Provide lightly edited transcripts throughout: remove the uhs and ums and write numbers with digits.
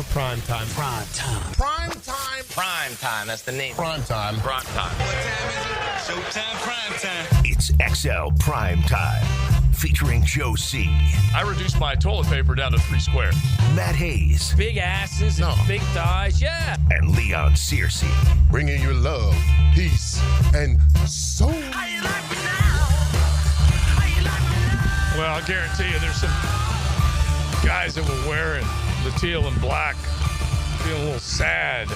for Primetime. Primetime. Primetime. Primetime. That's the name. Primetime. Primetime. What time is it? Showtime. Primetime. It's XL Primetime, featuring Joe C. I reduced my toilet paper down to 3 squares. Matt Hayes. Big asses and big thighs, yeah. And Leon Searcy. Bringing you love, peace, and soul. Well, I guarantee you there's some guys that were wearing the teal and black feeling a little sad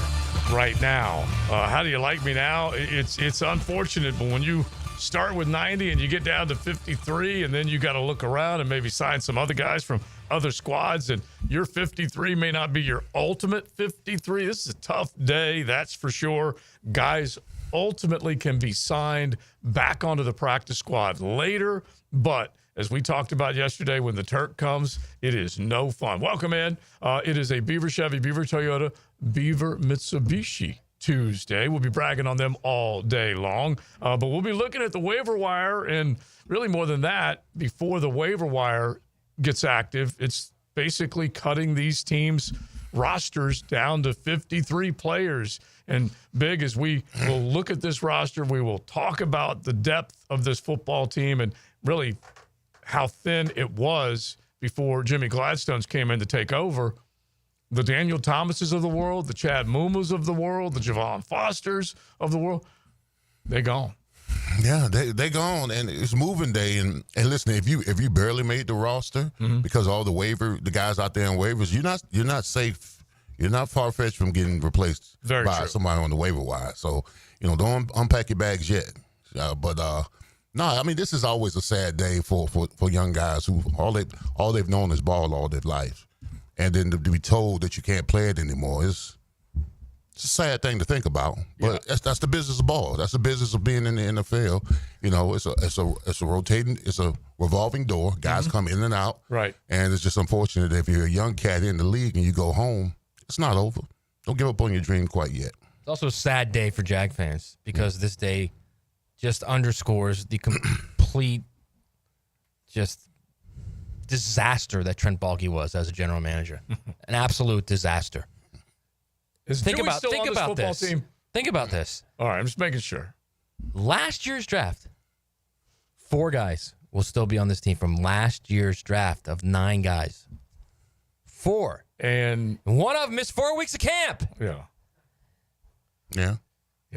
right now. How do you like me now? It's unfortunate, but when you start with 90 and you get down to 53 and then you got to look around and maybe sign some other guys from other squads, and your 53 may not be your ultimate 53. This is a tough day, that's for sure. Guys ultimately can be signed back onto the practice squad later, but as we talked about yesterday, when the Turk comes, it is no fun. Welcome in. It is a Beaver Chevy, Beaver Toyota, Beaver Mitsubishi Tuesday. We'll be bragging on them all day long. But we'll be looking at the waiver wire, and really more than that, before the waiver wire gets active, it's basically cutting these teams' rosters down to 53 players. And Big, as we will look at this roster, we will talk about the depth of this football team and really how thin it was before Jimmy Gladstone's came in to take over. The Daniel Thomases of the world, the Chad Mumas of the world, the Javon Fosters of the world, they're gone. Yeah, they gone, and it's moving day. And listen, if you barely made the roster because all the guys out there in waivers, you're not safe. You're not far-fetched from getting replaced by somebody on the waiver wire. So, don't unpack your bags yet. No, I mean, this is always a sad day for young guys who all they've known is ball all their life. And then to be told that you can't play it anymore it's a sad thing to think about. But that's the business of ball. That's the business of being in the NFL. It's a revolving door. Guys come in and out. Right. And it's just unfortunate if you're a young cat in the league and you go home, it's not over. Don't give up on your dream quite yet. It's also a sad day for Jag fans because this day just underscores the complete just disaster that Trent Baalke was as a general manager. An absolute disaster. Think about this. Team? Think about this. All right, I'm just making sure. Last year's draft, 4 guys will still be on this team from last year's draft of 9 guys. 4. And one of them missed 4 weeks of camp. Yeah.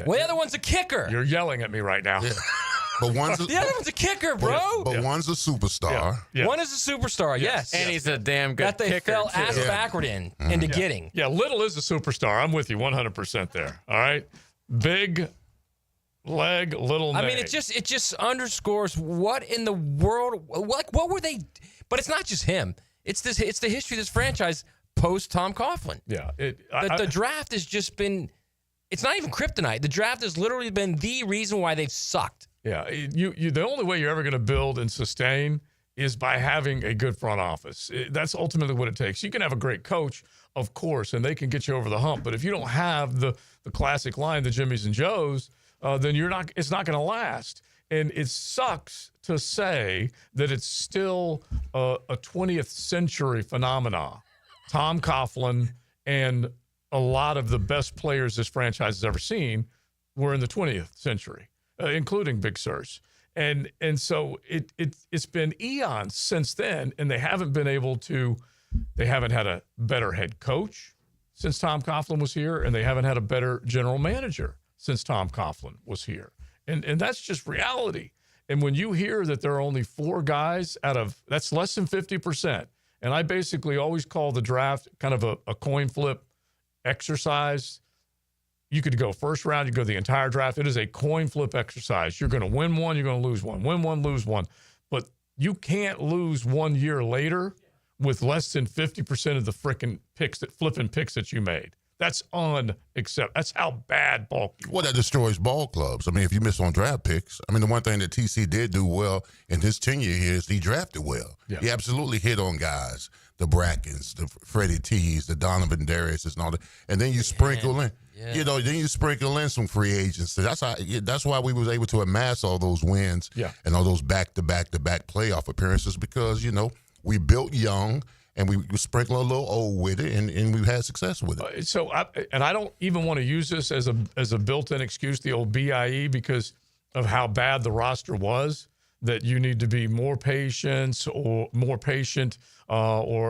Well, the other one's a kicker. You're yelling at me right now. Yeah. But the other one's a kicker, bro. But one's a superstar. Yeah. One is a superstar, yes. And he's a damn good that they kicker, fell too. ass backward into getting. Yeah, Little is a superstar. I'm with you 100% there. All right? Big leg, little name. I mean, it just underscores what in the world, what were they, but it's not just him. It's the history of this franchise post Tom Coughlin. Yeah. The draft has just been, it's not even kryptonite. The draft has literally been the reason why they've sucked. Yeah, the only way you're ever going to build and sustain is by having a good front office. That's ultimately what it takes. You can have a great coach, of course, and they can get you over the hump. But if you don't have the classic line, the Jimmies and Joes, then it's not going to last. And it sucks to say that it's still a 20th century phenomena. Tom Coughlin and a lot of the best players this franchise has ever seen were in the 20th century. Including Big Sirs. And so it's been eons since then, and they haven't had a better head coach since Tom Coughlin was here, and they haven't had a better general manager since Tom Coughlin was here. And that's just reality. And when you hear that there are only 4 guys that's less than 50%, and I basically always call the draft kind of a coin flip exercise. You could go first round, you go the entire draft. It is a coin flip exercise. You're going to win one, you're going to lose one. Win one, lose one. But you can't lose 1 year later with less than 50% of the freaking flipping picks that you made. That's unacceptable. That's how bad Baalke was. Well, that destroys ball clubs. I mean, if you miss on draft picks, I mean, the one thing that TC did do well in his tenure here is he drafted well. Yeah. He absolutely hit on guys, the Brackens, the Freddie T's, the Donovan Darius, and all that. And then you sprinkle in. Yeah. Then you sprinkle in some free agents. That's why we was able to amass all those wins and all those back-to-back playoff appearances because, we built young and we sprinkle a little old with it, and we've had success with it. So I don't even want to use this as a built-in excuse, the old BIE, because of how bad the roster was. That you need to be more patient or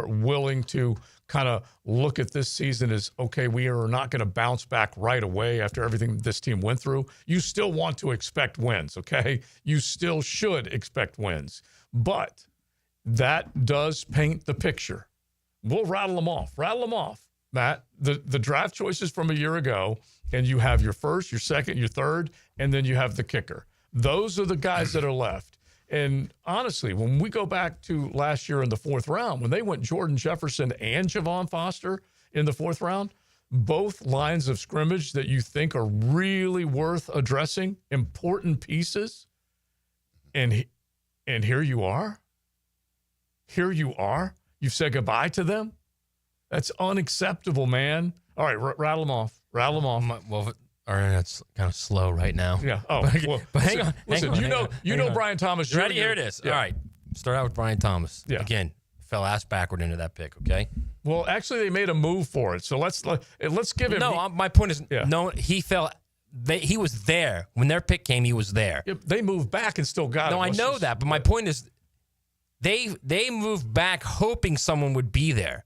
willing to kind of look at this season as, okay, we are not going to bounce back right away after everything this team went through. You still want to expect wins, okay? You still should expect wins. But that does paint the picture. We'll rattle them off, Matt. The draft choices from a year ago, and you have your first, your second, your third, and then you have the kicker. Those are the guys that are left. And honestly, when we go back to last year in the fourth round, when they went Jordan Jefferson and Javon Foster in the fourth round, both lines of scrimmage that you think are really worth addressing, important pieces, and here you are. Here you are. You've said goodbye to them. That's unacceptable, man. All right, rattle them off. Well, all right, that's kind of slow right now. Yeah. Oh, but hang on. You know Brian Thomas Jr. Ready? Here it is. Yeah. All right. Start out with Brian Thomas. Yeah. Again, fell ass backward into that pick, okay? Well, actually, they made a move for it. So let's give him. No, my point is, no, he fell. He was there. When their pick came, he was there. Yeah, they moved back and still got it. No, I know that. But my point is, they moved back hoping someone would be there.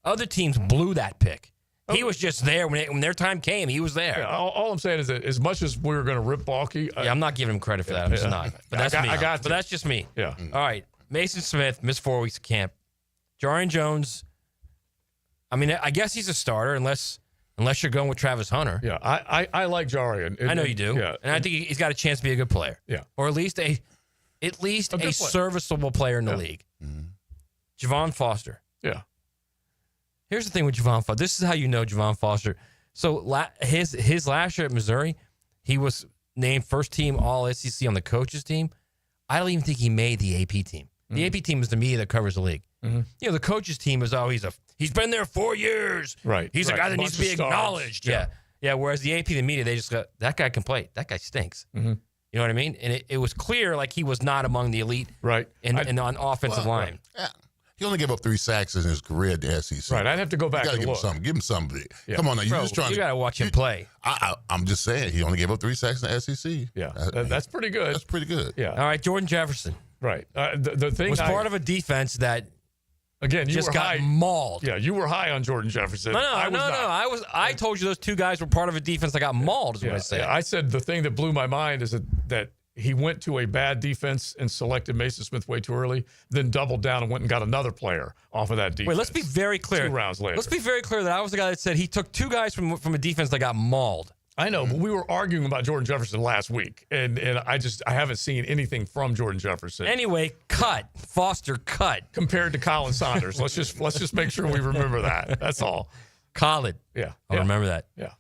Other teams blew that pick. He was just there when their time came. He was there. Yeah, all I'm saying is that as much as we're going to rip Balky, I'm not giving him credit for that. I'm just not. But that's me. But that's just me. Yeah. All right. Mason Smith missed 4 weeks of camp. Jarian Jones. I mean, I guess he's a starter unless you're going with Travis Hunter. Yeah. I like Jarian. I know you do. Yeah. And I think he's got a chance to be a good player. Yeah. Or at least a serviceable player in the league. Mm-hmm. Javon Foster. Yeah. Here's the thing with Javon Foster. This is how you know Javon Foster. So his last year at Missouri, he was named first team All-SEC on the coaches team. I don't even think he made the AP team. The AP team is the media that covers the league. Mm-hmm. You know, the coaches team is always he's been there 4 years. Right. He's a guy that needs to be acknowledged. Yeah. Whereas the AP, the media, they just go, that guy can play. That guy stinks. Mm-hmm. You know what I mean? And it was clear like he was not among the elite. Right. And on offensive line. Yeah. He only gave up 3 sacks in his career at the SEC. Right, I'd have to go back and give look. Him something. Give him something. Yeah. Come on now. You got to watch him play. I'm just saying, he only gave up 3 sacks in the SEC. Yeah, that's pretty good. That's pretty good. Yeah. All right, Jordan Jefferson. Right. The thing was part of a defense that again you just were got high, mauled. Yeah, you were high on Jordan Jefferson. No. I told you those 2 guys were part of a defense that got mauled. Is what I said. Yeah, I said the thing that blew my mind is that he went to a bad defense and selected Mason Smith way too early, then doubled down and went and got another player off of that defense. Wait, let's be very clear. 2 rounds later. Let's be very clear that I was the guy that said he took 2 guys from a defense that got mauled. I know, but we were arguing about Jordan Jefferson last week, and I haven't seen anything from Jordan Jefferson. Anyway, Foster cut compared to Colin Saunders. let's just make sure we remember that. That's all. Colin. Yeah. I'll remember that. Yeah.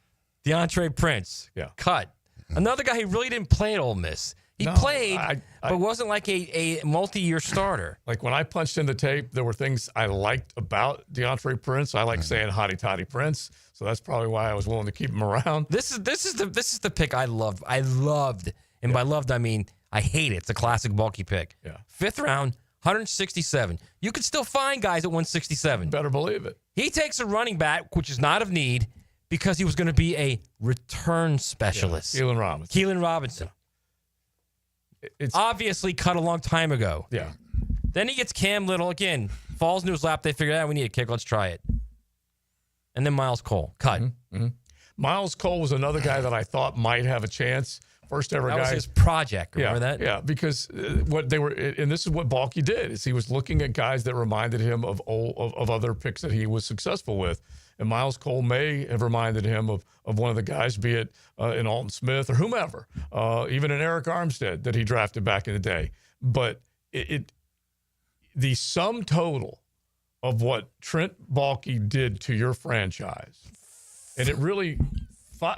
DeAndre Prince. Yeah. Cut. Another guy who really didn't play at Ole Miss. He played, but wasn't like a multi-year starter. Like when I punched in the tape, there were things I liked about DeAndre Prince. I like saying "Hotty Toddy Prince," so that's probably why I was willing to keep him around. This is the pick I loved. And by loved I mean I hate it. It's a classic bulky pick. Yeah. 5th round, 167. You could still find guys at 167. Better believe it. He takes a running back, which is not of need, because he was going to be a return specialist. Yeah. Keelan Robinson. It's obviously cut a long time ago. Yeah. Then he gets Cam Little again, falls into his lap. They figure out we need a kick. Let's try it. And then Miles Cole, cut. Mm-hmm. Miles Cole was another guy that I thought might have a chance. First ever guy. That was his project. Remember that? Yeah, because what they were, and this is what Balky did, is he was looking at guys that reminded him of other picks that he was successful with. And Miles Cole may have reminded him of one of the guys, be it in Alton Smith or whomever, even in Eric Armstead that he drafted back in the day. But the sum total of what Trent Baalke did to your franchise, and it really,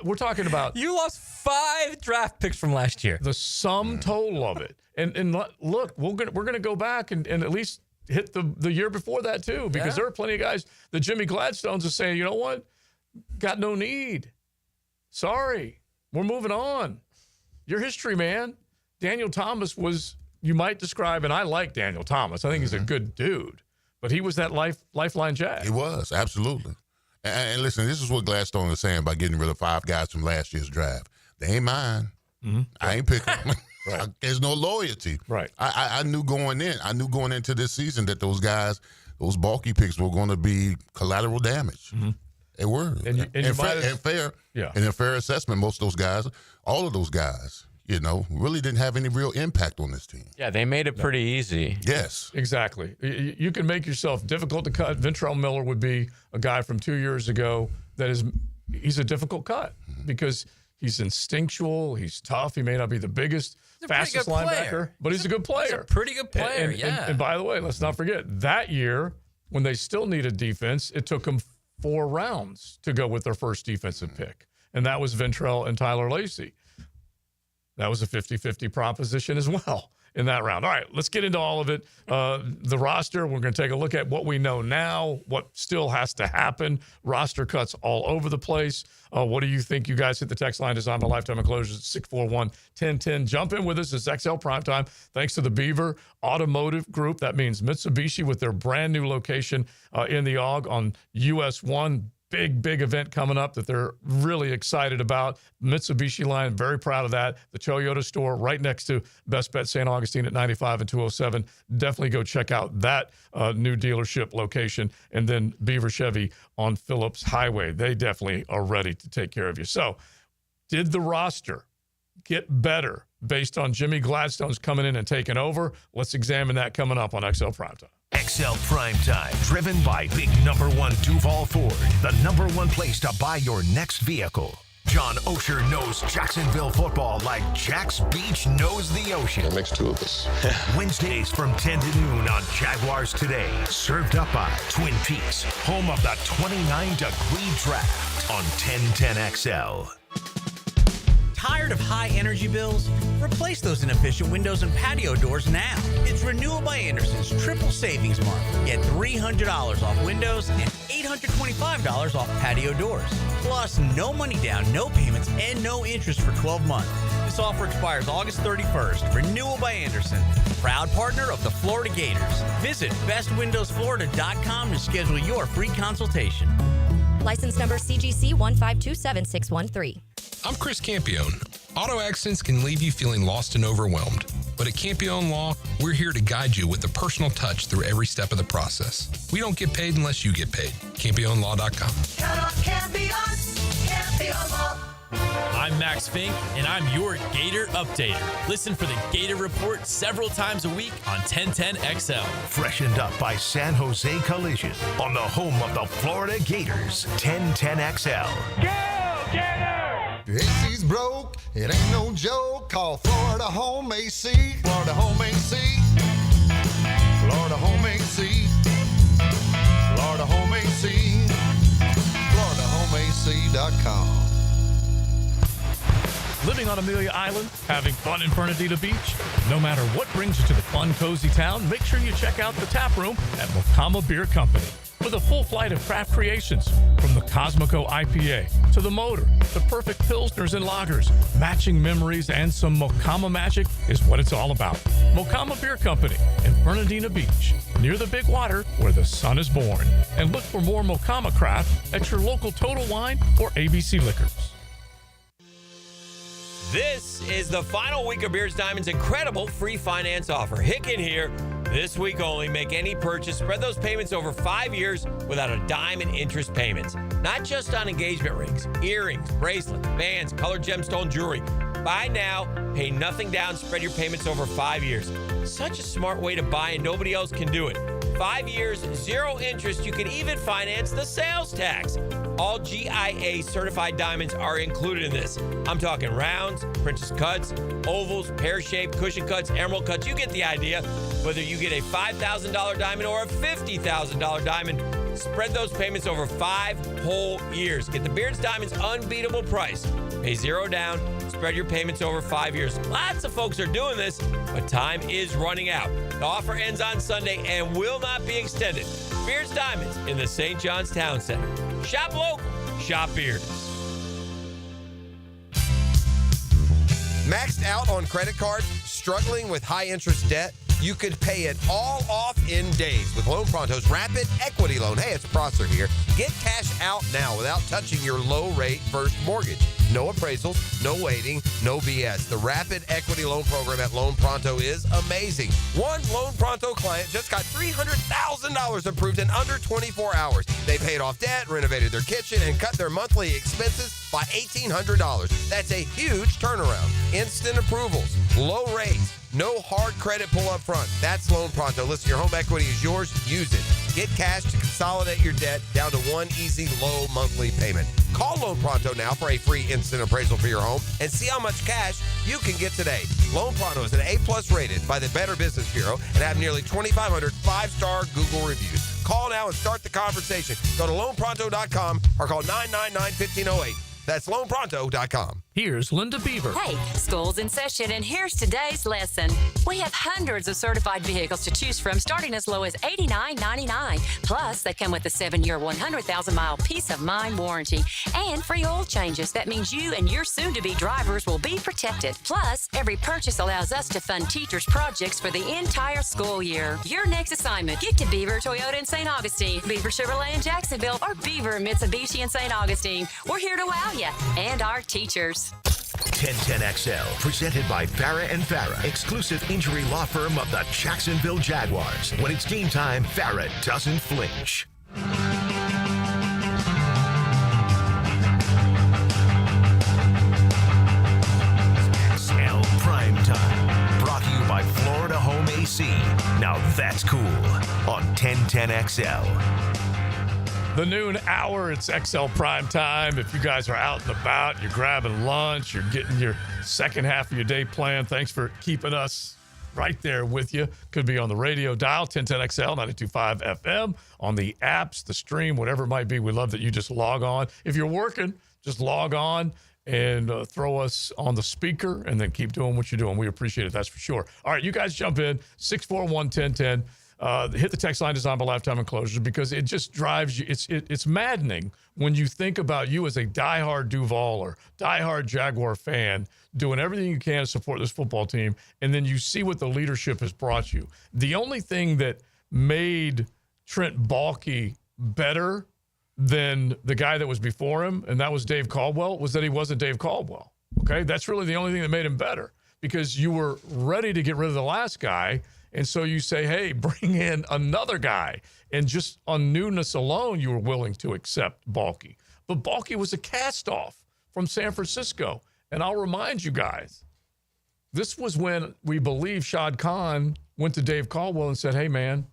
we're talking about. You lost 5 draft picks from last year. The sum total of it. And look, we're gonna go back and at least hit the year before that too, because there are plenty of guys that Jimmy Gladstone's are saying, you know what, got no need. Sorry, we're moving on. Your history, man. Daniel Thomas was, you might describe, and I like Daniel Thomas. I think he's a good dude, But he was that lifeline Jag. He was, absolutely. And listen, this is what Gladstone is saying by getting rid of 5 guys from last year's draft. They ain't mine. Mm-hmm. I ain't picking them. Right. There's no loyalty. Right. I knew going into this season that those guys, those bulky picks were going to be collateral damage. Mm-hmm. They were. And in a fair assessment, most of those guys, all of those guys, really didn't have any real impact on this team. Yeah, they made it pretty easy. Yes. Exactly. You can make yourself difficult to cut. Ventrell Miller would be a guy from 2 years ago he's a difficult cut because he's instinctual, he's tough, he may not be the biggest, fastest linebacker, but he's a good player. He's a pretty good player, And by the way, let's not forget, that year, when they still needed defense, it took them 4 rounds to go with their first defensive pick. And that was Ventrell and Tyler Lacey. That was a 50-50 proposition as well in that round. All right, let's get into all of it. The roster, we're going to take a look at what we know now, what still has to happen. Roster cuts all over the place. What do you think? You guys hit the text line, designed by Lifetime Enclosures, 641-1010. Jump in with us. It's XL Primetime. Thanks to the Beaver Automotive Group. That means Mitsubishi with their brand new location in the AUG on US 1. Big event coming up that they're really excited about. Mitsubishi line, very proud of that. The Toyota store right next to Best Bet St. Augustine at 95 and 207. Definitely go check out that new dealership location. And then Beaver Chevy on Phillips Highway. They definitely are ready to take care of you. So did the roster get better based on Jimmy Gladstone's coming in and taking over? Let's examine that coming up on XL Primetime. XL Primetime, driven by Big Number 1 Duval Ford, the number 1 place to buy your next vehicle. John Osher knows Jacksonville football like Jack's Beach knows the ocean. That makes 2 of us. Wednesdays from 10 to noon on Jaguars Today. Served up by Twin Peaks, home of the 29-degree draft on 1010XL. Tired of high energy bills? Replace those inefficient windows and patio doors now. It's Renewal by Anderson's triple savings month. Get $300 off windows and $825 off patio doors. Plus, no money down, no payments, and no interest for 12 months. This offer expires August 31st. Renewal by Anderson, proud partner of the Florida Gators. Visit bestwindowsflorida.com to schedule your free consultation. License number CGC 1527613. I'm Chris Campione. Auto accidents can leave you feeling lost and overwhelmed. But at Campione Law, we're here to guide you with a personal touch through every step of the process. We don't get paid unless you get paid. CampioneLaw.com. Count on Campione. Campione Law. I'm Max Fink, and I'm your Gator Updater. Listen for the Gator Report several times a week on 1010XL. Freshened up by San Jose Collision on the home of the Florida Gators, 1010XL. Go Gators! AC's broke, it ain't no joke. Call Florida Home AC. Florida Home AC. Florida Home AC. Florida Home AC. FloridaHomeAC.com. Living on Amelia Island, having fun in Fernandina Beach? No matter what brings you to the fun, cozy town, make sure you check out the tap room at Mocama Beer Company. With a full flight of craft creations, from the Cosmico IPA to the Motor, the perfect pilsners and lagers, matching memories and some Mocama magic is what it's all about. Mocama Beer Company in Fernandina Beach, near the big water where the sun is born. And look for more Mocama craft at your local Total Wine or ABC Liquors. This is the final week of Beards Diamond's incredible free finance offer. Hicken here. This week only, make any purchase, spread those payments over 5 years without a dime in interest payments. Not just on engagement rings, earrings, bracelets, bands, colored gemstone jewelry. Buy now, pay nothing down, spread your payments over 5 years. Such a smart way to buy, and nobody else can do it. 5 years, 0 interest. You can even finance the sales tax. All GIA certified diamonds are included in this. I'm talking rounds, princess cuts, ovals, pear-shaped, cushion cuts, emerald cuts. You get the idea. Whether you get a $5,000 diamond or a $50,000 diamond, spread those payments over 5 whole years. Get the Beards Diamonds unbeatable price. Pay 0 down, spread your payments over 5 years. Lots of folks are doing this, but time is running out. The offer ends on Sunday and will not be extended. Beards Diamonds in the St. John's Town Center. Shop local, shop Beards. Maxed out on credit cards, struggling with high interest debt? You could pay it all off in days with Loan Pronto's Rapid Equity Loan. Hey, it's Prosser here. Get cash out now without touching your low-rate first mortgage. No appraisals, no waiting, no BS. The Rapid Equity Loan Program at Loan Pronto is amazing. One Loan Pronto client just got $300,000 approved in under 24 hours. They paid off debt, renovated their kitchen, and cut their monthly expenses by $1,800. That's a huge turnaround. Instant approvals, low rates, no hard credit pull up front. That's Loan Pronto. Listen, your home equity is yours. Use it. Get cash to consolidate your debt down to one easy, low monthly payment. Call Loan Pronto now for a free instant appraisal for your home and see how much cash you can get today. Loan Pronto is an A+ rated by the Better Business Bureau and have nearly 2,500 5-star Google reviews. Call now and start the conversation. Go to loanpronto.com or call 999-1508. That's loanpronto.com. Here's Linda Beaver. Hey, school's in session, and here's today's lesson. We have hundreds of certified vehicles to choose from, starting as low as $89.99. Plus, they come with a 7-year, 100,000-mile peace of mind warranty and free oil changes. That means you and your soon-to-be drivers will be protected. Plus, every purchase allows us to fund teachers' projects for the entire school year. Your next assignment, get to Beaver Toyota in St. Augustine, Beaver Chevrolet in Jacksonville, or Beaver Mitsubishi in St. Augustine. We're here to wow you and our teachers. 1010XL, presented by Farah and Farah, exclusive injury law firm of the Jacksonville Jaguars. When it's game time, Farah doesn't flinch. XL Primetime, brought to you by Florida Home AC. Now that's cool on 1010XL. The noon hour, it's XL Prime Time. If you guys are out and about, you're grabbing lunch, you're getting your second half of your day planned, thanks for keeping us right there with you. Could be on the radio dial, 1010XL, 92.5 FM, on the apps, the stream, whatever it might be. We love that you just log on. If you're working, just log on and throw us on the speaker and then keep doing what you're doing. We appreciate it, that's for sure. All right, you guys jump in, 641-1010. Hit the text line designed by Lifetime Enclosures because it just drives you. It's maddening when you think about you as a diehard Duval or diehard Jaguar fan doing everything you can to support this football team, and then you see what the leadership has brought you. The only thing that made Trent Baalke better than the guy that was before him, and that was Dave Caldwell, was that he wasn't Dave Caldwell. Okay, that's really the only thing that made him better because you were ready to get rid of the last guy. And so you say, hey, bring in another guy. And just on newness alone, you were willing to accept Baalke. But Baalke was a cast-off from San Francisco. And I'll remind you guys, this was when we believe Shad Khan went to Dave Caldwell and said, hey, man,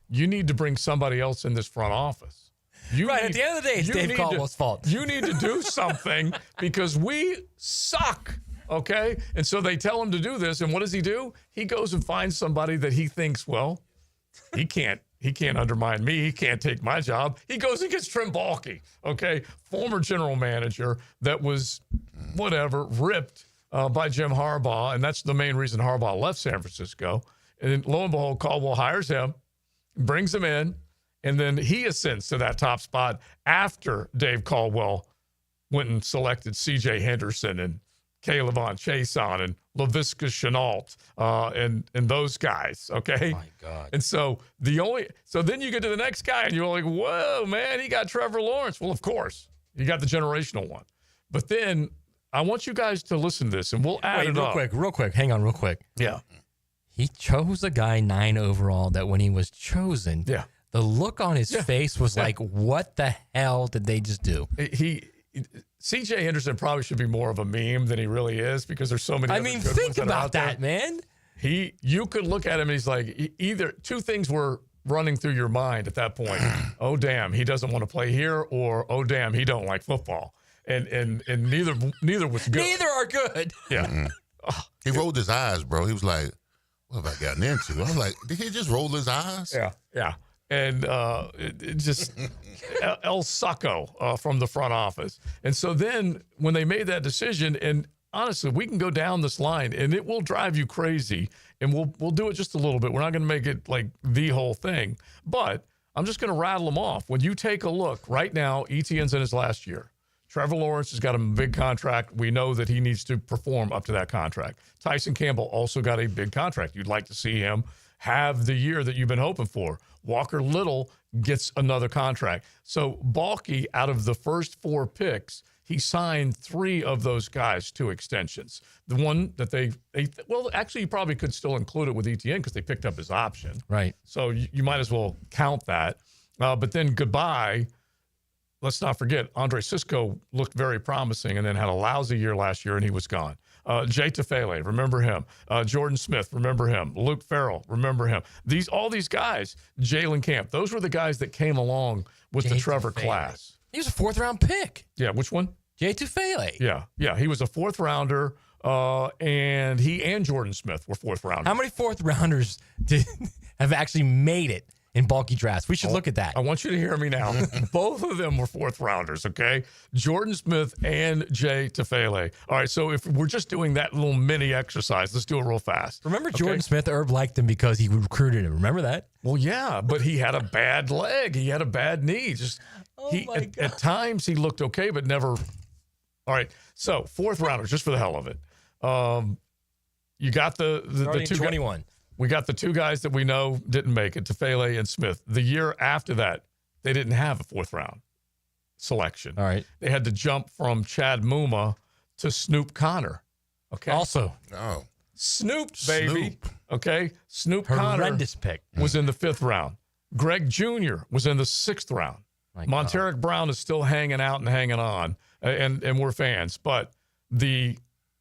you need to bring somebody else in this front office. At the end of the day, it's Dave Caldwell's fault. You need to do something because we suck. Okay? And so they tell him to do this. And what does he do? He goes and finds somebody that he thinks, well, he can't undermine me. He can't take my job. He goes and gets Trent Baalke, okay? Former general manager that was, ripped by Jim Harbaugh. And that's the main reason Harbaugh left San Francisco. And lo and behold, Caldwell hires him, brings him in, and then he ascends to that top spot after Dave Caldwell went and selected C.J. Henderson and Caleb on Chason and Laviska Shenault and those guys, okay? Oh my God. And so then you get to the next guy and you're like, whoa, man, he got Trevor Lawrence. Well, of course, you got the generational one. But then I want you guys to listen to this and we'll add it up. Real quick. Hang on real quick. Yeah. He chose a guy 9 overall that when he was chosen, the look on his face was like, what the hell did they just do? C.J. Henderson probably should be more of a meme than he really is because there's so many. I mean, think about that, man. You could look at him and he's like, either two things were running through your mind at that point. Oh, damn, he doesn't want to play here, or oh, damn, he don't like football. And neither was good. Neither are good. Yeah. Mm-hmm. He rolled his eyes, bro. He was like, what have I gotten into? I was like, did he just roll his eyes? Yeah. And it just El Succo from the front office. And so then when they made that decision, and honestly, we can go down this line and it will drive you crazy. And we'll do it just a little bit. We're not going to make it like the whole thing. But I'm just going to rattle them off. When you take a look right now, Etienne's in his last year. Trevor Lawrence has got a big contract. We know that he needs to perform up to that contract. Tyson Campbell also got a big contract. You'd like to see him have the year that you've been hoping for. Walker Little gets another contract. So Balky, out of the first 4 picks, he signed 3 of those guys to extensions. The one that they well, actually, you probably could still include it with ETN because they picked up his option. Right. So you might as well count that. But then goodbye. Let's not forget, Andre Sisco looked very promising and then had a lousy year last year, and he was gone. Jay Tufele, remember him. Jordan Smith, remember him. Luke Farrell, remember him. All these guys, Jalen Camp, those were the guys that came along with the Trevor class. He was a 4th-round pick. Yeah, which one? Jay Tufele. Yeah, he was a 4th rounder, and he and Jordan Smith were 4th rounders. How many 4th rounders have actually made it in bulky drafts? We should look at that. I want you to hear me now. Both of them were 4th rounders, okay? Jordan Smith and Jay Tufele. All right, so if we're just doing that little mini exercise, let's do it real fast. Remember Jordan Smith? Herb liked him because he recruited him. Remember that? Well, yeah, but he had a bad leg. He had a bad knee. At times he looked okay, but never. All right, so 4th rounders, just for the hell of it. You got the 21. We got the 2 guys that we know didn't make it, Tufele and Smith. The year after that, they didn't have a 4th round selection. All right. They had to jump from Chad Muma to Snoop Connor. Okay. Also. Oh. Snoop, baby. Okay. Snoop Horrendous Connor pick. was in the 5th round. Greg Jr. was in the 6th round. Monteric Brown is still hanging out and hanging on, and we're fans. But the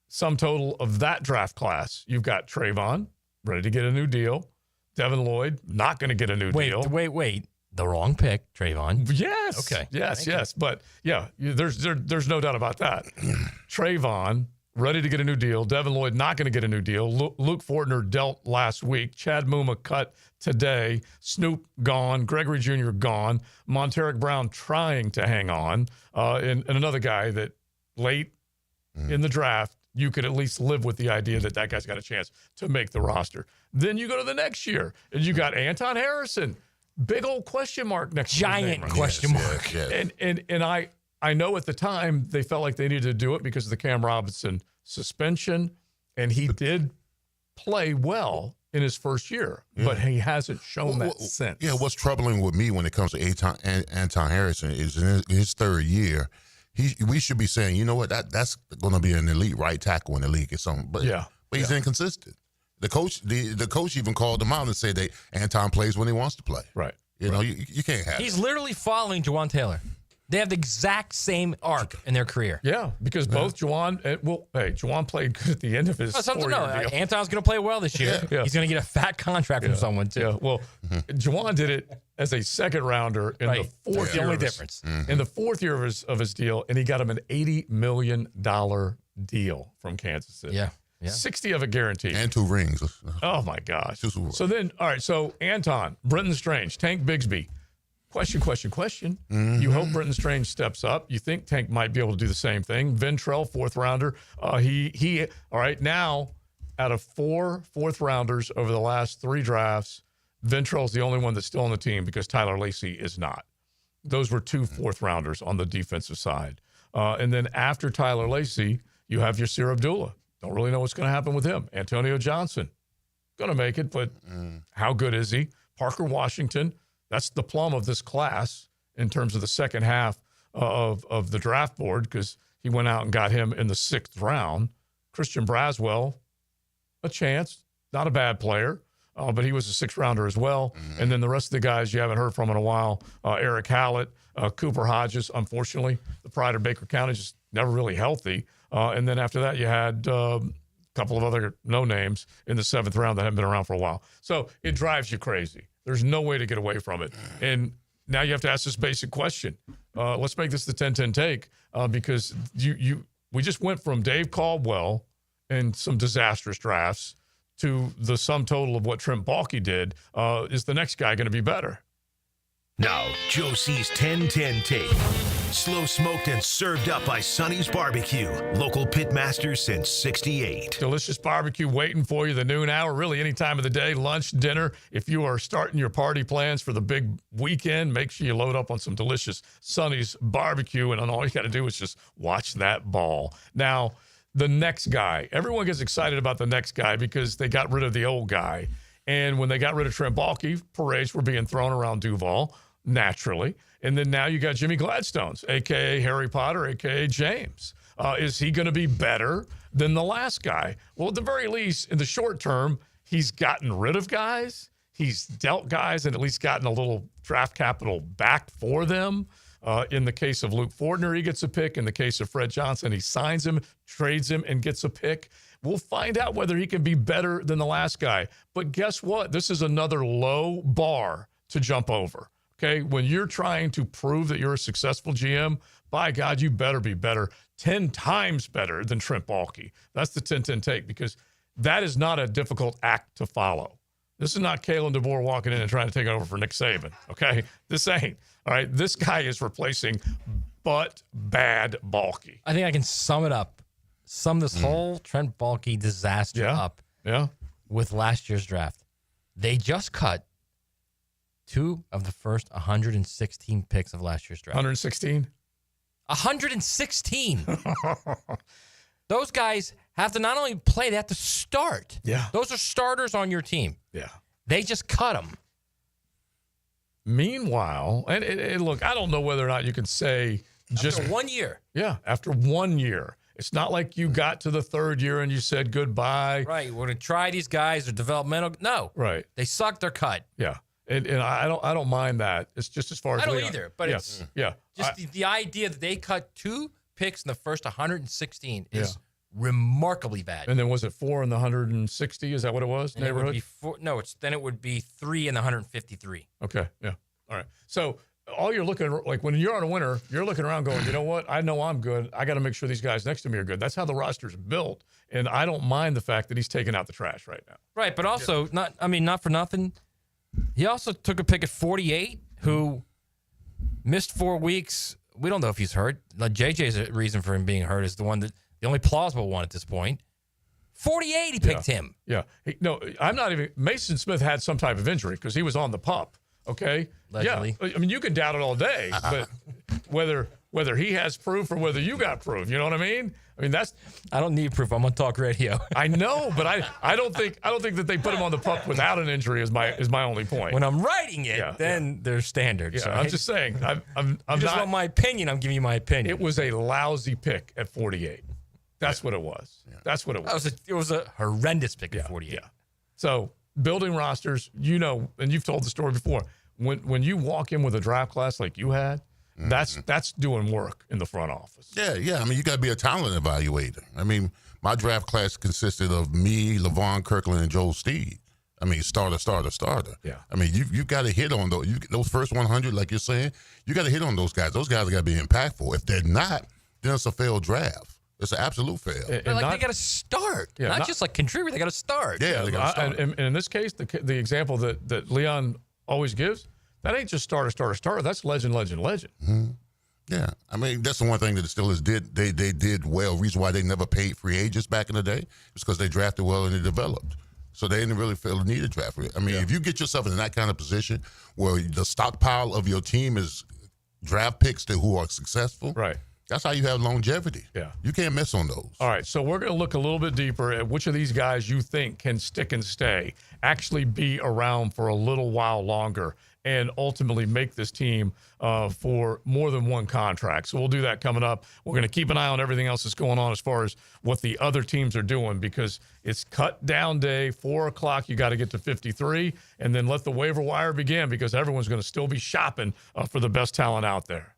sum total of that draft class, you've got Trayvon, ready to get a new deal. Devin Lloyd, not going to get a new deal. Wait. The wrong pick, Trayvon. Yes. Okay. Yes. But, yeah, there's no doubt about that. Trayvon, ready to get a new deal. Devin Lloyd, not going to get a new deal. Luke Fortner dealt last week. Chad Muma cut today. Snoop gone. Gregory Jr. gone. Monteric Brown trying to hang on. And another guy that late in the draft, you could at least live with the idea that guy's got a chance to make the roster. Then you go to the next year, and you got Anton Harrison. Big old question mark next to his name, Giant right? question mark. Yes. And I know at the time they felt like they needed to do it because of the Cam Robinson suspension, and he did play well in his first year, but he hasn't shown that since. Yeah, what's troubling with me when it comes to Anton Harrison is in his 3rd year, we should be saying, you know what, that's going to be an elite right tackle in the league or something. But he's inconsistent. The coach even called him out and said that Anton plays when he wants to play. Right. You know, you can't have He's literally following Juwan Taylor. They have the exact same arc in their career. Yeah, because both Juwan, Juwan played good at the end of his 4-year deal. Anton's going to play well this year. Yeah. He's going to get a fat contract from someone, too. Yeah, well, Juwan did it as a 2nd rounder in the 4th year. The only difference. In the 4th year of his deal, and he got him an $80 million deal from Kansas City. Yeah. 60 of it guaranteed. And 2 rings. Oh, my gosh. So then, all right, so Anton, Brenton Strange, Tank Bigsby. Question. Mm-hmm. You hope Brenton Strange steps up. You think Tank might be able to do the same thing. Ventrell, 4th rounder. He all right, now, out of 4 4th rounders over the last 3 drafts, Ventrell's the only one that's still on the team because Tyler Lacey is not. Those were 2 4th rounders on the defensive side. And then after Tyler Lacey, you have Yasir Abdullah. Don't really know what's going to happen with him. Antonio Johnson, going to make it, but how good is he? Parker Washington, that's the plum of this class in terms of the second half of the draft board because he went out and got him in the 6th round. Christian Braswell, a chance, not a bad player, but he was a 6th rounder as well. And then the rest of the guys you haven't heard from in a while, Eric Hallett, Cooper Hodges, unfortunately, the pride of Baker County, just never really healthy. And then after that, you had a couple of other no-names in the 7th round that haven't been around for a while. So it drives you crazy. There's no way to get away from it. And now you have to ask this basic question. Let's make this the 10-10 take because we just went from Dave Caldwell and some disastrous drafts to the sum total of what Trent Baalke did. Is the next guy going to be better? Now, Joe C's 10-10 take. Slow smoked and served up by Sonny's Barbecue. Local pitmaster since 68. Delicious barbecue waiting for you the noon hour, really any time of the day, lunch, dinner. If you are starting your party plans for the big weekend, make sure you load up on some delicious Sonny's Barbecue. And all you got to do is just watch that ball. Now, the next guy. Everyone gets excited about the next guy because they got rid of the old guy. And when they got rid of Trent Baalke, parades were being thrown around Duval, naturally. And then now you got Jimmy Gladstones, a.k.a. Harry Potter, a.k.a. James. Is he going to be better than the last guy? Well, at the very least, in the short term, he's gotten rid of guys. He's dealt guys and at least gotten a little draft capital back for them. In the case of Luke Fortner, he gets a pick. In the case of Fred Johnson, he signs him, trades him, and gets a pick. We'll find out whether he can be better than the last guy. But guess what? This is another low bar to jump over. Okay, when you're trying to prove that you're a successful GM, by God, you better be better, 10 times better than Trent Baalke. That's the 10-10 take, because that is not a difficult act to follow. This is not Kalen DeBoer walking in and trying to take over for Nick Saban, okay? This ain't. All right, this guy is replacing but bad Baalke. I think I can sum it up. Sum this whole Trent Baalke disaster up with last year's draft. They just cut 2 of the first 116 picks of last year's draft. 116? 116. Those guys have to not only play, they have to start. Yeah. Those are starters on your team. Yeah. They just cut them. Meanwhile, and look, I don't know whether or not you can say just after 1 year. Yeah, after 1 year. It's not like you got to the third year and you said goodbye. Right. We're going to try these guys. They're developmental. No. Right. They suck. They're cut. Yeah. And I don't mind that. It's just as far as I don't either. But it's just the idea that they cut 2 picks in the first 116 is remarkably bad. And then was it 4 in the 160? Is that what it was? And neighborhood? It would be 3 in the 153. Okay. Yeah. All right. So all you're looking, like when you're on a winner, you're looking around going, you know what? I know I'm good. I got to make sure these guys next to me are good. That's how the roster's built. And I don't mind the fact that he's taking out the trash right now. Right. But also, not for nothing. He also took a pick at 48 who missed 4 weeks. We don't know if he's hurt. JJ's reason for him being hurt is the only plausible one at this point. 48, he picked him. Yeah. I'm not even. Mason Smith had some type of injury because he was on the pup. Okay. Allegedly. Yeah. I mean, you can doubt it all day, but whether he has proof or whether you got proof, you know what I mean? I mean, I don't need proof. I'm on talk radio. I know, but I don't think that they put him on the pup without an injury is my only point. When I'm writing it, then there's standards. Yeah, I'm just saying. I'm just want my opinion. I'm giving you my opinion. It was a lousy pick at 48. That's what it was. Yeah. That's what it was. It was a horrendous pick at 48. Yeah. So building rosters, and you've told the story before. When you walk in with a draft class like you had, that's doing work in the front office. Yeah. I mean, you got to be a talent evaluator. I mean, my draft class consisted of me, LaVon Kirkland, and Joel Steed. I mean, starter. Yeah. I mean, you got to hit on those first 100, like you're saying. You got to hit on those guys. Those guys got to be impactful. If they're not, then it's a failed draft. It's an absolute fail. But they got to start, not just like contribute. They got to start. Yeah, they got to start. And in this case, the example that Leon always gives, that ain't just starter. That's legend. Mm-hmm. Yeah, I mean, that's the one thing that the Steelers did. They did well. Reason why they never paid free agents back in the day is because they drafted well and they developed. So they didn't really feel the need to draft. I mean, if you get yourself in that kind of position where the stockpile of your team is draft picks who are successful, right? That's how you have longevity. Yeah. You can't miss on those. All right, so we're going to look a little bit deeper at which of these guys you think can stick and stay, actually be around for a little while longer, and ultimately make this team for more than one contract. So we'll do that coming up. We're going to keep an eye on everything else that's going on as far as what the other teams are doing, because it's cut down day, 4 o'clock. You got to get to 53, and then let the waiver wire begin, because everyone's going to still be shopping for the best talent out there.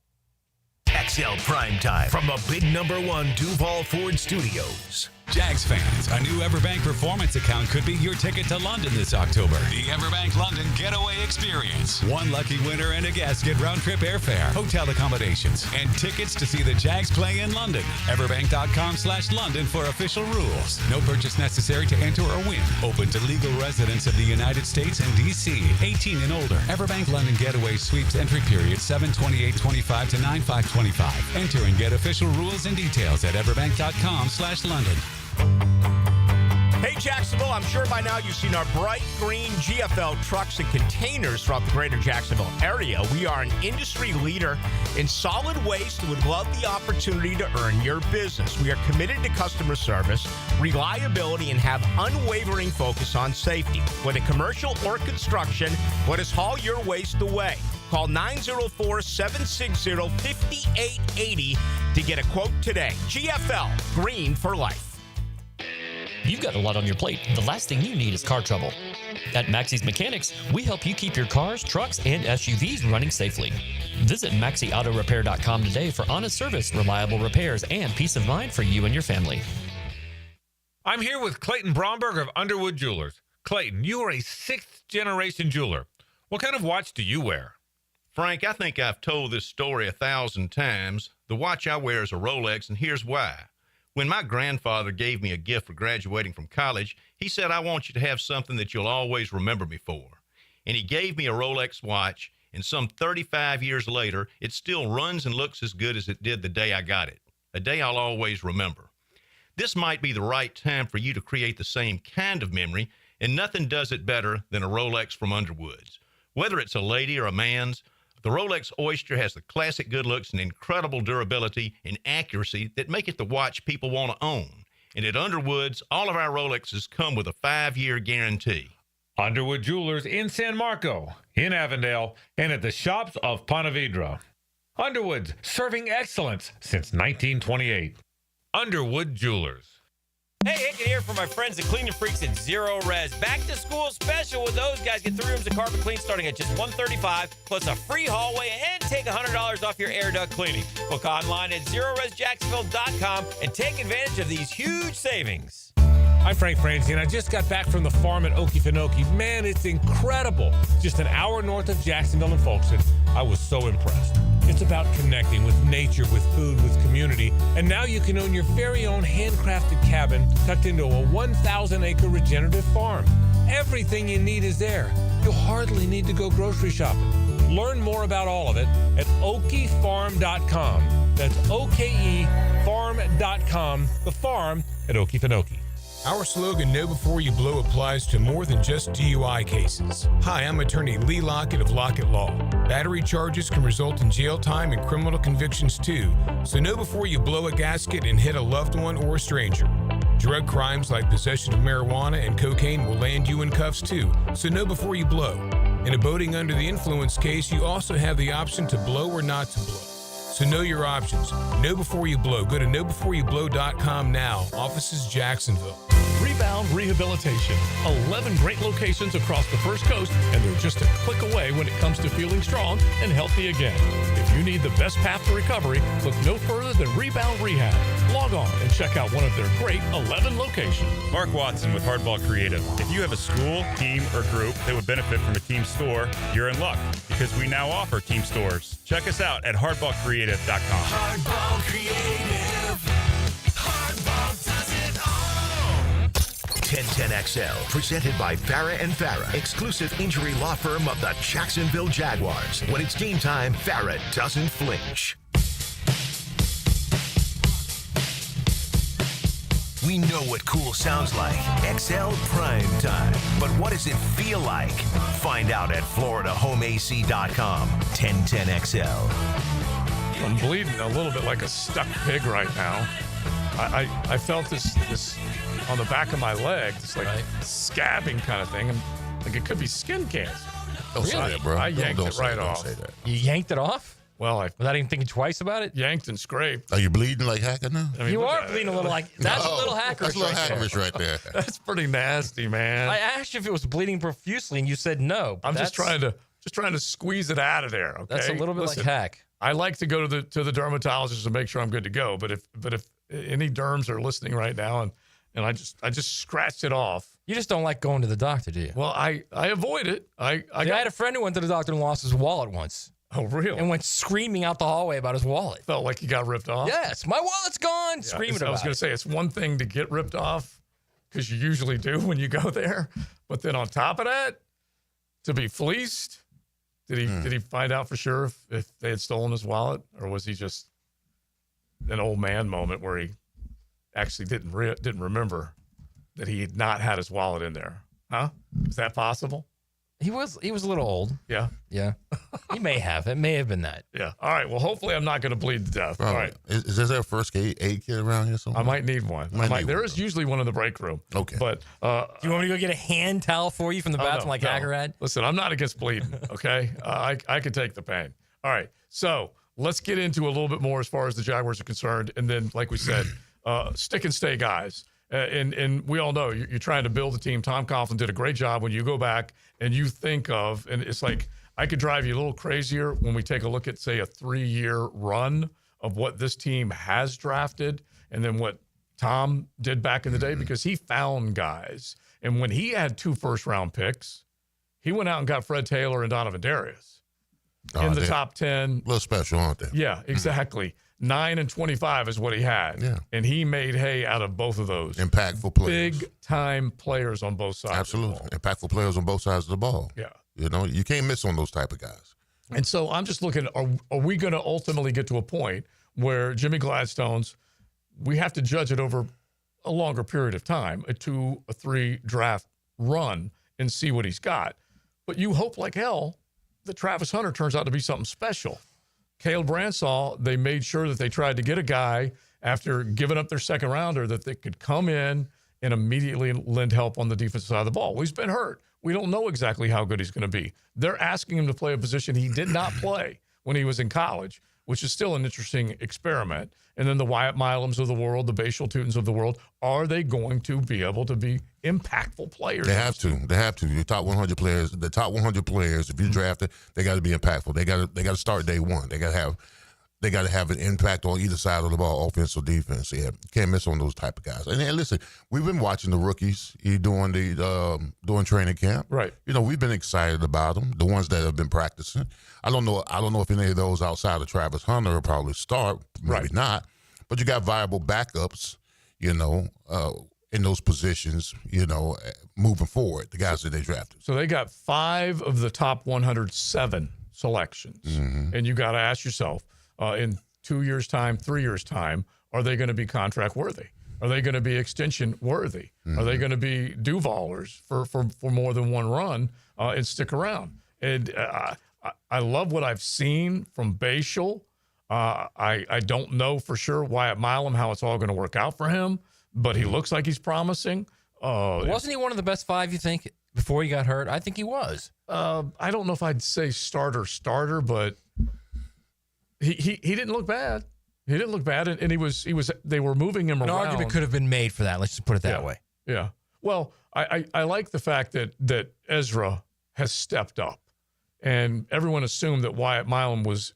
XL Primetime from the big #1 Duval Ford Studios. Jags fans, a new Everbank Performance account could be your ticket to London this October. The Everbank London Getaway Experience. One lucky winner and a guest get round-trip airfare, hotel accommodations, and tickets to see the Jags play in London. Everbank.com/London for official rules. No purchase necessary to enter or win. Open to legal residents of the United States and D.C. 18 and older. Everbank London Getaway sweeps entry period 7/28/25 to 9/5/25. Enter and get official rules and details at everbank.com/London. Hey, Jacksonville. I'm sure by now you've seen our bright green GFL trucks and containers throughout the greater Jacksonville area. We are an industry leader in solid waste and would love the opportunity to earn your business. We are committed to customer service, reliability, and have unwavering focus on safety. Whether commercial or construction, let us haul your waste away. Call 904-760-5880 to get a quote today. GFL, green for life. You've got a lot on your plate. The last thing you need is car trouble. At Maxie's Mechanics, we help you keep your cars, trucks, and SUVs running safely. Visit MaxieAutoRepair.com today for honest service, reliable repairs, and peace of mind for you and your family. I'm here with Clayton Bromberg of Underwood Jewelers. Clayton, you are a sixth-generation jeweler. What kind of watch do you wear? Frank, I think I've told this story 1,000 times. The watch I wear is a Rolex, and here's why. When my grandfather gave me a gift for graduating from college, he said, I want you to have something that you'll always remember me for. And he gave me a Rolex watch, and some 35 years later, it still runs and looks as good as it did the day I got it, a day I'll always remember. This might be the right time for you to create the same kind of memory, and nothing does it better than a Rolex from Underwoods. Whether it's a lady or a man's, the Rolex Oyster has the classic good looks and incredible durability and accuracy that make it the watch people want to own. And at Underwoods, all of our Rolexes come with a 5-year guarantee. Underwood Jewelers in San Marco, in Avondale, and at the shops of Ponte Vedra. Underwood's, serving excellence since 1928. Underwood Jewelers. Hey, Hicken here for my friends, the Cleaning Freaks at Zero Res. Back to school special with those guys. Get 3 rooms of carpet clean starting at just $135, plus a free hallway, and take $100 off your air duct cleaning. Book online at ZeroResJacksonville.com and take advantage of these huge savings. I'm Frank Franzi, and I just got back from the farm at Okefenokee. Man, it's incredible. Just an hour north of Jacksonville and Folkestone. I was so impressed. It's about connecting with nature, with food, with community. And now you can own your very own handcrafted cabin tucked into a 1,000-acre regenerative farm. Everything you need is there. You'll hardly need to go grocery shopping. Learn more about all of it at okefarm.com. That's OKEfarm.com, the farm at Okefenokee. Our slogan, Know Before You Blow, applies to more than just DUI cases. Hi, I'm attorney Lee Lockett of Lockett Law. Battery charges can result in jail time and criminal convictions too, so know before you blow a gasket and hit a loved one or a stranger. Drug crimes like possession of marijuana and cocaine will land you in cuffs too, so know before you blow. In a boating under the influence case, you also have the option to blow or not to blow. So know your options. Know before you blow. Go to knowbeforeyouBlow.com now. Offices Jacksonville. Rebound Rehabilitation. 11 great locations across the First Coast, and they're just a click away when it comes to feeling strong and healthy again. If you need the best path to recovery, look no further than Rebound Rehab. Log on and check out one of their great 11 locations. Mark Watson with Hardball Creative. If you have a school, team, or group that would benefit from a team store, you're in luck because we now offer team stores. Check us out at hardballcreative.com. Hardball Creative. Hardball does it all. 1010XL, presented by Farah and Farah, exclusive injury law firm of the Jacksonville Jaguars. When it's game time, Farah doesn't flinch. We know what cool sounds like. XL Primetime. But what does it feel like? Find out at FloridaHomeAC.com. 1010XL. I'm bleeding a little bit like a stuck pig right now. I felt this on the back of my leg, this like scabbing kind of thing. And like it could be skin cancer. Don't say that, bro. I yanked it right off. Don't say that. You yanked it off? Well, without even thinking twice about it? Yanked and scraped. Are you bleeding like Hacker now? I mean, You are bleeding a little like, that's a little hackerish. That's a little right there. hackerish right there. That's pretty nasty, man. I asked you if it was bleeding profusely, and you said no. I'm just trying to squeeze it out of there. Okay, That's a little bit like hack. I like to go to the dermatologist to make sure I'm good to go. But if any derms are listening right now, and I just scratched it off. You just don't like going to the doctor, do you? Well, I avoid it. I had a friend who went to the doctor and lost his wallet once. Oh, really? And went screaming out the hallway about his wallet. Felt like he got ripped off? Yes, my wallet's gone. Yeah, Screaming about it. I was going to say, it's one thing to get ripped off, because you usually do when you go there. But then on top of that, to be fleeced, did he find out for sure if they had stolen his wallet? Or was he just an old man moment where he actually didn't remember? that he had not had his wallet in there. Huh? Is that possible? He was a little old. Yeah. Yeah. He may have. It may have been that. Yeah. All right. Well, hopefully I'm not going to bleed to death. All right. Is there a first aid kit around here somewhere? I might need one. There is usually one in the break room. Okay. But Do you want me to go get a hand towel for you from the bathroom like Hager had? Listen, I'm not against bleeding, okay? I can take the pain. All right. So let's get into a little bit more as far as the Jaguars are concerned. And then, like we said, stick and stay guys. And we all know you're trying to build a team. Tom Coughlin did a great job when you go back and you think of, and it's like I could drive you a little crazier when we take a look at, say, a 3-year run of what this team has drafted and then what Tom did back in the day, because he found guys. And when he had 2 first-round picks, he went out and got Fred Taylor and Donovan Darius in the top 10. A little special, aren't they? Yeah, exactly. 9 and 25 is what he had. Yeah. And he made hay out of both of those. Impactful players. Big-time players on both sides. Absolutely. Impactful players on both sides of the ball. Yeah. You know, you can't miss on those type of guys. And so I'm just looking, are we going to ultimately get to a point where Jimmy Gladstone's, we have to judge it over a longer period of time, a 2 or 3 draft run, and see what he's got. But you hope like hell that Travis Hunter turns out to be something special. Caleb Bransaw, they made sure that they tried to get a guy after giving up their second rounder that they could come in and immediately lend help on the defensive side of the ball. Well, he's been hurt. We don't know exactly how good he's going to be. They're asking him to play a position he did not play when he was in college, which is still an interesting experiment. And then the Wyatt Milums of the world, the Bashal Tutins of the world, are they going to be able to be impactful players? They have to. They have to. Your top 100 players, the top 100 players, if you draft it, they got to be impactful. They got to start day one. They got to have an impact on either side of the ball, offense or defense. Yeah, can't miss on those type of guys. And listen, we've been watching the rookies doing training camp. Right. You know, we've been excited about them. The ones that have been practicing. I don't know if any of those outside of Travis Hunter will probably start. Maybe not. But you got viable backups. You know, in those positions. You know, moving forward, the guys that they drafted. So they got 5 of the top 107 selections, and you got to ask yourself. In 2 years' time, 3 years' time, are they going to be contract worthy? Are they going to be extension worthy? Are they going to be Duvallers for more than one run and stick around? And I love what I've seen from Bashal. I don't know for sure Wyatt Milum how it's all going to work out for him, but he looks like he's promising. Wasn't he one of the best 5, you think, before he got hurt? I think he was. I don't know if I'd say starter, but he didn't look bad. He didn't look bad, and they were moving him around. An argument could have been made for that. Let's just put it that way. Yeah. Well, I like the fact that Ezra has stepped up, and everyone assumed that Wyatt Milum was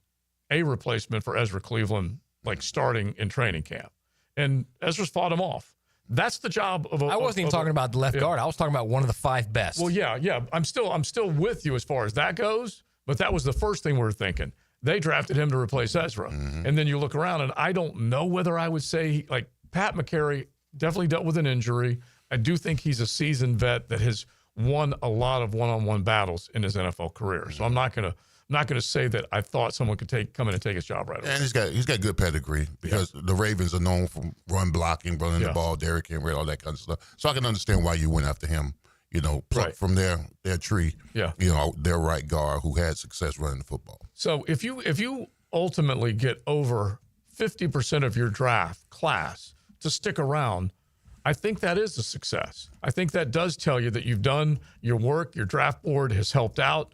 a replacement for Ezra Cleveland, like starting in training camp, and Ezra's fought him off. That's the job of. I wasn't even talking about the left guard. I was talking about one of the 5 best. Well, yeah. I'm still with you as far as that goes, but that was the first thing we were thinking. They drafted him to replace Ezra. And then you look around, and I don't know whether I would say, like, Pat McCary definitely dealt with an injury. I do think he's a seasoned vet that has won a lot of one-on-one battles in his NFL career. So I'm not gonna say that I thought someone could come in and take his job right away. And he's got good pedigree because the Ravens are known for run blocking, running the ball, Derrick Henry, all that kind of stuff. So I can understand why you went after him. You know, pluck from their tree. Yeah. You know, their right guard who had success running the football. So if you ultimately get over 50% of your draft class to stick around, I think that is a success. I think that does tell you that you've done your work. Your draft board has helped out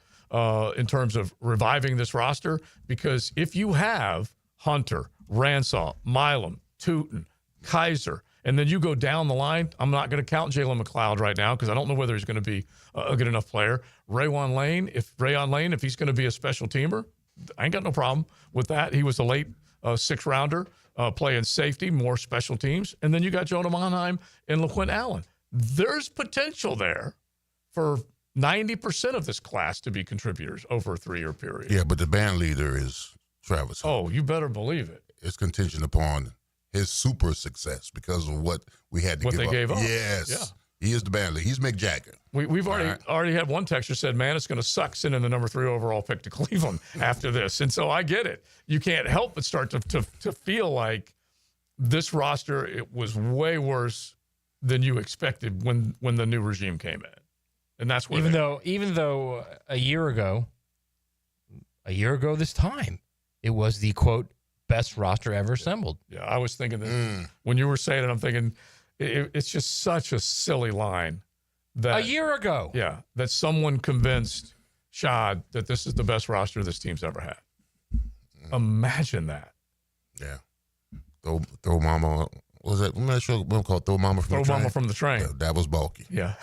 in terms of reviving this roster. Because if you have Hunter, Ransaw, Milum, Tootin, Kaiser, and then you go down the line, I'm not going to count Jalen McLeod right now because I don't know whether he's going to be a good enough player. Rayon Lane, if he's going to be a special teamer, I ain't got no problem with that. He was a late 6th rounder playing safety, more special teams. And then you got Jonah Monheim and LaQuint Allen. There's potential there for 90% of this class to be contributors over a 3-year period. Yeah, but the band leader is Travis Hunter. Oh, you better believe it. It's contingent upon his super success because of what we had to give up. What they gave up. Yes. Yeah. He is the band leader. He's Mick Jagger. We've already had one texter said, man, it's going to suck sending the number 3 overall pick to Cleveland after this. And so I get it. You can't help but start to feel like this roster, it was way worse than you expected when the new regime came in. And that's where even though a year ago this time, it was the quote best roster ever assembled. Yeah, I was thinking that when you were saying it, I'm thinking it's just such a silly line that A year ago. Yeah, that someone convinced Shad that this is the best roster this team's ever had. Imagine that. Yeah. Throw mama. What was that? I'm not sure what called throw mama from the train. Throw mama from the train. Yeah, that was bulky. Yeah.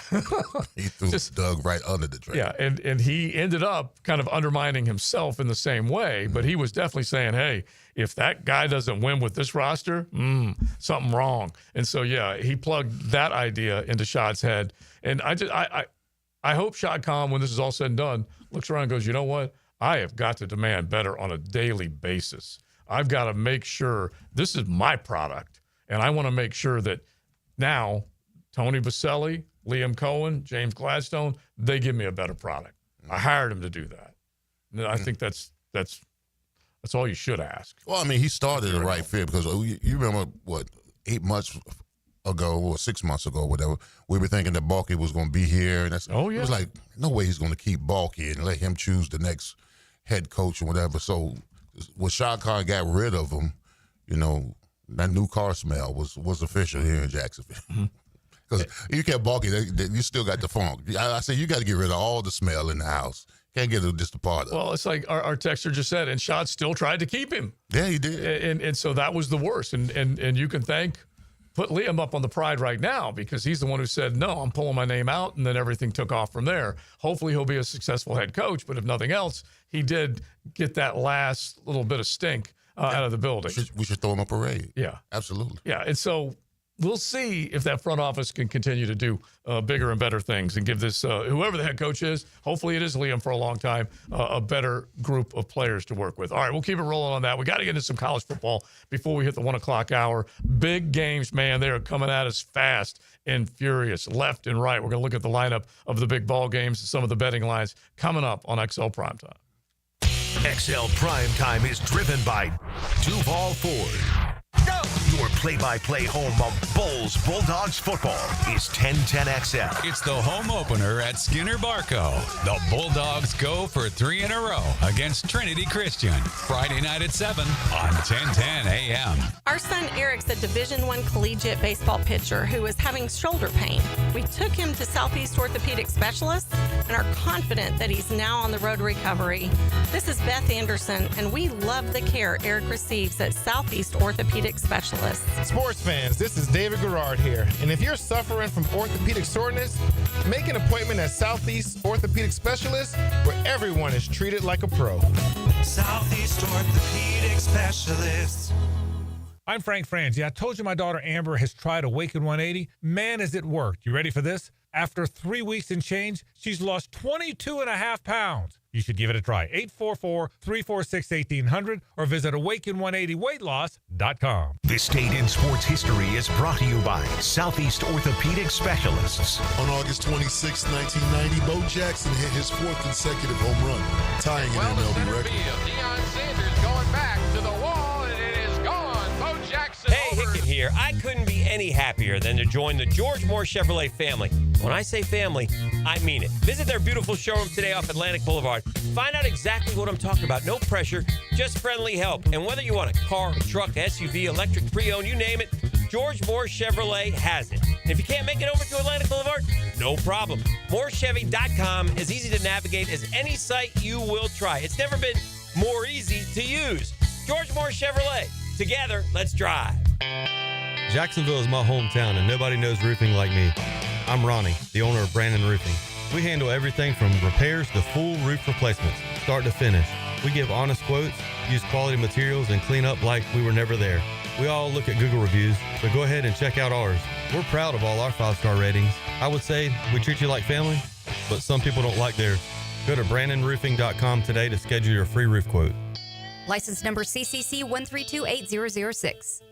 He threw Doug right under the train. Yeah, and he ended up kind of undermining himself in the same way, but he was definitely saying, hey, if that guy doesn't win with this roster, something wrong. And so, yeah, he plugged that idea into Shad's head. And I hope Shad Khan, when this is all said and done, looks around and goes, you know what? I have got to demand better on a daily basis. I've got to make sure this is my product. And I want to make sure that now Tony Baselli, Liam Cohen, James Gladstone, they give me a better product. I hired him to do that. And I think that's all you should ask. Well, I mean, he started the right fit because you remember, 8 months ago or 6 months ago, whatever, we were thinking that Balky was going to be here. And it was like, no way he's going to keep Balky and let him choose the next head coach or whatever. So when Shad Khan got rid of him, that new car smell was official here in Jacksonville. Because you kept Balky, you still got the funk. I say you got to get rid of all the smell in the house. Can't get just a part of it. Well, it's like our texter just said, and Shad still tried to keep him. Yeah, he did. And so that was the worst. And you can put Liam up on the pride right now because he's the one who said, no, I'm pulling my name out, and then everything took off from there. Hopefully he'll be a successful head coach, but if nothing else, he did get that last little bit of stink out of the building. We should throw him a parade. Yeah. Absolutely. Yeah, and so we'll see if that front office can continue to do bigger and better things and give this, whoever the head coach is, hopefully it is Liam for a long time, a better group of players to work with. All right, we'll keep it rolling on that. We got to get into some college football before we hit the 1 o'clock hour. Big games, man. They're coming at us fast and furious, left and right. We're going to look at the lineup of the big ball games and some of the betting lines coming up on XL Primetime. XL Primetime is driven by Duval Ford. Go! Your play-by-play home of Bulls Bulldogs football is 1010XL. It's the home opener at Skinner Barco. The Bulldogs go for 3 in a row against Trinity Christian. Friday night at 7 on 1010 AM. Our son Eric's a Division I collegiate baseball pitcher who is having shoulder pain. We took him to Southeast Orthopedic Specialists and are confident that he's now on the road to recovery. This is Beth Anderson, and we love the care Eric receives at Southeast Orthopedic Specialists. Sports fans, this is David Garrard here. And if you're suffering from orthopedic soreness, make an appointment at Southeast Orthopedic Specialists, where everyone is treated like a pro. Southeast Orthopedic Specialists. I'm Frank Franzi. I told you my daughter Amber has tried Awaken 180. Man, has it worked. You ready for this? After 3 weeks and change, she's lost 22.5 pounds. You should give it a try. 844-346-1800 or visit awaken180weightloss.com. This date in sports history is brought to you by Southeast Orthopedic Specialists. On August 26, 1990, Bo Jackson hit his 4th consecutive home run, tying an MLB record. Deion Sanders going back to the wall, and it is gone. Bo Jackson. Hey, Hicken here. I couldn't be any happier than to join the George Moore Chevrolet family. When I say family, I mean it. Visit their beautiful showroom today off Atlantic Boulevard. Find out exactly what I'm talking about. No pressure, just friendly help. And whether you want a car, a truck, SUV, electric, pre-owned, you name it, George Moore Chevrolet has it. And if you can't make it over to Atlantic Boulevard, no problem. MooreChevy.com is easy to navigate as any site you will try. It's never been more easy to use. George Moore Chevrolet. Together, let's drive. Jacksonville is my hometown, and nobody knows roofing like me. I'm Ronnie, the owner of Brandon Roofing. We handle everything from repairs to full roof replacements, start to finish. We give honest quotes, use quality materials, and clean up like we were never there. We all look at Google reviews, so go ahead and check out ours. We're proud of all our 5-star ratings. I would say we treat you like family, but some people don't like theirs. Go to BrandonRoofing.com today to schedule your free roof quote. License number CCC 1328006.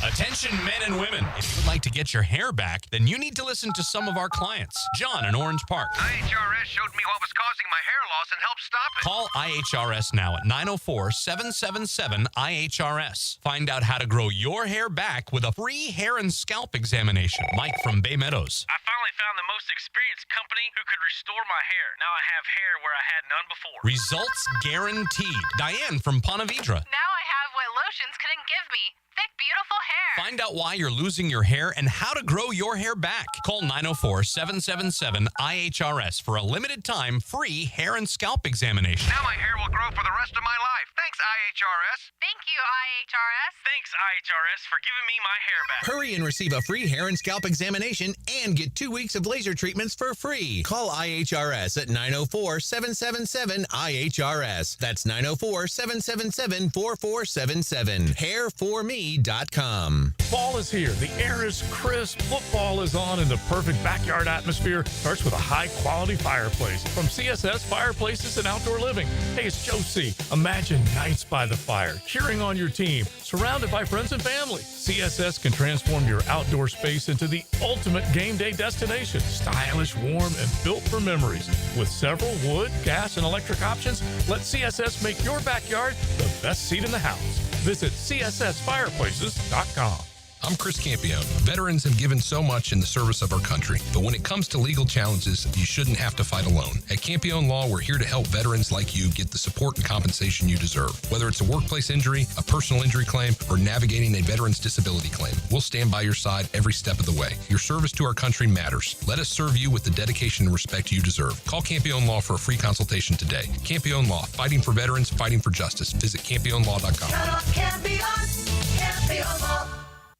Attention men and women. If you would like to get your hair back, then you need to listen to some of our clients. John in Orange Park. IHRS showed me what was causing my hair loss and helped stop it. Call IHRS now at 904-777-IHRS. Find out how to grow your hair back with a free hair and scalp examination. Mike from Bay Meadows. I finally found the most experienced company who could restore my hair. Now I have hair where I had none before. Results guaranteed. Diane from Ponte Vedra. Now I have what lotions couldn't give me. Thick, beautiful hair. Find out why you're losing your hair and how to grow your hair back. Call 904-777-IHRS for a limited time free hair and scalp examination. Now my hair will grow for the rest of my life. Thanks, IHRS. Thank you, IHRS. Thanks, IHRS, for giving me my hair back. Hurry and receive a free hair and scalp examination and get 2 weeks of laser treatments for free. Call IHRS at 904-777-IHRS. That's 904-777-4477. Hairforme.com. Fall is here. The air is crisp. Football is on, and the perfect backyard atmosphere starts with a high-quality fireplace from CSS Fireplaces and Outdoor Living. Hey, it's Joe C. Imagine nights by the fire, cheering on your team, surrounded by friends and family. CSS can transform your outdoor space into the ultimate game day destination. Stylish, warm, and built for memories. With several wood, gas, and electric options, let CSS make your backyard the best seat in the house. Visit CSSFireplaces.com. I'm Chris Campione. Veterans have given so much in the service of our country, but when it comes to legal challenges, you shouldn't have to fight alone. At Campione Law, we're here to help veterans like you get the support and compensation you deserve. Whether it's a workplace injury, a personal injury claim, or navigating a veteran's disability claim, we'll stand by your side every step of the way. Your service to our country matters. Let us serve you with the dedication and respect you deserve. Call Campione Law for a free consultation today. Campione Law, fighting for veterans, fighting for justice. Visit CampioneLaw.com. Campione Law.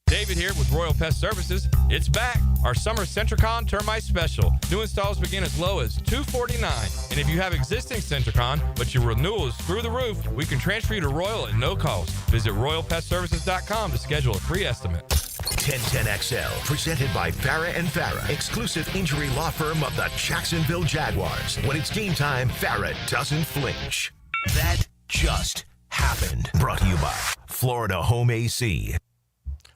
David here with Royal Pest Services. It's back. Our summer Centricon Termite Special. New installs begin as low as $249. And if you have existing Centricon, but your renewal is through the roof, we can transfer you to Royal at no cost. Visit RoyalPestServices.com to schedule a free estimate. 1010XL, presented by Farah & Farah, exclusive injury law firm of the Jacksonville Jaguars. When it's game time, Farah doesn't flinch. That just happened. Brought to you by Florida Home AC.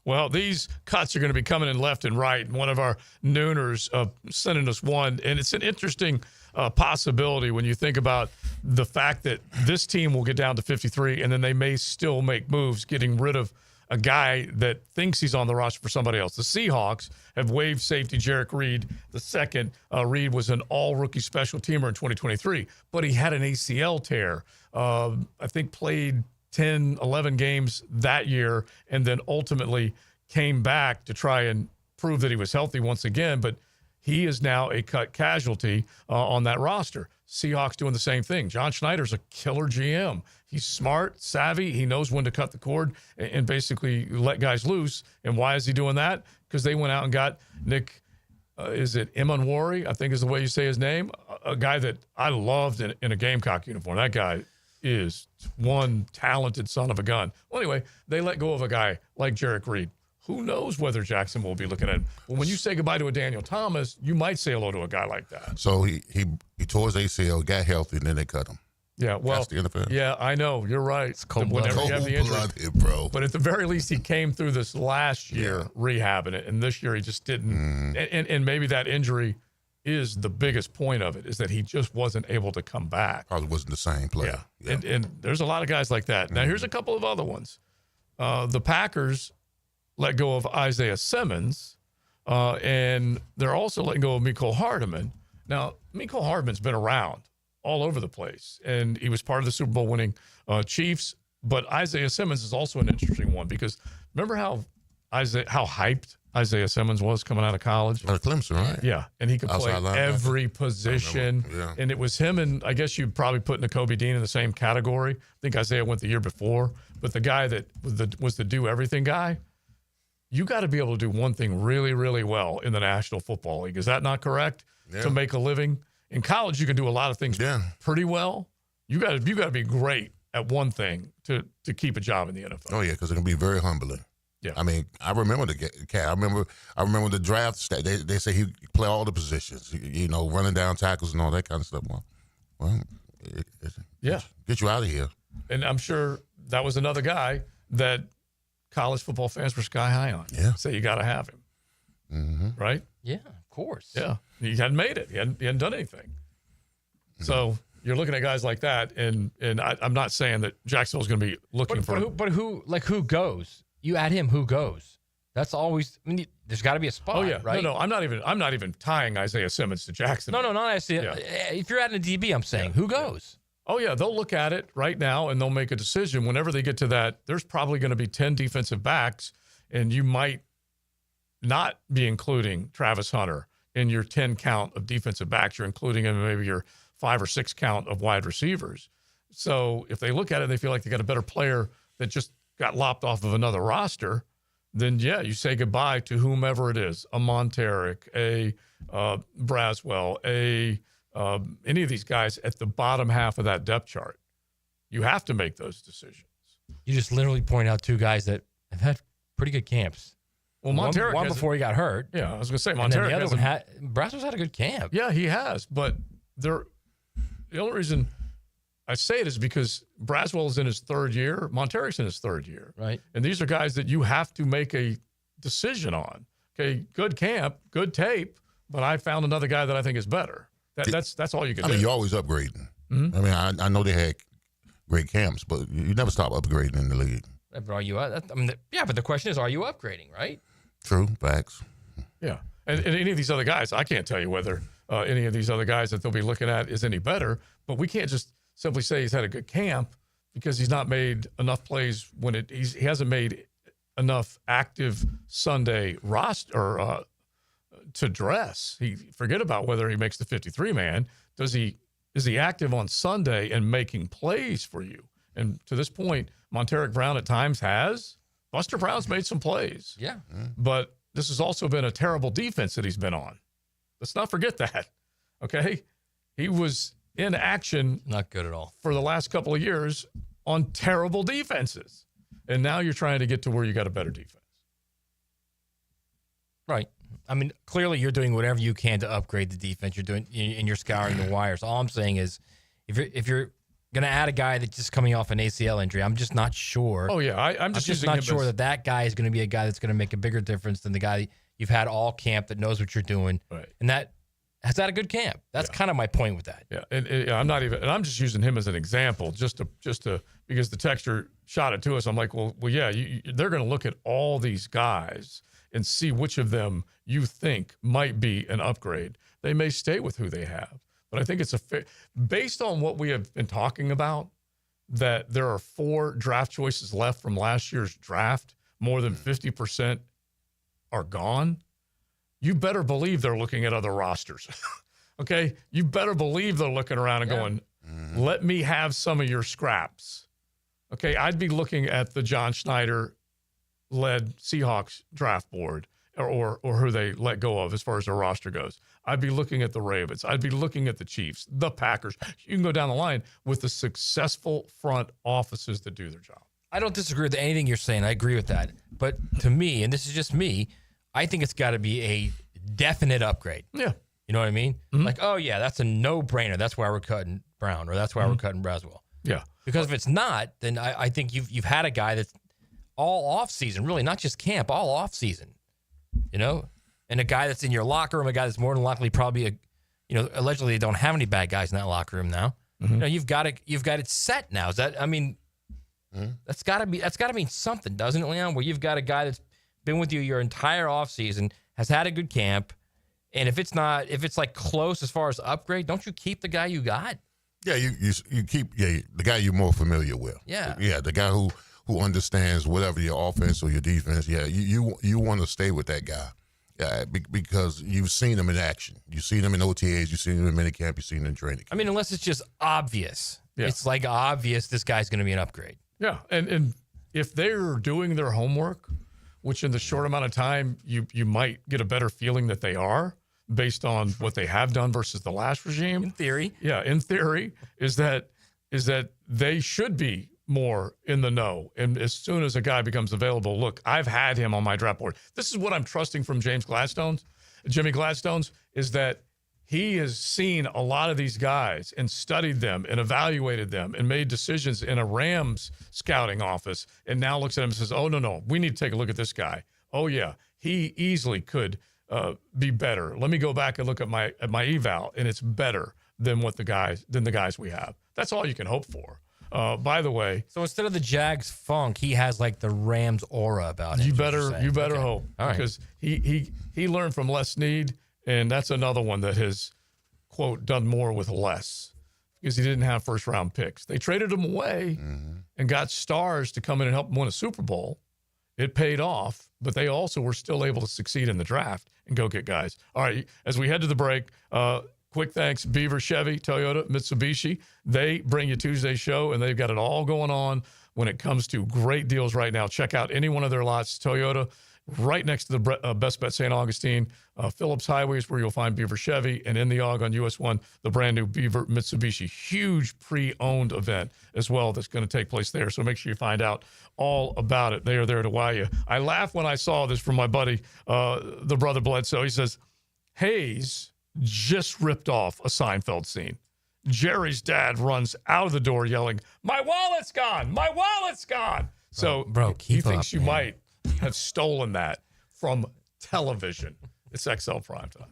Well, these cuts are going to be coming in left and right. And one of our nooners sending us one. And it's an interesting possibility when you think about the fact that this team will get down to 53 and then they may still make moves getting rid of a guy that thinks he's on the roster for somebody else. The Seahawks have waived safety Jarek Reed. The second, Reed was an all-rookie special teamer in 2023, but he had an ACL tear. I think played 10, 11 games that year, and then ultimately came back to try and prove that he was healthy once again. But he is now a cut casualty on that roster. Seahawks doing the same thing. John Schneider's a killer GM. He's smart, savvy. He knows when to cut the cord and basically let guys loose. And why is he doing that? Because they went out and got Nick, is it Emanwari, I think is the way you say his name, a guy that I loved in a Gamecock uniform. That guy is one talented son of a gun. Well, anyway, they let go of a guy like Jarek Reed. Who knows whether Jackson will be looking at him? Well, when you say goodbye to a Daniel Thomas, you might say hello to a guy like that. So he tore his ACL, got healthy, and then they cut him. Yeah, well, that's the NFL. Yeah, I know. You're right. It's cold-blooded. Whenever you have the injury, Cold-blooded, bro. But at the very least, he came through this last year rehabbing it, and this year he just didn't. And maybe that injury is the biggest point of it, is that he just wasn't able to come back. Probably wasn't the same player. Yeah. And there's a lot of guys like that. Now, here's a couple of other ones. The Packers let go of Isaiah Simmons, and they're also letting go of Mecole Hardman. Now, Mecole Hardman's been around all over the place, and he was part of the Super Bowl winning Chiefs. But Isaiah Simmons is also an interesting one, because remember how hyped Isaiah Simmons was coming out of college? Out of Clemson, right? Yeah, and he could play every position. Yeah. And it was him, and I guess you'd probably put Nakobe Dean in the same category. I think Isaiah went the year before. But the guy that was the do-everything guy, you got to be able to do one thing really, really well in the National Football League. Is that not correct? Yeah. To make a living? In college, you can do a lot of things pretty well. You got to be great at one thing to keep a job in the NFL. Oh, yeah, because it can be very humbling. Yeah. I mean, I remember the cat. I remember the draft. They say he play all the positions, running down tackles and all that kind of stuff. Well, yeah, get you out of here. And I'm sure that was another guy that college football fans were sky high on. Yeah. Say you got to have him. Mm-hmm. Right? Yeah, of course. Yeah. He hadn't made it. He hadn't done anything. So you're looking at guys like that, and I'm not saying that Jacksonville's going to be looking for. But who goes? You add him, who goes? That's always. I mean, there's got to be a spot. Oh yeah, right? No, I'm not even tying Isaiah Simmons to Jacksonville. No, I see. Yeah. If you're adding a DB, I'm saying who goes? Oh yeah, they'll look at it right now and they'll make a decision. Whenever they get to that, there's probably going to be 10 defensive backs, and you might not be including Travis Hunter in your 10 count of defensive backs. You're including him in maybe your 5 or 6 count of wide receivers. So if they look at it and they feel like they got a better player that just got lopped off of another roster, then yeah, you say goodbye to whomever it is, a Monteric, a Braswell, any of these guys at the bottom half of that depth chart. You have to make those decisions. You just literally point out 2 guys that have had pretty good camps. Well, Monteric one before he got hurt. Yeah, I was going to say And then Monteric. the other one Braswell's had a good camp. Yeah, he has. But the only reason I say it is because Braswell is in his 3rd year. Monteric's in his 3rd year. Right. And these are guys that you have to make a decision on. Okay, good camp, good tape, but I found another guy that I think is better. That's all you can do. I mean, you're always upgrading. Mm-hmm. I mean, I know they had great camps, but you never stop upgrading in the league. But are you? But the question is, are you upgrading? Right. True. Facts. Yeah. And any of these other guys, I can't tell you whether any of these other guys that they'll be looking at is any better, but we can't just simply say he's had a good camp because he's not made enough plays when he hasn't made enough active Sunday roster to dress. Forget about whether he makes the 53 man. Is he active on Sunday and making plays for you? And to this point, Monteric Brown at times has. Buster Brown's made some plays. Yeah. But this has also been a terrible defense that he's been on. Let's not forget that. Okay? He was in action. Not good at all. For the last couple of years on terrible defenses. And now you're trying to get to where you got a better defense. Right. I mean, clearly you're doing whatever you can to upgrade the defense. You're doing, and you're scouring the wires. All I'm saying is, if you're going to add a guy that's just coming off an ACL injury, I'm just not sure. Oh yeah, I'm just not sure that guy is going to be a guy that's going to make a bigger difference than the guy you've had all camp that knows what you're doing, right? And that has had a good camp. That's kind of my point with that. Yeah, and I'm just using him as an example, just to because the texter shot it to us. I'm like, well, yeah, they're going to look at all these guys and see which of them you think might be an upgrade. They may stay with who they have. But I think it's based on what we have been talking about, that there are 4 draft choices left from last year's draft. More than 50% are gone. You better believe they're looking at other rosters. Okay? You better believe they're looking around and going, let me have some of your scraps. Okay? I'd be looking at the John Schneider-led Seahawks draft board or who they let go of as far as their roster goes. I'd be looking at the Ravens. I'd be looking at the Chiefs, the Packers. You can go down the line with the successful front offices that do their job. I don't disagree with anything you're saying. I agree with that. But to me, and this is just me, I think it's got to be a definite upgrade. Yeah. You know what I mean? Mm-hmm. Like, oh, yeah, that's a no-brainer. That's why we're cutting Brown, or that's why we're cutting Braswell. Yeah. Because if it's not, then I think you've had a guy that's all off-season, really, not just camp, all off-season. You know, and a guy that's in your locker room, a guy that's more than likely probably allegedly they don't have any bad guys in that locker room now. Mm-hmm. You know, you've got it set now. Is that? I mean, that's got to mean something, doesn't it, Leon? Where you've got a guy that's been with you your entire offseason, has had a good camp, and if it's like close as far as upgrade, don't you keep the guy you got? Yeah, you keep the guy you're more familiar with. Yeah, the guy who understands whatever your offense or your defense. Yeah, you want to stay with that guy. Yeah, because you've seen him in action. You've seen him in OTAs. You've seen him in minicamp. You've seen him in training camp. I mean, unless it's just obvious. Yeah. It's like obvious this guy's going to be an upgrade. Yeah, and if they're doing their homework, which in the short amount of time you might get a better feeling that they are based on what they have done versus the last regime. In theory. Yeah, in theory, is that they should be more in the know. And as soon as a guy becomes available, look, I've had him on my draft board. This is what I'm trusting from Jimmy Gladstone's, is that he has seen a lot of these guys and studied them and evaluated them and made decisions in a Rams scouting office, and now looks at him and says, oh, no, we need to take a look at this guy. Oh, yeah, he easily could be better. Let me go back and look at my eval, and it's better than the guys we have. That's all you can hope for. By the way, so instead of the Jags funk, he has like the Rams aura about him. You better hope, because he learned from Les Snead, and that's another one that has, quote, done more with less, because he didn't have first round picks. They traded him away and got stars to come in and help him win a Super Bowl. It paid off, but they also were still able to succeed in the draft and go get guys. All right, as we head to the break, quick thanks, Beaver, Chevy, Toyota, Mitsubishi. They bring you Tuesday's show, and they've got it all going on when it comes to great deals right now. Check out any one of their lots. Toyota, right next to the Best Bet St. Augustine. Phillips Highway is where you'll find Beaver Chevy. And in the AUG on US 1, the brand new Beaver Mitsubishi. Huge pre-owned event as well that's going to take place there. So make sure you find out all about it. They are there to wow you. I laughed when I saw this from my buddy, the brother Bledsoe. He says, Hayes just ripped off a Seinfeld scene. Jerry's dad runs out of the door yelling, "My wallet's gone! My wallet's gone!" So he thinks you might have stolen that from television. It's XL Primetime.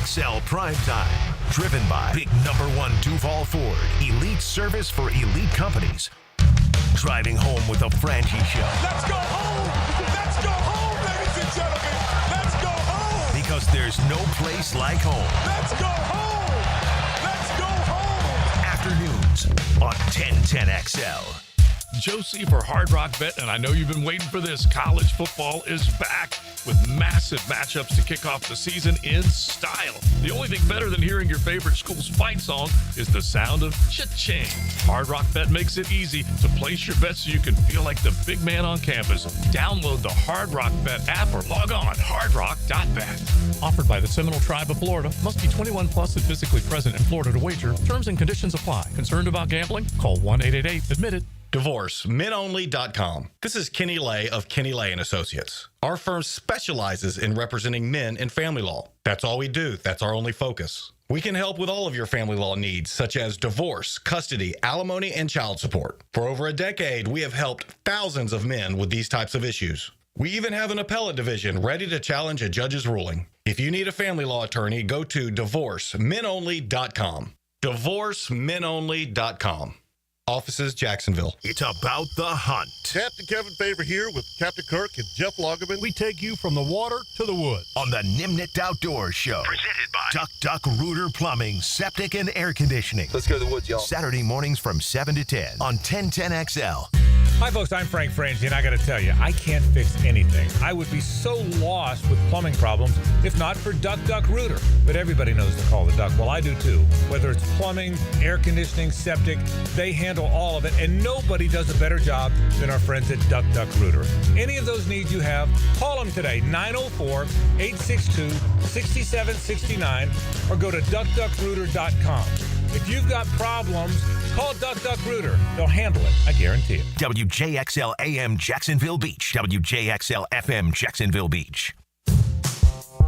XL Primetime, driven by Big Number 1 Duval Ford, elite service for elite companies. Driving home with a Frangie show. Let's go home! Let's go home, ladies and gentlemen! Let's go home! Because there's no place like home. Let's go home! Let's go home! Afternoons on 1010XL. Josie for Hard Rock Bet, and I know you've been waiting for this. College football is back with massive matchups to kick off the season in style. The only thing better than hearing your favorite school's fight song is the sound of cha-ching. Hard Rock Bet makes it easy to place your bets so you can feel like the big man on campus. Download the Hard Rock Bet app or log on hardrock.bet. Offered by the Seminole Tribe of Florida. Must be 21 plus and physically present in Florida to wager. Terms and conditions apply. Concerned about gambling? Call 1-888-ADMIT-IT. DivorceMenOnly.com. This is Kenny Lay of Kenny Lay & Associates. Our firm specializes in representing men in family law. That's all we do. That's our only focus. We can help with all of your family law needs, such as divorce, custody, alimony, and child support. For over a decade, we have helped thousands of men with these types of issues. We even have an appellate division ready to challenge a judge's ruling. If you need a family law attorney, go to DivorceMenOnly.com. DivorceMenOnly.com. Offices, Jacksonville. It's about the hunt. Captain Kevin Favor here with Captain Kirk and Jeff Lagerman. We take you from the water to the woods. On the Nimnit Outdoors Show. Presented by Duck Rooter Plumbing, Septic, and Air Conditioning. Let's go to the woods, y'all. Saturday mornings from 7 to 10 on 1010XL. Hi, folks. I'm Frank Frangie, and I got to tell you, I can't fix anything. I would be so lost with plumbing problems if not for Duck Rooter. But everybody knows to call the Duck. Well, I do too. Whether it's plumbing, air conditioning, septic, they handle all of it, and nobody does a better job than our friends at Duck Rooter. Any of those needs you have, call them today, 904-862-6769, or go to duckduckrooter.com. If you've got problems, call Duck Rooter. They'll handle it. I guarantee it. WJXL AM Jacksonville Beach. WJXL FM Jacksonville Beach.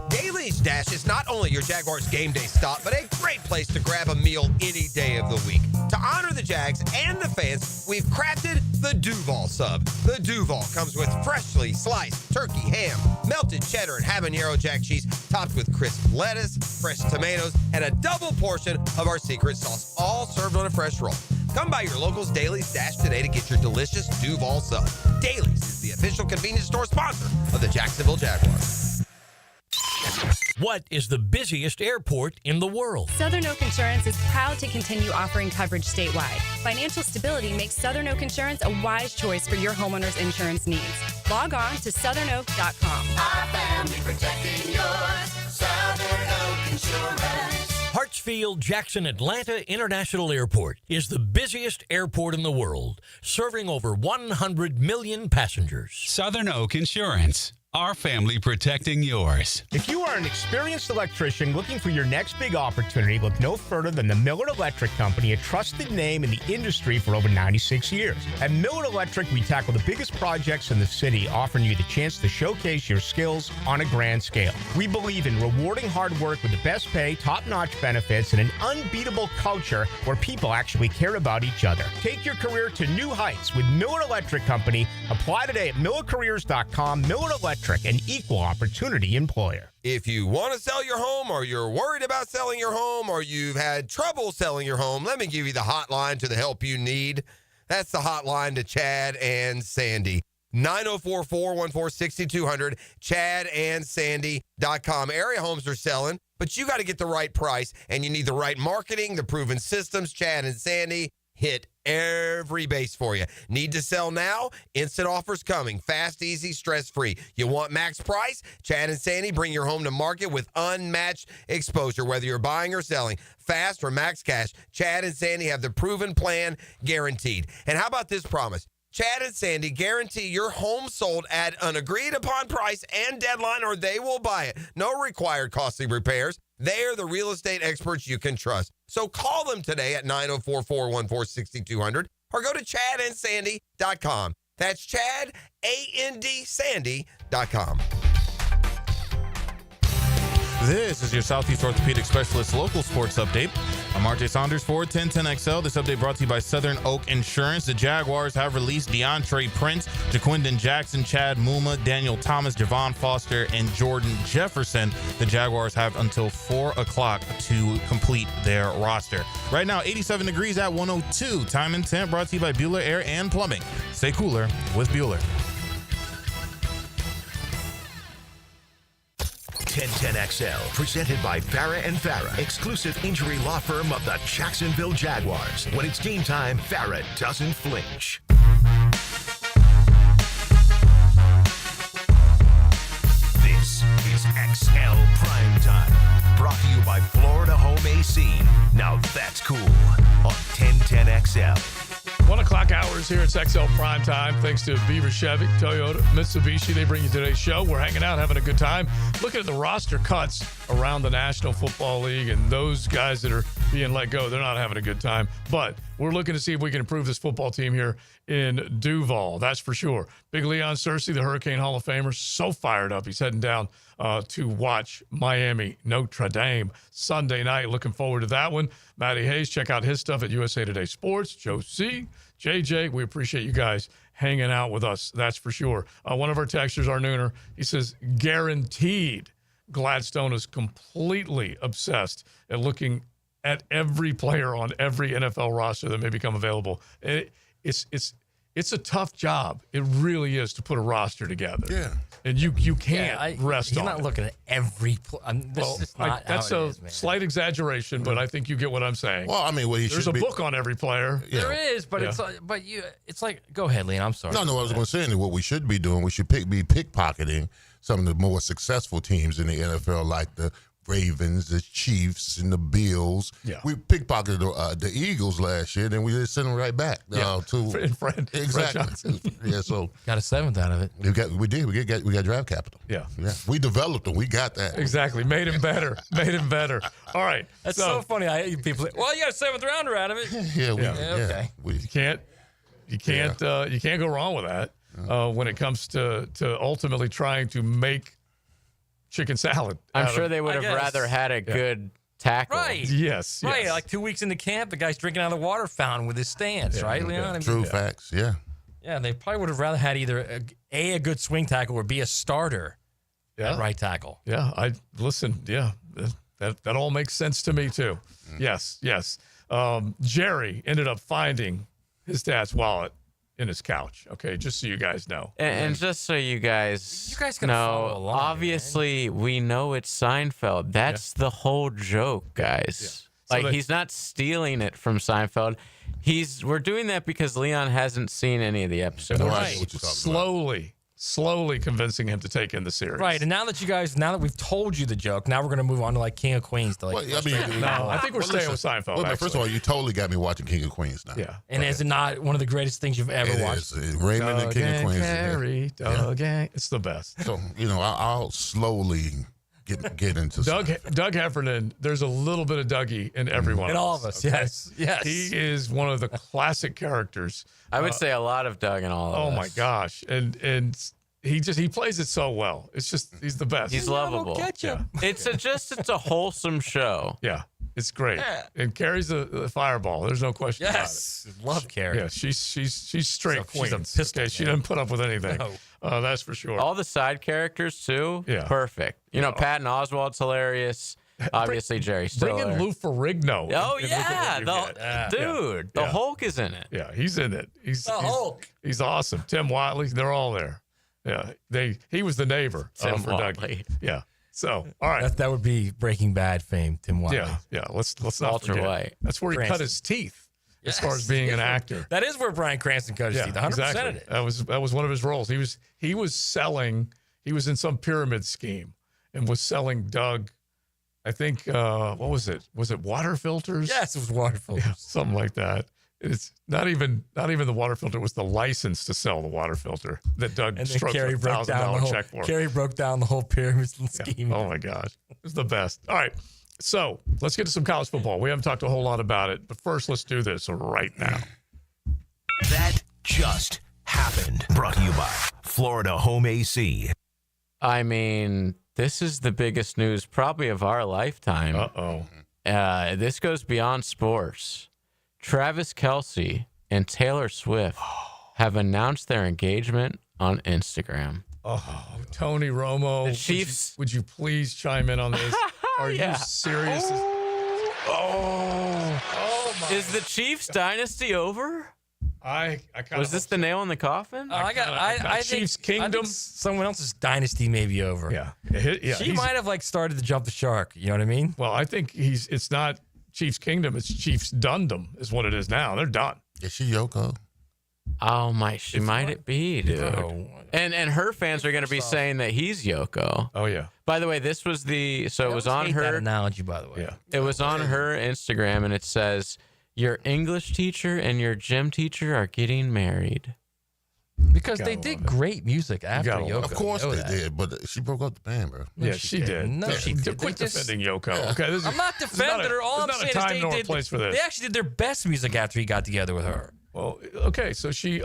Daly's Dash is not only your Jaguars game day stop, but a great place to grab a meal any day of the week. To honor the Jags and the fans, we've crafted the Duval Sub. The Duval comes with freshly sliced turkey, ham, melted cheddar, and habanero jack cheese, topped with crisp lettuce, fresh tomatoes, and a double portion of our secret sauce, all served on a fresh roll. Come by your local's Daly's Dash today to get your delicious Duval Sub. Daly's is the official convenience store sponsor of the Jacksonville Jaguars. What is the busiest airport in the world? Southern Oak Insurance is proud to continue offering coverage statewide. Financial stability makes Southern Oak Insurance a wise choice for your homeowner's insurance needs. Log on to southernoak.com. Our family protecting yours. Southern Oak Insurance. Hartsfield Jackson Atlanta International Airport is the busiest airport in the world, serving over 100 million passengers. Southern Oak Insurance. Our family protecting yours. If you are an experienced electrician looking for your next big opportunity, look no further than the Miller Electric Company, a trusted name in the industry for over 96 years. At Miller Electric, we tackle the biggest projects in the city, offering you the chance to showcase your skills on a grand scale. We believe in rewarding hard work with the best pay, top-notch benefits, and an unbeatable culture where people actually care about each other. Take your career to new heights with Miller Electric Company. Apply today at millercareers.com. Miller Electric, an equal opportunity employer. If you want to sell your home, or you're worried about selling your home, or you've had trouble selling your home, let me give you the hotline to the help you need. That's the hotline to Chad and Sandy. 904-414-6200, chadandsandy.com. Area homes are selling, but you got to get the right price, and you need the right marketing, the proven systems. Chad and Sandy hit every base for you. Need to sell now? Instant offers coming. Fast, easy, stress-free. You want max price? Chad and Sandy bring your home to market with unmatched exposure, whether you're buying or selling. Fast or max cash, Chad and Sandy have the proven plan guaranteed. And how about this promise? Chad and Sandy guarantee your home sold at an agreed-upon price and deadline, or they will buy it. No required costly repairs. They are the real estate experts you can trust. So call them today at 904-414-6200 or go to chadandsandy.com. That's Chad, A-N-D, Sandy.com. This is your Southeast Orthopedic Specialist local sports update. I'm RJ Saunders for 1010XL. This update brought to you by Southern Oak Insurance. The Jaguars have released DeAndre Prince, Jaquindon Jackson, Chad Muma, Daniel Thomas, Javon Foster, and Jordan Jefferson. The Jaguars have until 4 o'clock to complete their roster. Right now, 87 degrees at 102. Time and temp brought to you by Bueller Air and Plumbing. Stay cooler with Bueller. 1010XL, presented by Farrah & Farrah, exclusive injury law firm of the Jacksonville Jaguars. When it's game time, Farrah doesn't flinch. This is XL Primetime, brought to you by Florida Home AC. Now that's cool on 1010XL. 1 o'clock hours here. It's XL Primetime. Thanks to Beaver Chevy, Toyota, Mitsubishi. They bring you today's show. We're hanging out, having a good time. Looking at the roster cuts around the National Football League, and those guys that are being let go, they're not having a good time. But we're looking to see if we can improve this football team here in Duval. That's for sure. Big Leon Searcy, the Hurricane Hall of Famer, so fired up. He's heading down to watch Miami Notre Dame Sunday night. Looking forward to that one. Matty Hayes, check out his stuff at USA Today Sports. Joe C., JJ, we appreciate you guys hanging out with us. That's for sure. One of our texters, our nooner, he says, guaranteed Gladstone is completely obsessed at looking at every player on every NFL roster that may become available. It's a tough job. It really is to put a roster together. Yeah. And you can't rest on You're not it. looking at every That's a slight exaggeration, but I think you get what I'm saying. Well, I mean, there's a book on every player. There is, but it's like go ahead, Leon. I'm sorry. No, I was going to say what we should be doing. We should be pickpocketing some of the more successful teams in the NFL, like the Ravens, the Chiefs, and the Bills. Yeah. We pickpocketed the Eagles last year, then we just sent them right back to Fred exactly. Yeah, so got a seventh out of it. We got draft capital. Yeah. We developed them. We got that. Exactly. Made him better. All right. That's so funny. I hate people. Well, you got a seventh rounder out of it. Okay. You can't go wrong with that when it comes to ultimately trying to make chicken salad. I'm sure they would have rather had a good tackle. Right. Yes. Right. Like 2 weeks into camp, the guy's drinking out of the water fountain with his stance, right, Leon? I mean, True facts. Yeah. Yeah, they probably would have rather had either a good swing tackle or B, a starter at right tackle. Yeah. That all makes sense to me too. Yes. Jerry ended up finding his dad's wallet in his couch. Okay, just so you guys know. And just so you guys gotta follow along, obviously we know it's Seinfeld. That's the whole joke, guys. Yeah. So he's not stealing it from Seinfeld. We're doing that because Leon hasn't seen any of the episodes. Right. slowly convincing him to take in the series. Right, and now that we've told you the joke, now we're going to move on to like King of Queens. To like, No, I think we're staying with Seinfeld. Well, first of all, you totally got me watching King of Queens now. Yeah. And is it not one of the greatest things you've ever watched? Raymond and King of Queens. Carrie, Doug, it's the best. So, I'll slowly get into Doug Heffernan. There's a little bit of Dougie in every one In of all us. of us, yes. He is one of the classic characters. I would say a lot of Doug in all of us. Oh my gosh, and he plays it so well. It's just he's the best. He's lovable. Yeah. It's a wholesome show. Yeah, it's great. And Carrie's the fireball. There's no question about it. Love Carrie. Yeah, she's straight She's a queens. pistol, She man. doesn't put up with anything. No. That's for sure. All the side characters too. Yeah. Perfect. Patton Oswalt's hilarious. Obviously, Jerry Bring Stiller. in Lou Ferrigno. Oh and yeah, look at what you get. dude, the Hulk is in it. Yeah, he's in it. He's Hulk. He's awesome. Tim Wiley, they're all there. Yeah, he was the neighbor Tim for Wiley. Dougie. Yeah. So, all right. That would be Breaking Bad fame, Tim Wiley. Yeah. Let's not Walter forget. White. That's where he cut Cranston. his teeth as Yes. far as being an actor. That is where Bryan Cranston cut his teeth. 100% exactly. of it. That was one of his roles. He was selling. He was in some pyramid scheme and was selling Doug. I think what was it? Was it water filters? Yes, it was water filters. Yeah, something like that. It's not even the water filter. It was the license to sell the water filter that Doug And then stroked Carrie a broke down the $1,000 whole check for. Carrie broke down the whole pyramid scheme. Oh my gosh, it's the best. All right, so let's get to some college football. We haven't talked a whole lot about it, but first let's do this right now. That just happened. Brought to you by Florida Home AC. I mean, this is the biggest news probably of our lifetime. This goes beyond sports. Travis Kelce and Taylor Swift have announced their engagement on Instagram. Oh, Tony Romo. The Chiefs. Would you please chime in on this? Are you serious? Oh my. Is the Chiefs dynasty over? I kind Was this the nail in the coffin? I Chiefs think, Kingdom. I think someone else's dynasty may be over. Yeah. She might have started to jump the shark. You know what I mean? Well, I think it's not Chiefs Kingdom. It's Chiefs Dundom is what it is now. They're done. Is she Yoko? Oh my, she might it be, dude. No. And her fans are going to be saying that he's Yoko. Oh yeah. By the way, this was it was on hate her that analogy, by the way. Yeah. It was on her Instagram, and it says, "Your English teacher and your gym teacher are getting married." Because they did great music after Yoko. Of course You know they that. did, but she broke up the band, bro. Yeah, she did. No, she did. Quit They just- defending Yoko. Okay, this is, I'm not defending her. All I'm there's saying not a time is nor a they place for this. They actually did their best music after he got together with her. Well, okay, so she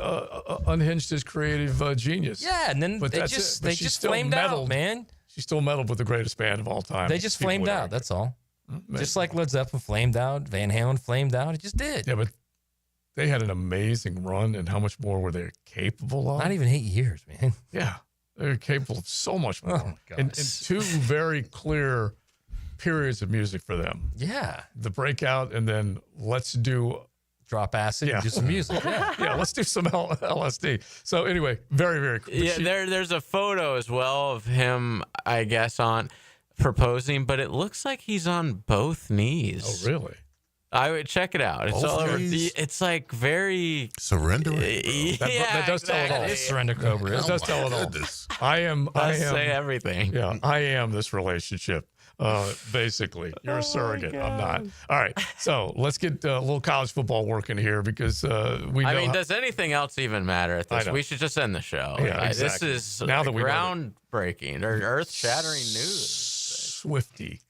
unhinged his creative genius. Yeah, and then But they that's just it. But they she just still flamed meddled. out, man. She still meddled with the greatest band of all time. They just People flamed would out. argue. That's all. Maybe. Just like Led Zeppelin flamed out, Van Halen flamed out. It just did. Yeah, but they had an amazing run, and how much more were they capable of? Not even 8 years, man. Yeah, they're capable of so much more. Oh, my gosh. And two very clear periods of music for them. Yeah. The breakout, and then let's do drop acid and do some music. Yeah. Yeah, let's do some LSD. So anyway, very, very cool. Yeah, there's a photo as well of him, I guess, on proposing, but it looks like he's on both knees. Oh, really? I would check it out. It's Both all over. knees? It's like very surrendering. That does tell it all. exactly. Surrender Cobra. That does tell it all. I am. Say everything. Yeah, I am this relationship. Basically, you're a surrogate. I'm not. All right, so let's get a little college football working here because we know. I mean, does anything else even matter at I this? know. We should just end the show. Yeah, exactly. This is Now that we know that- groundbreaking or earth-shattering news. Swifty.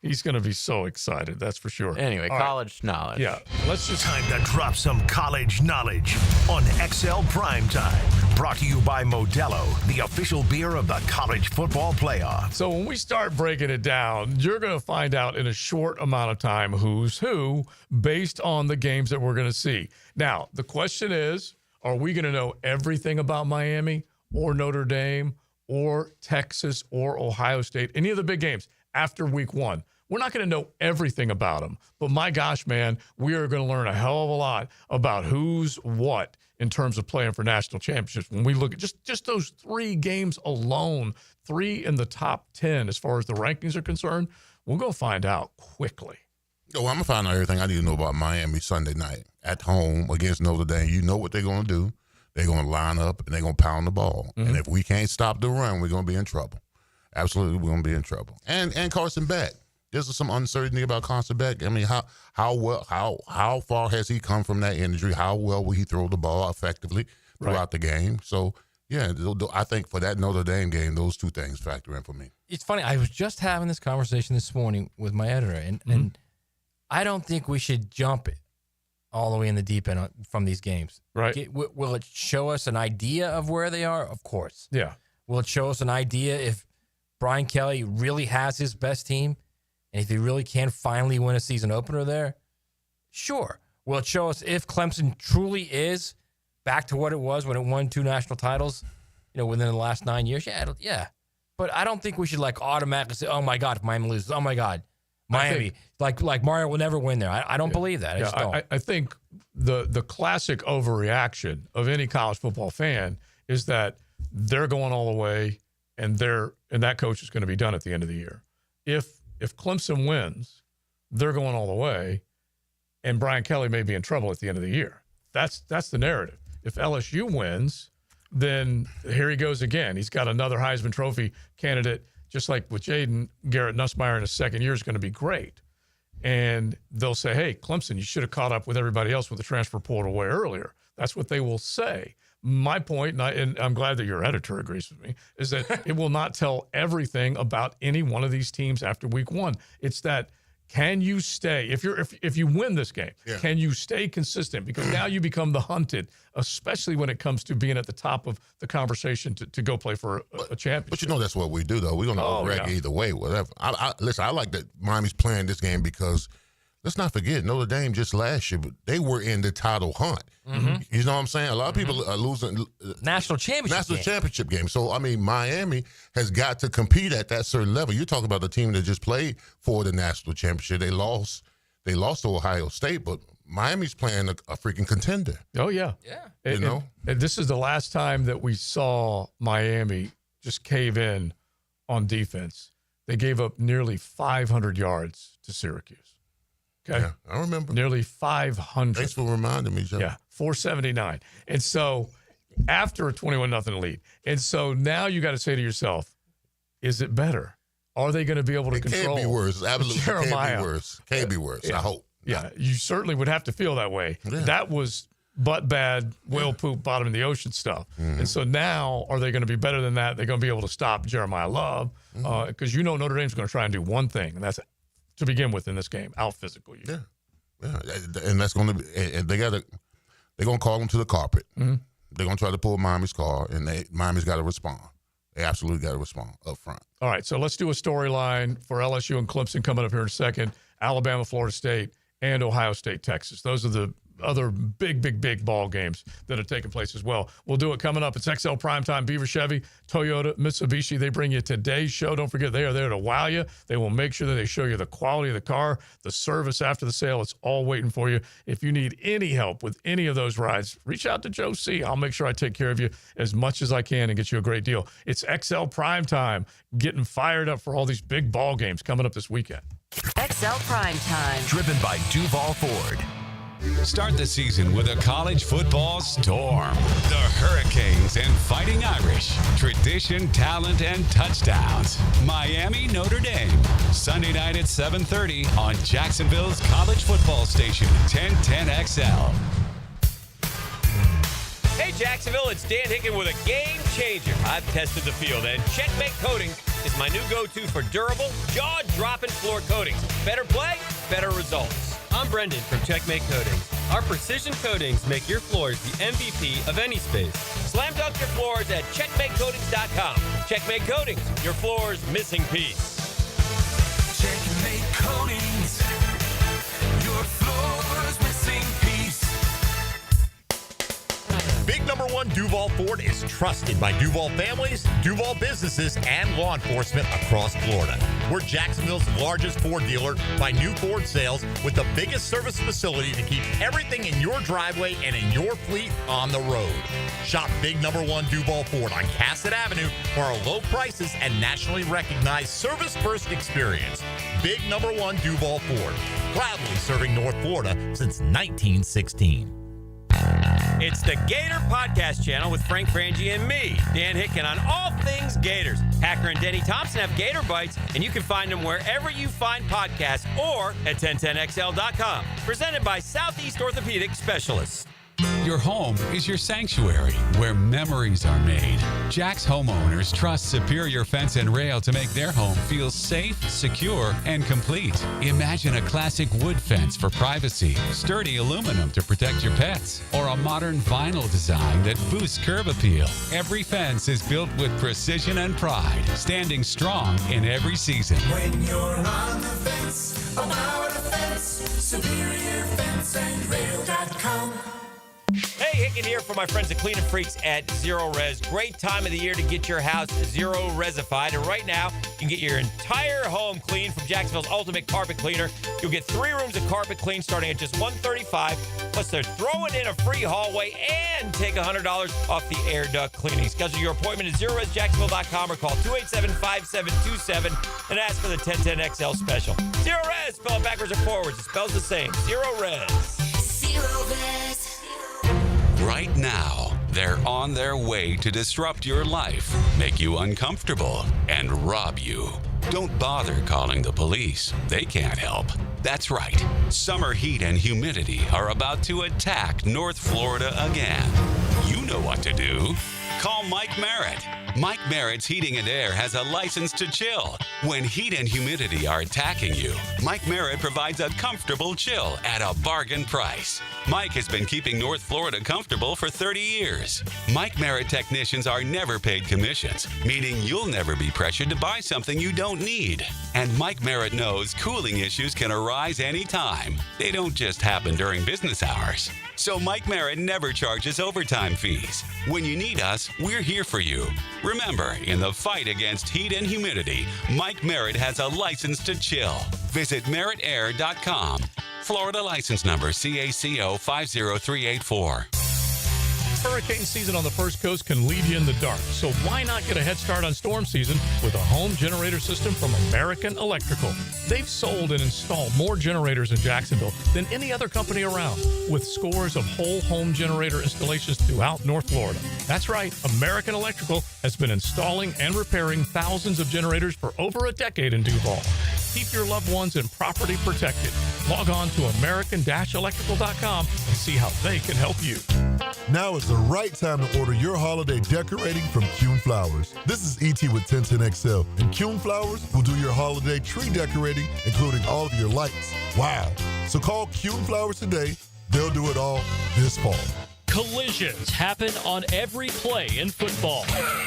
He's going to be so excited. That's for sure. Anyway, All right. college knowledge. Yeah, let's just. Time to drop some college knowledge on XL Primetime. Brought to you by Modelo, the official beer of the college football playoff. So when we start breaking it down, you're going to find out in a short amount of time who's who based on the games that we're going to see. Now, the question is, are we going to know everything about Miami or Notre Dame or Texas or Ohio State, any of the big games after week one? We're not going to know everything about them, but my gosh, man, we are going to learn a hell of a lot about who's what in terms of playing for national championships. When we look at just those 3 games alone, 3 in the top 10 as far as the rankings are concerned, we'll go find out quickly. Oh, I'm going to find out everything I need to know about Miami Sunday night at home against Notre Dame. You know what they're going to do. they're going to line up and they're going to pound the ball. And if we can't stop the run, we're going to be in trouble. Absolutely, we're going to be in trouble. And Carson Beck. There's some uncertainty about Carson Beck. I mean, how far has he come from that injury? How well will he throw the ball effectively throughout the game? So, yeah, I think for that Notre Dame game, those two things factor in for me. It's funny. I was just having this conversation this morning with my editor, and I don't think we should jump all the way in the deep end from these games. Right. Will it show us an idea of where they are? Of course. Yeah. Will it show us an idea if Brian Kelly really has his best team and if he really can finally win a season opener there? Sure. Will it show us if Clemson truly is back to what it was when it won 2 national titles, within the last 9 years? Yeah. But I don't think we should automatically say, oh my God, if Miami loses, oh my God, Miami, like Mario will never win there. I don't believe that. I just don't. I think the classic overreaction of any college football fan is that they're going all the way and that coach is going to be done at the end of the year. If Clemson wins, they're going all the way, and Brian Kelly may be in trouble at the end of the year. That's the narrative. If LSU wins, then here he goes again. He's got another Heisman Trophy candidate, just like with Jaden. Garrett Nussmeier in his second year is going to be great. And they'll say, hey, Clemson, you should have caught up with everybody else with the transfer portal way earlier. That's what they will say. My point, and I'm glad that your editor agrees with me, is that it will not tell everything about any one of these teams after week 1. It's that, can you stay? If you win this game, can you stay consistent? Because now you become the hunted, especially when it comes to being at the top of the conversation to go play for a championship. But that's what we do, though. We're going to wreck either way, whatever. Listen, I like that Miami's playing this game because let's not forget, Notre Dame just last year, but they were in the title hunt. You know what I'm saying? A lot of people are losing national championship game. So, I mean, Miami has got to compete at that certain level. You're talking about the team that just played for the national championship. They lost to Ohio State, but Miami's playing a freaking contender. Oh, yeah. Yeah. And this is the last time that we saw Miami just cave in on defense. They gave up nearly 500 yards to Syracuse. Okay. Yeah, I remember. Nearly 500. Thanks for reminding me, Joe. Yeah, 479. And so after a 21-0 lead. And so now you got to say to yourself, is it better? Are they going to be able to control? It can't be worse. Absolutely Jeremiah? can't be worse. Can't be worse. Yeah. I hope. Yeah, you certainly would have to feel that way. Yeah. That was butt bad, whale poop, bottom of the ocean stuff. And so now, are they going to be better than that? They're going to be able to stop Jeremiah Love because Notre Dame's going to try and do one thing, and that's to begin with in this game, out physical you. Yeah, and that's going to be. And they're going to call them to the carpet. They're going to try to pull Miami's car, and Miami's got to respond. They absolutely got to respond up front. All right, so let's do a storyline for LSU and Clemson coming up here in a second. Alabama, Florida State, and Ohio State, Texas. Those are the other big ball games that are taking place as well. We'll do it coming up. It's XL Primetime, Beaver Chevy, Toyota, Mitsubishi. They bring you today's show. Don't forget, they are there to wow you. They will make sure that they show you the quality of the car, the service after the sale. It's all waiting for you. If you need any help with any of those rides, reach out to Joe C. I'll make sure I take care of you as much as I can and get you a great deal. It's XL Primetime, getting fired up for all these big ball games coming up this weekend. XL Primetime. Driven by Duval Ford. Start the season with a college football storm. The Hurricanes and Fighting Irish. Tradition, talent, and touchdowns. Miami, Notre Dame. Sunday night at 7:30 on Jacksonville's college football station, 1010XL. Hey, Jacksonville, it's Dan Hicken with a game changer. I've tested the field, and Checkmate Coatings is my new go-to for durable, jaw-dropping floor coatings. Better play, better results. I'm Brendan from Checkmate Coatings. Our precision coatings make your floors the MVP of any space. Slam dunk your floors at checkmatecoatings.com. Checkmate Coatings, your floor's missing piece. Checkmate Coatings, your floor's missing piece. Big number one Duval Ford is trusted by Duval families, Duval businesses, and law enforcement across Florida. We're Jacksonville's largest Ford dealer by new Ford sales with the biggest service facility to keep everything in your driveway and in your fleet on the road. Shop Big number one Duval Ford on Cassett Avenue for our low prices and nationally recognized service first experience. Big number one Duval Ford, proudly serving North Florida since 1916. It's the Gator Podcast Channel with Frank Frangie and me, Dan Hicken, on all things Gators. Hacker and Denny Thompson have Gator Bites, and you can find them wherever you find podcasts or at 1010XL.com. Presented by Southeast Orthopedic Specialists. Your home is your sanctuary where memories are made. Jack's homeowners trust Superior Fence and Rail to make their home feel safe, secure, and complete. Imagine a classic wood fence for privacy, sturdy aluminum to protect your pets, or a modern vinyl design that boosts curb appeal. Every fence is built with precision and pride, standing strong in every season. When you're on the fence, about a fence, SuperiorFenceandRail.com. Hey, Hicken here for my friends at Clean and Freaks at Zero Res. Great time of the year to get your house Zero Resified. And right now, you can get your entire home clean from Jacksonville's ultimate carpet cleaner. You'll get 3 rooms of carpet clean starting at just $135. Plus, they're throwing in a free hallway and take $100 off the air duct cleaning. Schedule your appointment at ZeroResJacksonville.com or call 287-5727 and ask for the 1010XL special. Zero Res, spell it backwards or forwards. It spells the same. Zero Res. Zero Res. Right now, they're on their way to disrupt your life, make you uncomfortable, and rob you. Don't bother calling the police. They can't help. That's right. Summer heat and humidity are about to attack North Florida again. You know what to do. Call Mike Merritt. Mike Merritt's Heating and Air has a license to chill. When heat and humidity are attacking you, Mike Merritt provides a comfortable chill at a bargain price. Mike has been keeping North Florida comfortable for 30 years. Mike Merritt technicians are never paid commissions, meaning you'll never be pressured to buy something you don't need. And Mike Merritt knows cooling issues can arise anytime. They don't just happen during business hours. So Mike Merritt never charges overtime fees. When you need us, we're here for you. Remember, in the fight against heat and humidity, Mike Merritt has a license to chill. Visit merrittair.com. Florida license number CACO 50384. Hurricane season on the First Coast can leave you in the dark, so why not get a head start on storm season with a home generator system from American Electrical? They've sold and installed more generators in Jacksonville than any other company around, with scores of whole home generator installations throughout North Florida. That's right, American Electrical has been installing and repairing thousands of generators for over a decade in Duval. Keep your loved ones and property protected. Log on to American-Electrical.com and see how they can help you. Now is the right time to order your holiday decorating from Kuhn Flowers. This is ET with 1010XL, and Kuhn Flowers will do your holiday tree decorating, including all of your lights. Wow. So call Kuhn Flowers today. They'll do it all this fall. Collisions happen on every play in football.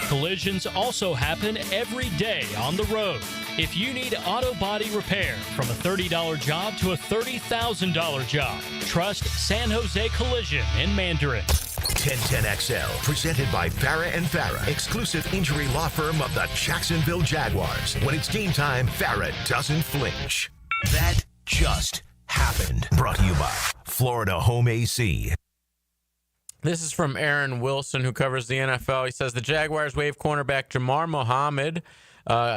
Collisions also happen every day on the road. If you need auto body repair, from a $30 job to a $30,000 job, trust San Jose Collision in Mandarin. 1010XL, presented by Farah & Farah, exclusive injury law firm of the Jacksonville Jaguars. When it's game time, Farah doesn't flinch. That just happened. Brought to you by Florida Home AC. This is from Aaron Wilson, who covers the NFL. He says the Jaguars waive cornerback Jamar Mohammed.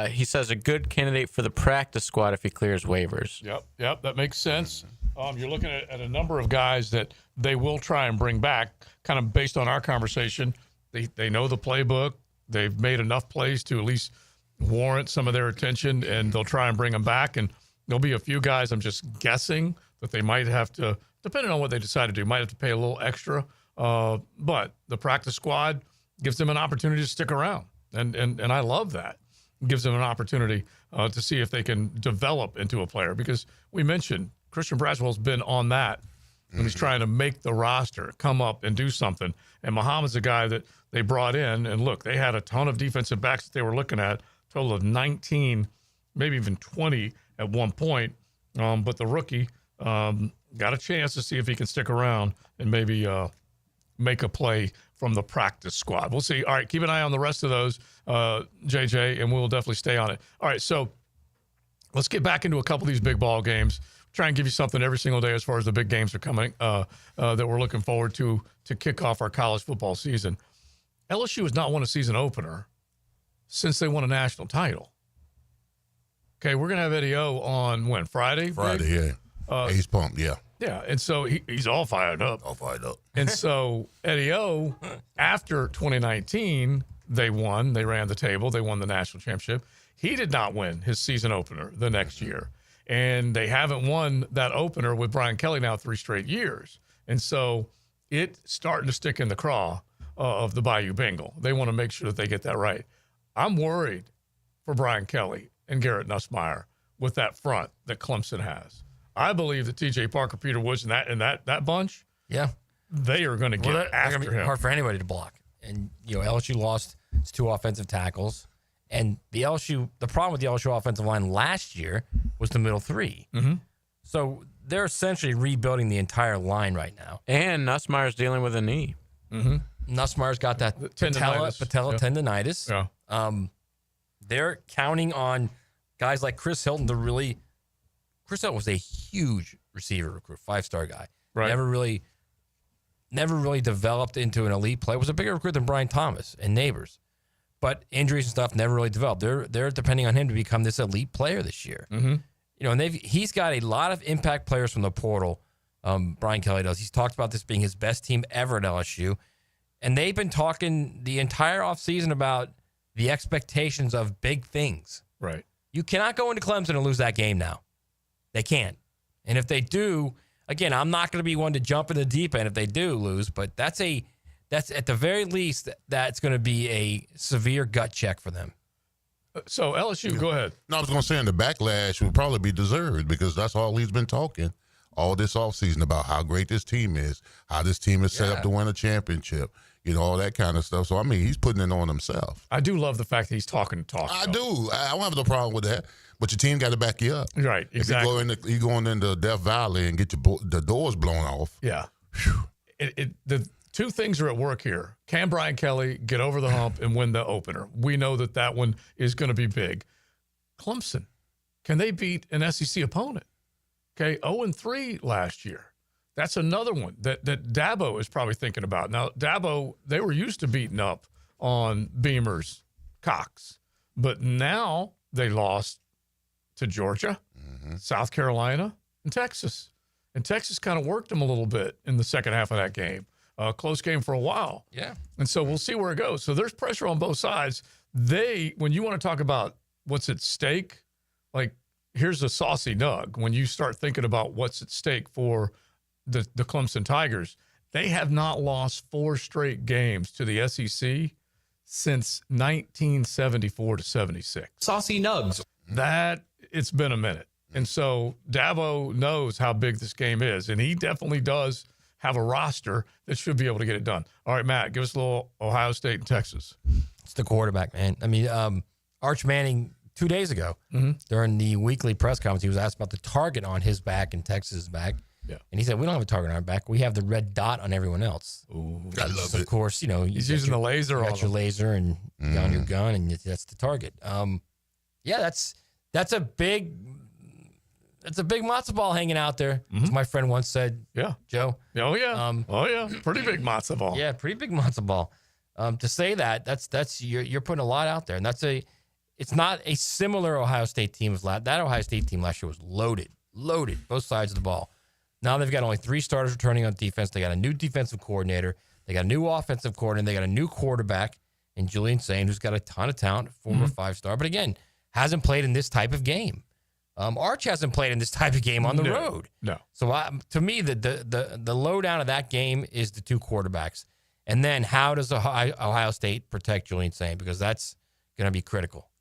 He says a good candidate for the practice squad if he clears waivers. Yep, that makes sense. You're looking at a number of guys that they will try and bring back, kind of based on our conversation. They know the playbook. They've made enough plays to at least warrant some of their attention, and they'll try and bring them back. And there'll be a few guys, I'm just guessing, that they might have to, depending on what they decide to do, might have to pay a little extra. But the practice squad gives them an opportunity to stick around. And I love that. It gives them an opportunity to see if they can develop into a player, because we mentioned Christian Braswell's been on that when he's trying to make the roster, come up and do something. And Muhammad's a guy that they brought in, and look, they had a ton of defensive backs that they were looking at, total of 19, maybe even 20 at one point. But the rookie got a chance to see if he can stick around and maybe make a play from the practice squad. We'll see. All right, keep an eye on the rest of those, JJ, and we'll definitely stay on it. All right, so let's get back into a couple of these big ball games. Try and give you something every single day as far as the big games are coming that we're looking forward to kick off our college football season. LSU has not won a season opener since they won a national title. Okay, we're going to have Eddie O on when? Friday? Friday, yeah. He's pumped, yeah. Yeah, and so he's all fired up. All fired up. And so Eddie O, after 2019, they won. They ran the table. They won the national championship. He did not win his season opener the next year. And they haven't won that opener with Brian Kelly now 3 straight years. And so it's starting to stick in the craw of the Bayou Bengal. They want to make sure that they get that right. I'm worried for Brian Kelly and Garrett Nussmeier with that front that Clemson has. I believe that T.J. Parker, Peter Woods, and that bunch, they are going to get after him. Hard for anybody to block. And LSU lost its 2 offensive tackles, and the problem with the LSU offensive line last year was the middle 3. Mm-hmm. So they're essentially rebuilding the entire line right now. And Nussmeier's dealing with a knee. Mm-hmm. Nussmeier's got that patella tendonitis. Yeah. They're counting on guys like Chris Hilton to really. Chris Hilton was a huge receiver recruit, 5-star guy. Right. Never really developed into an elite player. Was a bigger recruit than Brian Thomas and Neighbors, but injuries and stuff never really developed. They're depending on him to become this elite player this year. Mm-hmm. And he's got a lot of impact players from the portal. Brian Kelly does. He's talked about this being his best team ever at LSU, and they've been talking the entire offseason about the expectations of big things. Right. You cannot go into Clemson and lose that game now. They can't. And if they do, again, I'm not going to be one to jump in the deep end if they do lose, but that's at the very least, that's going to be a severe gut check for them. So LSU, go ahead. No, I was going to say, and the backlash would probably be deserved because that's all he's been talking all this offseason about how great this team is, how this team is set up to win a championship, all that kind of stuff. So, I mean, he's putting it on himself. I do love the fact that he's talking talk. I do. I don't have no problem with that. But your team got to back you up. Right, exactly. If you going into Death Valley and get the doors blown off. Yeah. The 2 things are at work here. Can Brian Kelly get over the hump and win the opener? We know that one is going to be big. Clemson, can they beat an SEC opponent? Okay, 0-3 last year. That's another one that Dabo is probably thinking about. Now, Dabo, they were used to beating up on Beamer's Cox, but now they lost to Georgia, South Carolina, and Texas. And Texas kind of worked them a little bit in the second half of that game. Close game for a while. Yeah. And so we'll see where it goes. So there's pressure on both sides. When you want to talk about what's at stake, like here's a saucy nug. When you start thinking about what's at stake for the Clemson Tigers, they have not lost 4 straight games to the SEC since 1974 to 76. Saucy nugs. That it's been a minute. And so Dabo knows how big this game is, and he definitely does have a roster that should be able to get it done. All right, Matt, give us a little Ohio State and Texas. It's the quarterback, man. I mean, Arch Manning 2 days ago during the weekly press conference, he was asked about the target on his back and Texas' back. Yeah. And he said, we don't have a target on our back. We have the red dot on everyone else. Ooh, I love it. Of course, he's using the laser on your laser and on your gun, and that's the target. That's a big matzo ball hanging out there, as my friend once said. Yeah, Joe. Oh yeah, pretty big matzo ball. Yeah, pretty big matzo ball. To say that's you're putting a lot out there, and it's not a similar Ohio State team as that Ohio State team last year was loaded both sides of the ball. Now they've got only 3 starters returning on defense. They got a new defensive coordinator. They got a new offensive coordinator. They got a new quarterback in Julian Sain, who's got a ton of talent, former 5-star, but again, hasn't played in this type of game. Arch hasn't played in this type of game on the road. No. So to me, the lowdown of that game is the 2 quarterbacks. And then how does Ohio State protect Julian Sain? Because that's going to be critical.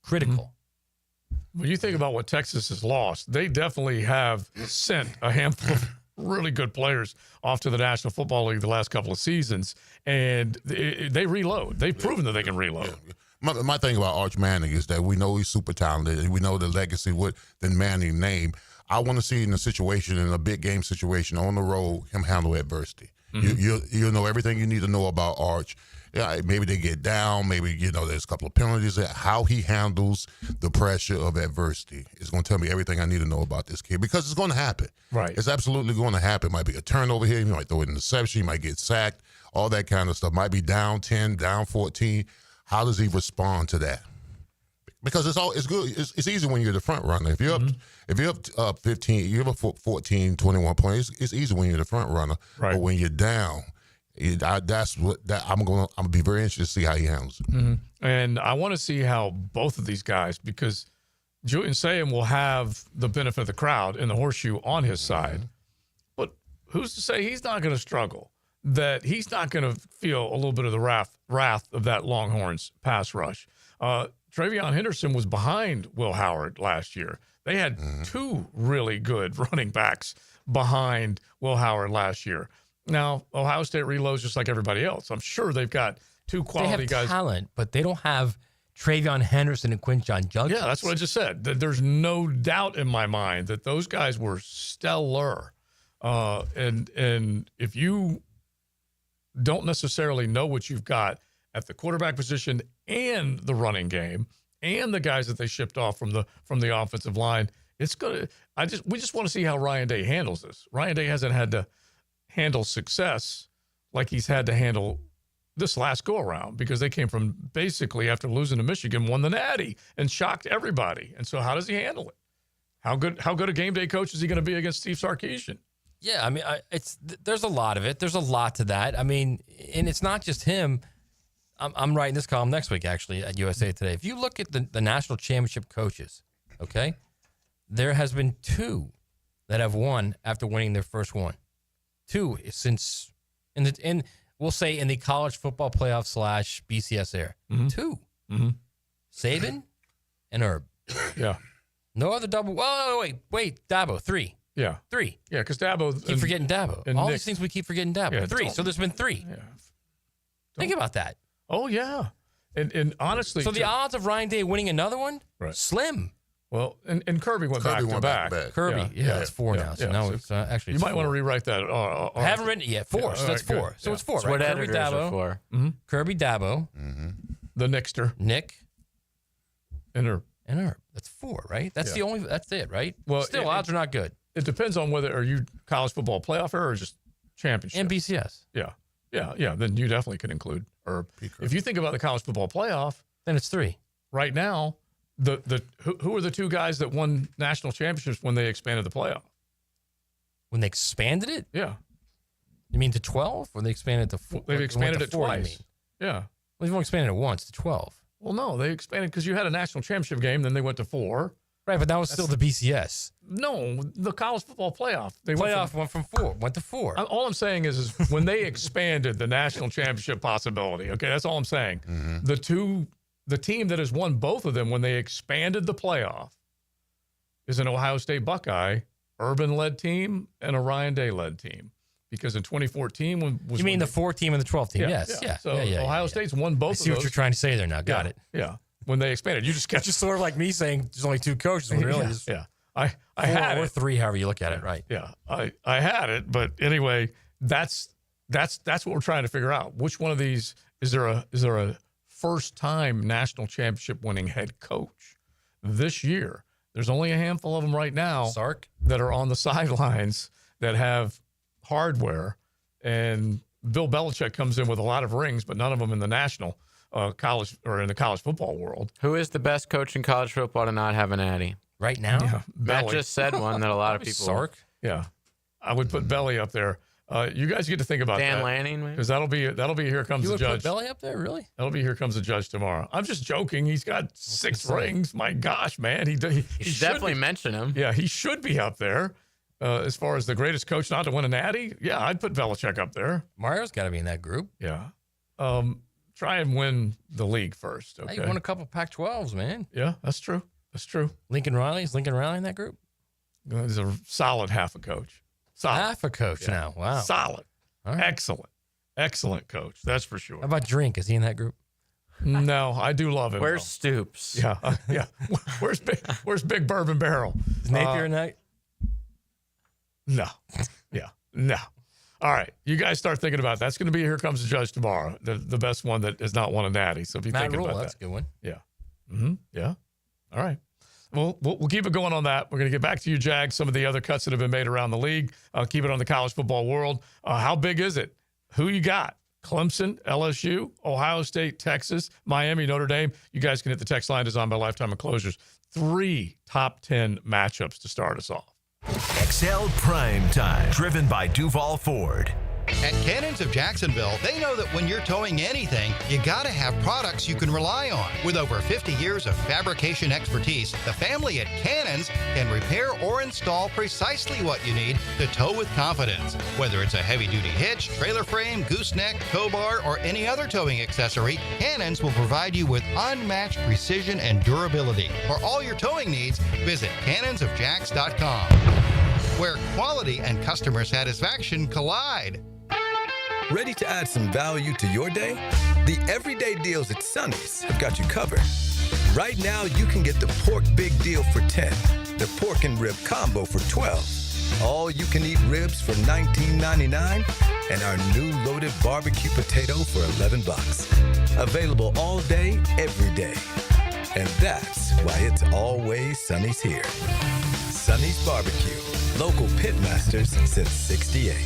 When you think about what Texas has lost, they definitely have sent a handful of really good players off to the National Football League the last couple of seasons, and they reload. They've proven that they can reload. My thing about Arch Manning is that we know he's super talented, and we know the legacy with the Manning name. I want to see in a big game situation on the road, him handle adversity. You'll know everything you need to know about Arch. Yeah, maybe they get down. Maybe, there's a couple of penalties. How he handles the pressure of adversity is going to tell me everything I need to know about this kid, because it's going to happen. Right. It's absolutely going to happen. Might be a turnover here. He might throw an interception. He might get sacked. All that kind of stuff. Might be down 10, down 14. How does he respond to that? Because it's good. It's easy when you're the front runner. If you're up 15, you're up 14, 21 points. It's easy when you're the front runner. Right. But when you're down, I'm gonna be very interested to see how he handles it. Mm-hmm. And I want to see how both of these guys, because Julian Sayin will have the benefit of the crowd and the horseshoe on his side, but who's to say he's not going to struggle? That he's not going to feel a little bit of the wrath of that Longhorns pass rush. Travion Henderson was behind Will Howard last year. They had two really good running backs behind Will Howard last year. Now, Ohio State reloads just like everybody else. I'm sure they've got two quality they have guys. Talent, but they don't have Travion Henderson and Quinshon Judkins. Yeah, that's what I just said. There's no doubt in my mind that those guys were stellar. And if you don't necessarily know what you've got at the quarterback position and the running game and the guys that they shipped off from the offensive line, we just want to see how Ryan Day handles this. Ryan Day hasn't had to handle success like he's had to handle this last go around, because they came from basically, after losing to Michigan, won the Natty and shocked everybody. And so how does he handle it? How good a game day coach is he going to be against Steve Sarkisian? Yeah, I mean, there's a lot of it. There's a lot to that. I mean, and it's not just him. I'm writing this column next week, actually, at USA Today. If you look at the national championship coaches, okay, there has been two that have won after winning their first one. Two since we'll say in the college football playoff / BCS era. Mm-hmm. Two. Mm-hmm. Saban and Herb. Yeah. No other double. Oh, wait. Dabo, 3. Yeah. 3. Yeah, because Dabo. Keep forgetting Dabo. And All Nick. these things we keep forgetting Dabo. Yeah, 3. So there's been 3. Yeah. Think about that. Oh, yeah. And honestly. So the odds of Ryan Day winning another one? Right. Slim. Well, and Kirby went back to back. Kirby, it's 4 now. So now it's actually. You might want to rewrite that. I haven't written it yet. 4. So that's 4. Good. So it's 4. So right? what Kirby editors Dabo. are for? Mm-hmm. Kirby Dabo. Mm-hmm. The Nickster. Nick. And Herb. That's 4, right? That's the only. That's it, right? Well, still odds are not good. It depends on whether are you college football playoff era or just championship. And BCS. Yeah. Then you definitely could include Herb. If you think about the college football playoff, then it's 3. Right now, who are the two guys that won national championships when they expanded the playoff? When they expanded it? Yeah. You mean to 12? Or they expanded to 4? They've expanded it 4, twice. Yeah. Well, they've only expanded it once to 12. Well, no, they expanded because you had a national championship game, then they went to 4. Right, but that was still the BCS. No, the college football playoff. Went from 4, went to 4. All I'm saying is when they expanded the national championship possibility, okay, that's all I'm saying. Mm-hmm. The team that has won both of them when they expanded the playoff is an Ohio State Buckeye Urban-led team and a Ryan Day-led team. Because in 2014, you mean the 4 team and the 12 team? Yes. So Ohio State's won both of those. I see what you're trying to say there now. Got it. Yeah. When they expanded, you just got just sort of like me saying there's only 2 coaches. When really, I 4 had or it. 3, however you look at it. Right. Yeah. I had it, but anyway, that's what we're trying to figure out. Which one of these is there a first-time national championship winning head coach this year? There's only a handful of them right now that are on the sidelines that have hardware, and Bill Belichick comes in with a lot of rings, but none of them in the national college or in the college football world. Who is the best coach in college football to not have an Addy? Right now? Yeah, Matt Belly. just said one that a lot of people. Sark? Yeah. I would put Belly up there. You guys get to think about Dan that. Lanning, maybe? Because that'll be Here Comes You the would Judge. put Belly up there, really? That'll be Here Comes the Judge tomorrow. I'm just joking. He's got 6 rings. My gosh, man. He You should should definitely be. mention him. Yeah, he should be up there. As far as the greatest coach not to win an Addy, yeah, I'd put Belichick up there. Mario's got to be in that group. Yeah. Try and win the league first, okay? Hey, you won a couple Pac-12s, man. Yeah, that's true. That's true. Lincoln Riley in that group? He's a solid half a coach. Solid. Half a coach now. Wow. Solid. All right. Excellent coach. That's for sure. How about Drink? Is he in that group? No, I do love him. Where's though. Stoops? Yeah. Where's Big Bourbon Barrel? Is Napier in that? No. Yeah. No. All right. You guys start thinking about it. That's going to be Here Comes the Judge tomorrow. The best one that has not won a natty. So be Matt thinking Rule, about that's that. a good one. Yeah. Mm-hmm. Yeah. All right. Well, we'll keep it going on that. We're going to get back to you, Jag, some of the other cuts that have been made around the league. Keep it on the college football world. How big is it? Who you got? Clemson, LSU, Ohio State, Texas, Miami, Notre Dame. You guys can hit the text line designed by Lifetime Enclosures. 3 top 10 matchups to start us off. XL Prime Time, driven by Duval Ford. At Cannons of Jacksonville, they know that when you're towing anything, you gotta have products you can rely on. With over 50 years of fabrication expertise, the family at Cannons can repair or install precisely what you need to tow with confidence. Whether it's a heavy-duty hitch, trailer frame, gooseneck, tow bar, or any other towing accessory, Cannons will provide you with unmatched precision and durability. For all your towing needs, visit cannonsofjacks.com, where quality and customer satisfaction collide. Ready to add some value to your day? The everyday deals at Sonny's have got you covered. Right now, you can get the pork big deal for $10, the pork and rib combo for $12, all you can eat ribs for $19.99, and our new loaded barbecue potato for $11. Available all day, every day. And that's why it's always Sonny's here. Sonny's Barbecue, local pitmasters since '68.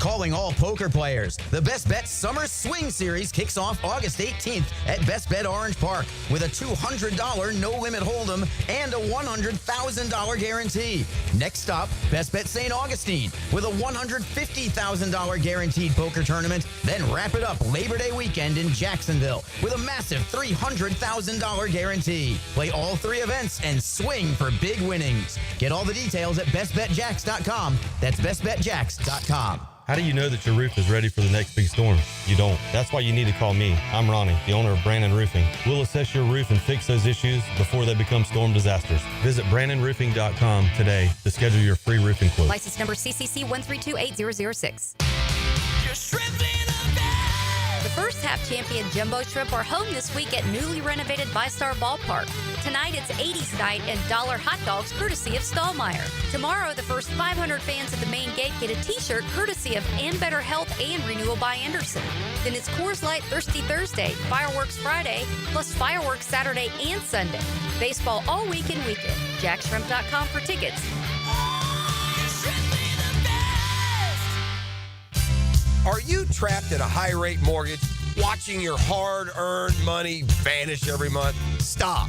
Calling all poker players. The Best Bet Summer Swing Series kicks off August 18th at Best Bet Orange Park with a $200 no-limit hold'em and a $100,000 guarantee. Next stop, Best Bet St. Augustine with a $150,000 guaranteed poker tournament. Then wrap it up Labor Day weekend in Jacksonville with a massive $300,000 guarantee. Play all 3 events and swing for big winnings. Get all the details at bestbetjacks.com. That's bestbetjacks.com. How do you know that your roof is ready for the next big storm? You don't. That's why you need to call me. I'm Ronnie, the owner of Brandon Roofing. We'll assess your roof and fix those issues before they become storm disasters. Visit BrandonRoofing.com today to schedule your free roofing quote. License number CCC 1328006. The first half champion Jumbo Shrimp are home this week at newly renovated VyStar Ballpark. Tonight it's 80s night and dollar hot dogs courtesy of Stallmeyer. Tomorrow the first 500 fans at the main gate get a t-shirt courtesy of And Better Health and Renewal by Anderson. Then it's Coors Light Thirsty Thursday, Fireworks Friday, plus Fireworks Saturday and Sunday. Baseball all week and weekend. JackShrimp.com for tickets. Are you trapped in a high-rate mortgage, watching your hard-earned money vanish every month? Stop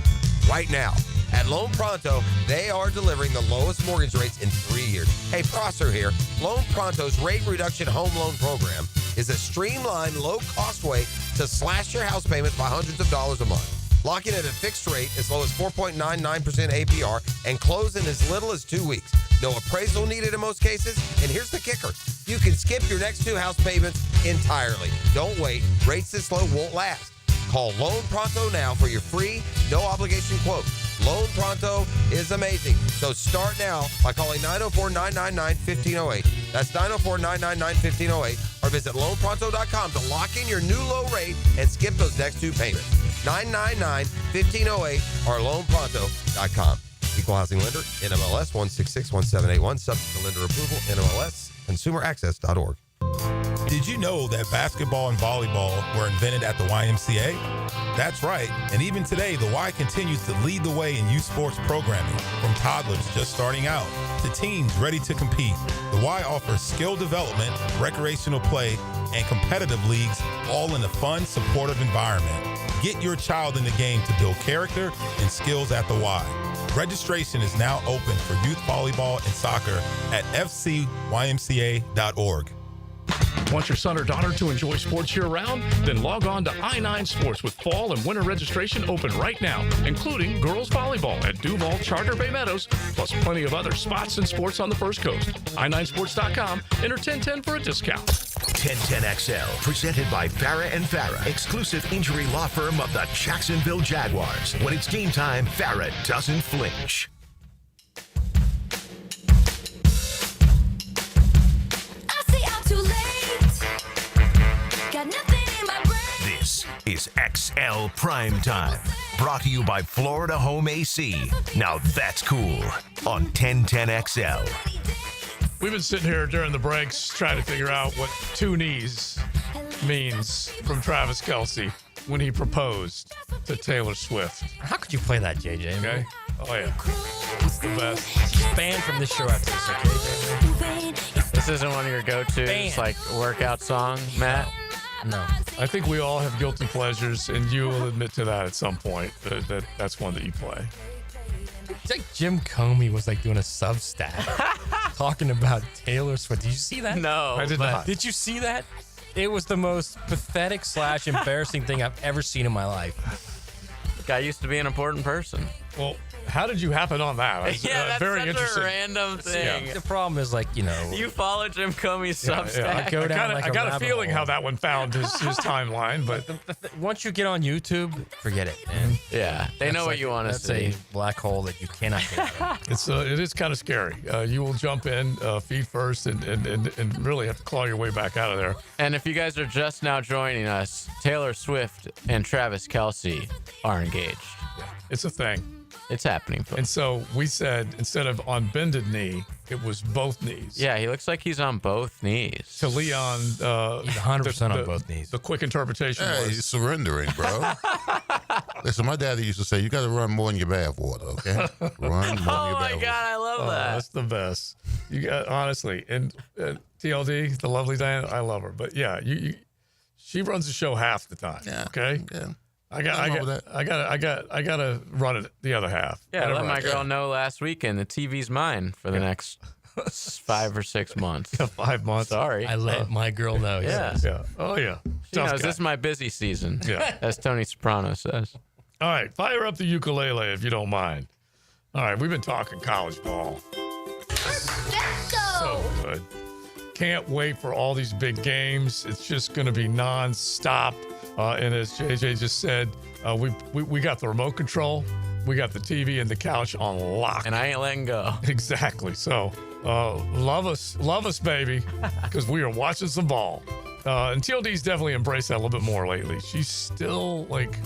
right now. At Loan Pronto, they are delivering the lowest mortgage rates in 3 years. Hey, Prosser here. Loan Pronto's rate reduction home loan program is a streamlined, low-cost way to slash your house payment by hundreds of dollars a month. Lock in at a fixed rate as low as 4.99% APR and close in as little as 2 weeks. No appraisal needed in most cases. And here's the kicker. You can skip your next 2 house payments entirely. Don't wait. Rates this low won't last. Call Loan Pronto now for your free, no-obligation quote. Loan Pronto is amazing. So start now by calling 904-999-1508. That's 904-999-1508. Or visit loanpronto.com to lock in your new low rate and skip those next 2 payments. 999-1508 or loanpronto.com. Equal housing lender, NMLS 1661781, subject to lender approval, NMLS, consumeraccess.org. Did you know that basketball and volleyball were invented at the YMCA? That's right, and even today, the Y continues to lead the way in youth sports programming, from toddlers just starting out to teens ready to compete. The Y offers skill development, recreational play, and competitive leagues, all in a fun, supportive environment. Get your child in the game to build character and skills at the Y. Registration is now open for youth volleyball and soccer at fcymca.org. Want your son or daughter to enjoy sports year-round? Then log on to I9 Sports with fall and winter registration open right now, including girls volleyball at Duval Charter Bay Meadows, plus plenty of other spots and sports on the First Coast. I9sports.com. Enter 1010 for a discount. 1010XL, presented by Farrah & Farrah, exclusive injury law firm of the Jacksonville Jaguars. When it's game time, Farrah doesn't flinch. This is XL Primetime, brought to you by Florida Home AC. Now that's cool on 1010XL. We've been sitting here during the breaks trying to figure out what 2 knees means from Travis Kelce when he proposed to Taylor Swift. How could you play that, JJ? Okay. Oh, yeah. It's the best. Banned from this show after this, okay, JJ? This isn't one of your go-tos, like workout song, Matt? No. I think we all have guilty pleasures, and you will admit to that at some point. That's one that you play. It's like Jim Comey was like doing a Substack talking about Taylor Swift. Did you see that? No, I did not. Did you see that? It was the most pathetic / embarrassing thing I've ever seen in my life. Guy used to be an important person. Well, how did you happen on that? That's very such interesting. a random thing. The problem is, like, You follow Jim Comey's Substack. I go down I got a rabbit feeling hole. how that one found his timeline, but Once you get on YouTube, forget it, man. Yeah, they know what you want to That's see. a black hole that you cannot get out of. it is kind of scary. You will jump in feet first and really have to claw your way back out of there. And if you guys are just now joining us, Taylor Swift and Travis Kelce are engaged. It's a thing. It's happening, folks. And so we said, instead of on bended knee, it was both knees. Yeah, he looks like he's on both knees. To Leon, He's 100% on both knees. The quick interpretation Hey, was he's surrendering, bro. Listen, my daddy used to say, you got to run more in your bath water, okay? Run more in your bath Oh my water. God, I love that. That's the best. You got honestly, and TLD, the lovely Diana, I love her, but yeah, she runs the show half the time. Yeah. Okay. Yeah. I gotta run it the other half. Yeah, I Gotta let run my it. girl know last weekend the TV's mine for the next 5 or 6 months. 5 months. Sorry. I let my girl know. Yeah. Yeah. Oh yeah. She Tough knows guy. this is my busy season. Yeah. As Tony Soprano says. All right, fire up the ukulele if you don't mind. All right, we've been talking college ball. Let's go. So good. Can't wait for all these big games. It's just going to be nonstop. And as JJ just said, we got the remote control, we got the TV and the couch on lock. And I ain't letting go. Exactly. So love us, baby, because we are watching some ball. And TLD's definitely embraced that a little bit more lately. She's still like,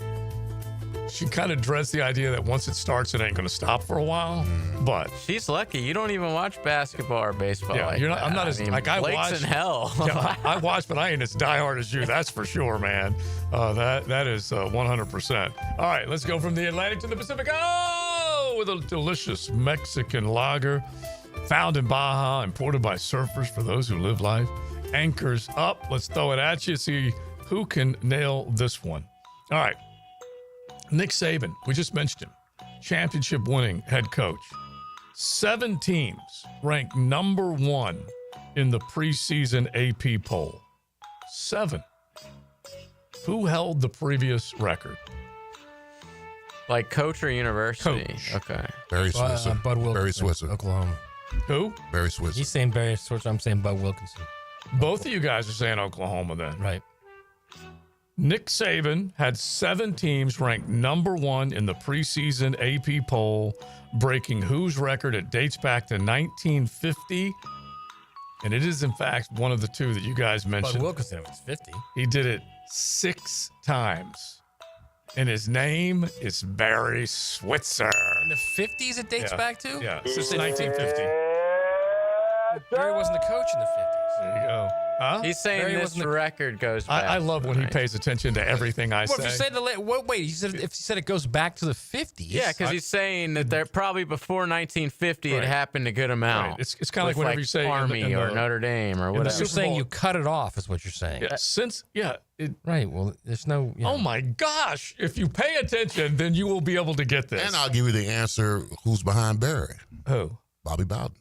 she kind of dreads the idea that once it starts, it ain't going to stop for a while. But She's lucky. You don't even watch basketball or baseball. yeah, like you're not. that. I'm not as I mean, like I Blake's watch. in hell. Yeah, I watch, but I ain't as diehard as you. That's for sure, man. That is 100%. All right, let's go from the Atlantic to the Pacific. Oh, with a delicious Mexican lager, found in Baja, imported by surfers for those who live life. Anchors up. Let's throw it at you. See who can nail this one. All right, Nick Saban. We just mentioned him. Championship-winning head coach. 7 teams ranked number 1 in the preseason AP poll. 7. Who held the previous record? Like coach or university? Coach. Okay. Barry Switzer. Bud Wilkinson, Barry Switzer. Oklahoma. Who? Barry Switzer. He's saying Barry Switzer. I'm saying Bud Wilkinson. Both of you guys are saying Oklahoma then. Right. Nick Saban had 7 teams ranked number 1 in the preseason AP poll, breaking whose record? It dates back to 1950. And it is, in fact, one of the 2 that you guys mentioned. Bud Wilkinson, if it's 50. He did it 6 times. And his name is Barry Switzer. In the 50s it dates Yeah. back to? Yeah, since 1950. Barry wasn't the coach in the 50s. There you go. Huh? He's saying Barry this wasn't the- record goes back. I love when he pays attention to everything I Well, say. if you say wait, he said if he said it goes back to the 50s. Yeah, because he's saying that they're probably before 1950 Right. it happened a good amount. Right. It's kind of like With, whatever you say in the- Army in or the- Notre Dame or in the whatever. You're Super saying Bowl. you cut it off is what you're saying. Right. Well, there's no. Oh my gosh! If you pay attention, then you will be able to get this. And I'll give you the answer who's behind Barry. Who? Bobby Bowden.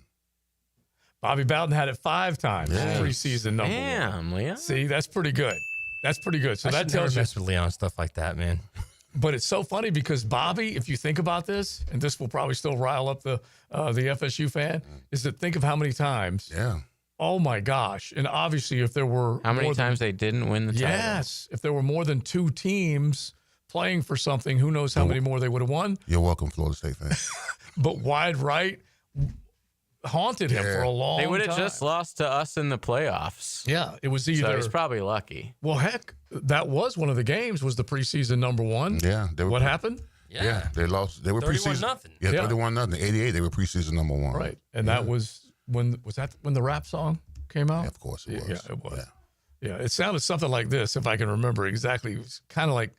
Bobby Bowden had it 5 times. Yes. Preseason number 1. Damn, Leon. See, that's pretty good. That's pretty good. So I that should never tells you. mess with Leon stuff like that, man. But it's so funny because Bobby, if you think about this, and this will probably still rile up the FSU fan, is that think of how many times. Yeah. Oh my gosh! And obviously, if there were How many more than- times they didn't win the title? Yes, if there were more than 2 teams playing for something, who knows how many more they would have won. You're welcome, Florida State fan. But wide right haunted him for a long time. They would have just lost to us in the playoffs. Yeah, it was either. So he's probably lucky. Well, heck, that was one of the games. Was the preseason number 1? Yeah. They were, What happened? Yeah. They lost. They were 31 preseason. nothing. Yeah, Yeah. 31-0. 88, they were preseason number 1. Right, and that was when the rap song came out. Yeah, of course it was. Yeah, it was. Yeah, it sounded something like this, if I can remember exactly. It was kind of like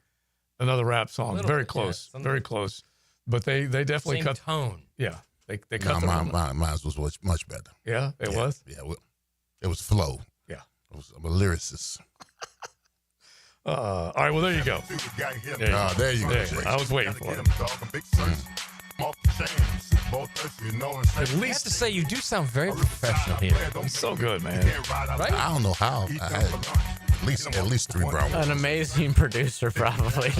another rap song, Little very bit, close, yeah, very close. But they definitely Same cut. tone. Yeah, they No, cut the. mine was much better. Yeah, it was. Yeah. Well, It was flow. Yeah. I'm a lyricist. All right, well, there you go. There you go. I was waiting for it. At least to say you do sound very professional here. It's so good, man. Right? I don't know how. I had at least 3 brown ones. An amazing producer, probably.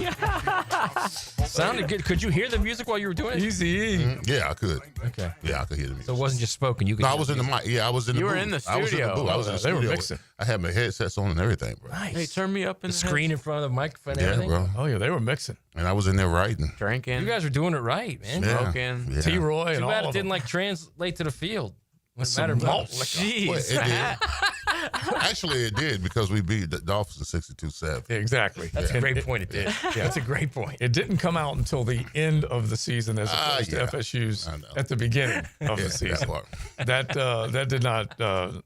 Sounded good. Could you hear the music while you were doing it? Easy. Yeah, I could. Okay. Yeah, I could hear the music. So it wasn't just spoken. You could. No, I hear was the in the music. mic. Yeah, I was in the You booth. were in the I was in the studio. booth. I was in the They were studio. mixing. I had my headsets on and everything, bro. Nice. Hey, turn me up in The screen in front of the microphone. And Yeah, everything. bro. Oh, yeah, they were mixing. And I was in there writing. Drinking. You guys are doing it right, man. Yeah. Smoking. Yeah. T-Roy and Too all bad it of didn't them. like translate to the field. Wouldn't Some matter malt much. liquor. Well, Jeez. it did. Actually, it did because we beat the Dolphins 62-7. Yeah, exactly. That's a great point. It did. Yeah. That's a great point. It didn't come out until the end of the season as opposed yeah. to FSU's I know. at the beginning of Yeah, the season. that part. That did not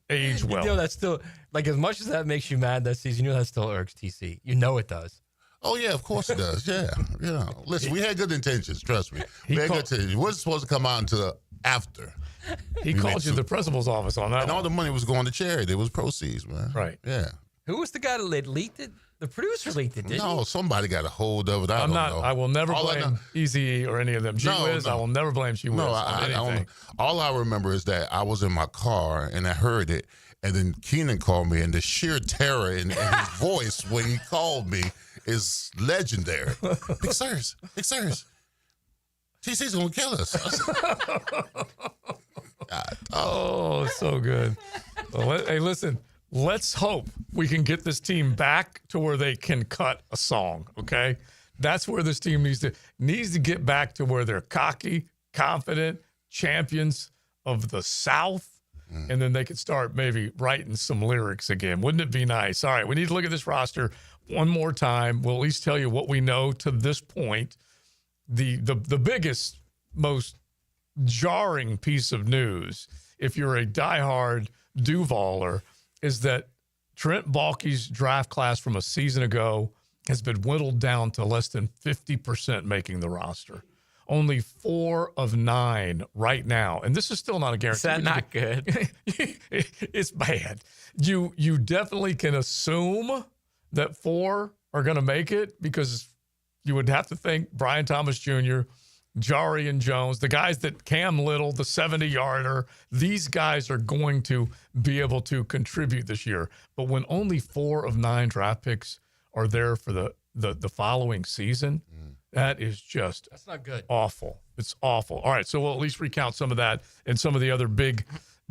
age well. You know, that's still, like, as much as that makes you mad that season, you know that still irks TC. You know it does. Oh, yeah, of course it does. Yeah. You know, listen, we had good intentions. Trust me. We had good intentions. It wasn't supposed to come out until after. He called you the principal's office on that And one. all the money was going to charity. It was proceeds, man. Right. Yeah. Who was the guy that leaked it? The producer leaked it, didn't No, somebody got a hold of it. I I'm don't not. know. I will never All I blame know- Eazy or any of them. G Wiz, No. I will never blame G Wiz No, on I anything. don't. All I remember is that I was in my car and I heard it, and then Keenan called me, and the sheer terror in his voice when he called me is legendary. Big Sirs. TC's gonna kill us. God, Oh, so good. Well, hey, listen. Let's hope we can get this team back to where they can cut a song. Okay, that's where this team needs to get back to where they're cocky, confident, champions of the South, and then they can start maybe writing some lyrics again. Wouldn't it be nice? All right, we need to look at this roster one more time. We'll at least tell you what we know to this point. The biggest, most jarring piece of news, if you're a diehard Duvaller, is that Trent Baalke's draft class from a season ago has been whittled down to less than 50% making the roster. Only 4 of 9 right now. And this is still not a guarantee. Is that not good? It's bad. You definitely can assume that 4 are going to make it because you would have to think Brian Thomas Jr., Jarian Jones, the guys that Cam Little, the 70-yarder, these guys are going to be able to contribute this year. But when only 4 of 9 draft picks are there for the following season, that is just That's not good. awful. It's awful. All right, so we'll at least recount some of that and some of the other big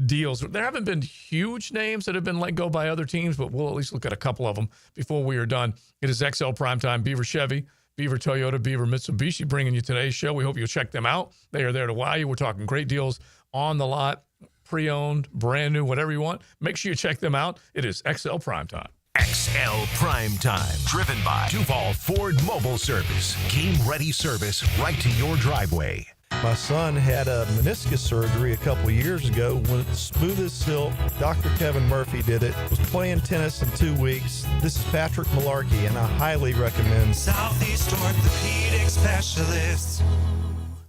deals. There haven't been huge names that have been let go by other teams, but we'll at least look at a couple of them before we are done. It is XL Primetime, Beaver Chevy, Beaver Toyota, Beaver Mitsubishi bringing you today's show. We hope you'll check them out. They are there to wow you. We're talking great deals on the lot, pre-owned, brand new, whatever you want. Make sure you check them out. It is XL Primetime. XL Primetime, driven by Duval Ford Mobile Service. Game-ready service right to your driveway. My son had a meniscus surgery a couple of years ago. When it's smooth as silk, Dr. Kevin Murphy did it. Was playing tennis in 2 weeks. This is Patrick Malarkey, and I highly recommend Southeast Orthopedic Specialists.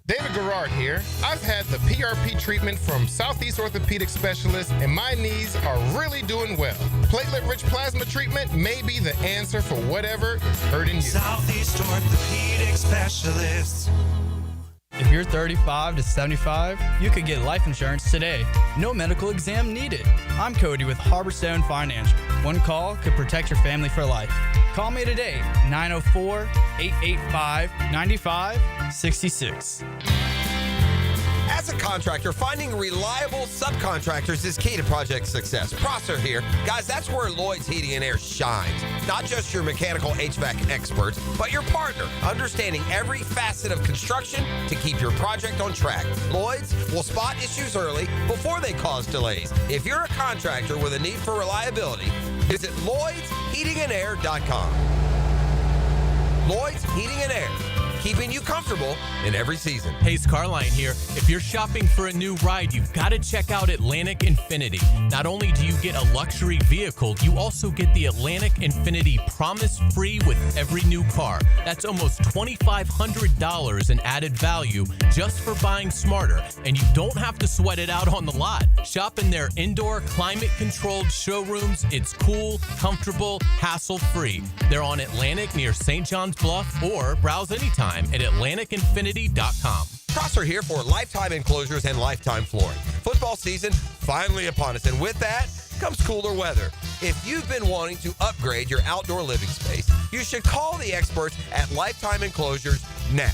David Garrard here. I've had the PRP treatment from Southeast Orthopedic Specialists, and my knees are really doing well. Platelet-rich plasma treatment may be the answer for whatever is hurting you. Southeast Orthopedic Specialists. If you're 35 to 75, you could get life insurance today. No medical exam needed. I'm Cody with Harborstone Financial. One call could protect your family for life. Call me today, 904-885-9566. As a contractor, finding reliable subcontractors is key to project success. Prosser here. Guys, that's where Lloyd's Heating and Air shines. Not just your mechanical HVAC experts, but your partner, understanding every facet of construction to keep your project on track. Lloyd's will spot issues early before they cause delays. If you're a contractor with a need for reliability, visit LloydsHeatingandAir.com. Lloyd's Heating and Air. keeping you comfortable in every season. Hayes Carline here. If you're shopping for a new ride, you've got to check out Atlantic Infinity. Not only do you get a luxury vehicle, you also get the Atlantic Infinity Promise Free with every new car. That's almost $2,500 in added value just for buying smarter, and you don't have to sweat it out on the lot. Shop in their indoor climate-controlled showrooms. It's cool, comfortable, hassle-free. They're on Atlantic near St. John's Bluff, or browse anytime at atlanticinfinity.com. Prosser here for Lifetime Enclosures and Lifetime Flooring. Football season finally upon us, and with that comes cooler weather. If you've been wanting to upgrade your outdoor living space, you should call the experts at Lifetime Enclosures now.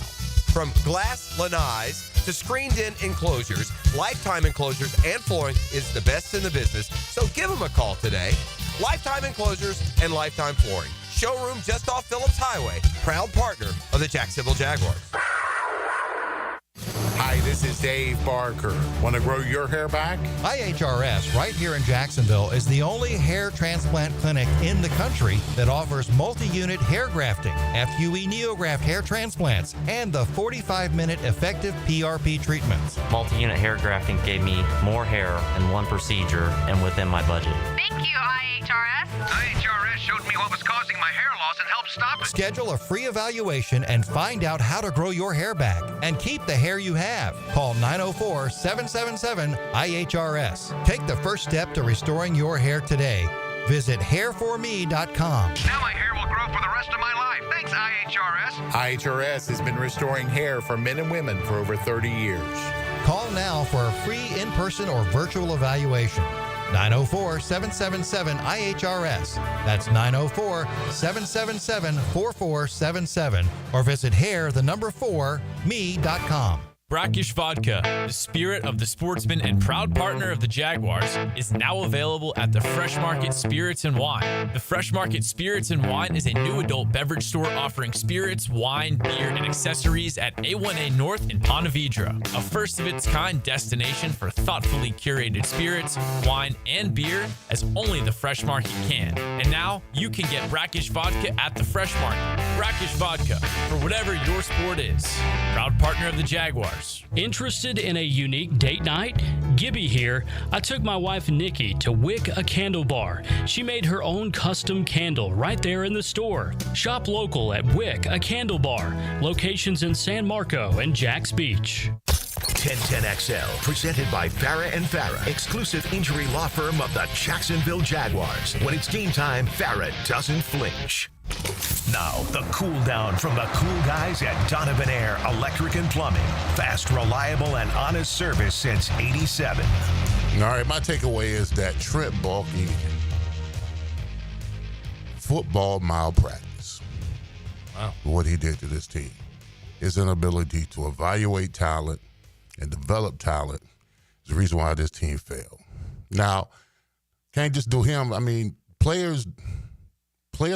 From glass lanais to screened-in enclosures, Lifetime Enclosures and Flooring is the best in the business, so give them a call today. Lifetime Enclosures and Lifetime Flooring. Showroom just off Phillips Highway. Proud partner of the Jacksonville Jaguars. Hi, this is Dave Barker. Want to grow your hair back? IHRS right here in Jacksonville is the only hair transplant clinic in the country that offers multi-unit hair grafting, FUE Neograft hair transplants, and the 45-minute effective PRP treatments. Multi-unit hair grafting gave me more hair in one procedure and within my budget. Thank you, IHRS. IHRS showed me what was causing my hair loss and helped stop it. Schedule a free evaluation and find out how to grow your hair back and keep the hair you have. Call 904-777-IHRS. Take the first step to restoring your hair today. Visit hairforme.com. Now my hair will grow for the rest of my life. Thanks, IHRS. IHRS has been restoring hair for men and women for over 30 years. Call now for a free in-person or virtual evaluation. 904-777-IHRS. That's 904-777-4477. Or visit hair4me.com. Brackish Vodka, the spirit of the sportsman and proud partner of the Jaguars, is now available at the Fresh Market Spirits and Wine. The Fresh Market Spirits and Wine is a new adult beverage store offering spirits, wine, beer, and accessories at A1A North in Ponte Vedra, a first-of-its-kind destination for thoughtfully curated spirits, wine, and beer as only the Fresh Market can. And now, you can get Brackish Vodka at the Fresh Market. Brackish Vodka, for whatever your sport is. Proud partner of the Jaguars. Interested in a unique date night? Gibby here. I took my wife Nikki to Wick a Candle Bar. She made her own custom candle right there in the store. Shop local at Wick a Candle Bar. Locations in San Marco and Jacks Beach. 1010XL, presented by Farrah and Farrah, exclusive injury law firm of the Jacksonville Jaguars. When it's game time, Farrah doesn't flinch. Now, the cool down from the cool guys at Donovan Air Electric and Plumbing. Fast, reliable, and honest service since '87. All right, my takeaway is that Trent Baalke football malpractice. Wow. What he did to this team. His inability to evaluate talent and develop talent is the reason why this team failed. Now, can't just do him. I mean, players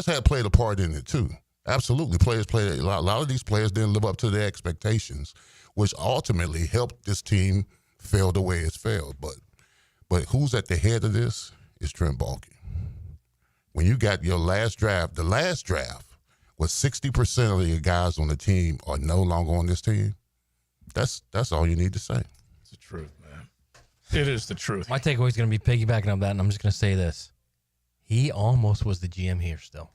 had played a part in it too. Absolutely, players played a lot of these players didn't live up to their expectations, which ultimately helped this team fail the way it's failed. But who's at the head of this is Trent Baalke. When you got your last draft, the last draft was 60% of your guys on the team are no longer on this team. That's all you need to say. It's the truth, man. It is the truth. My takeaway is going to be piggybacking on that, and I'm just going to say this. He almost was the GM here still.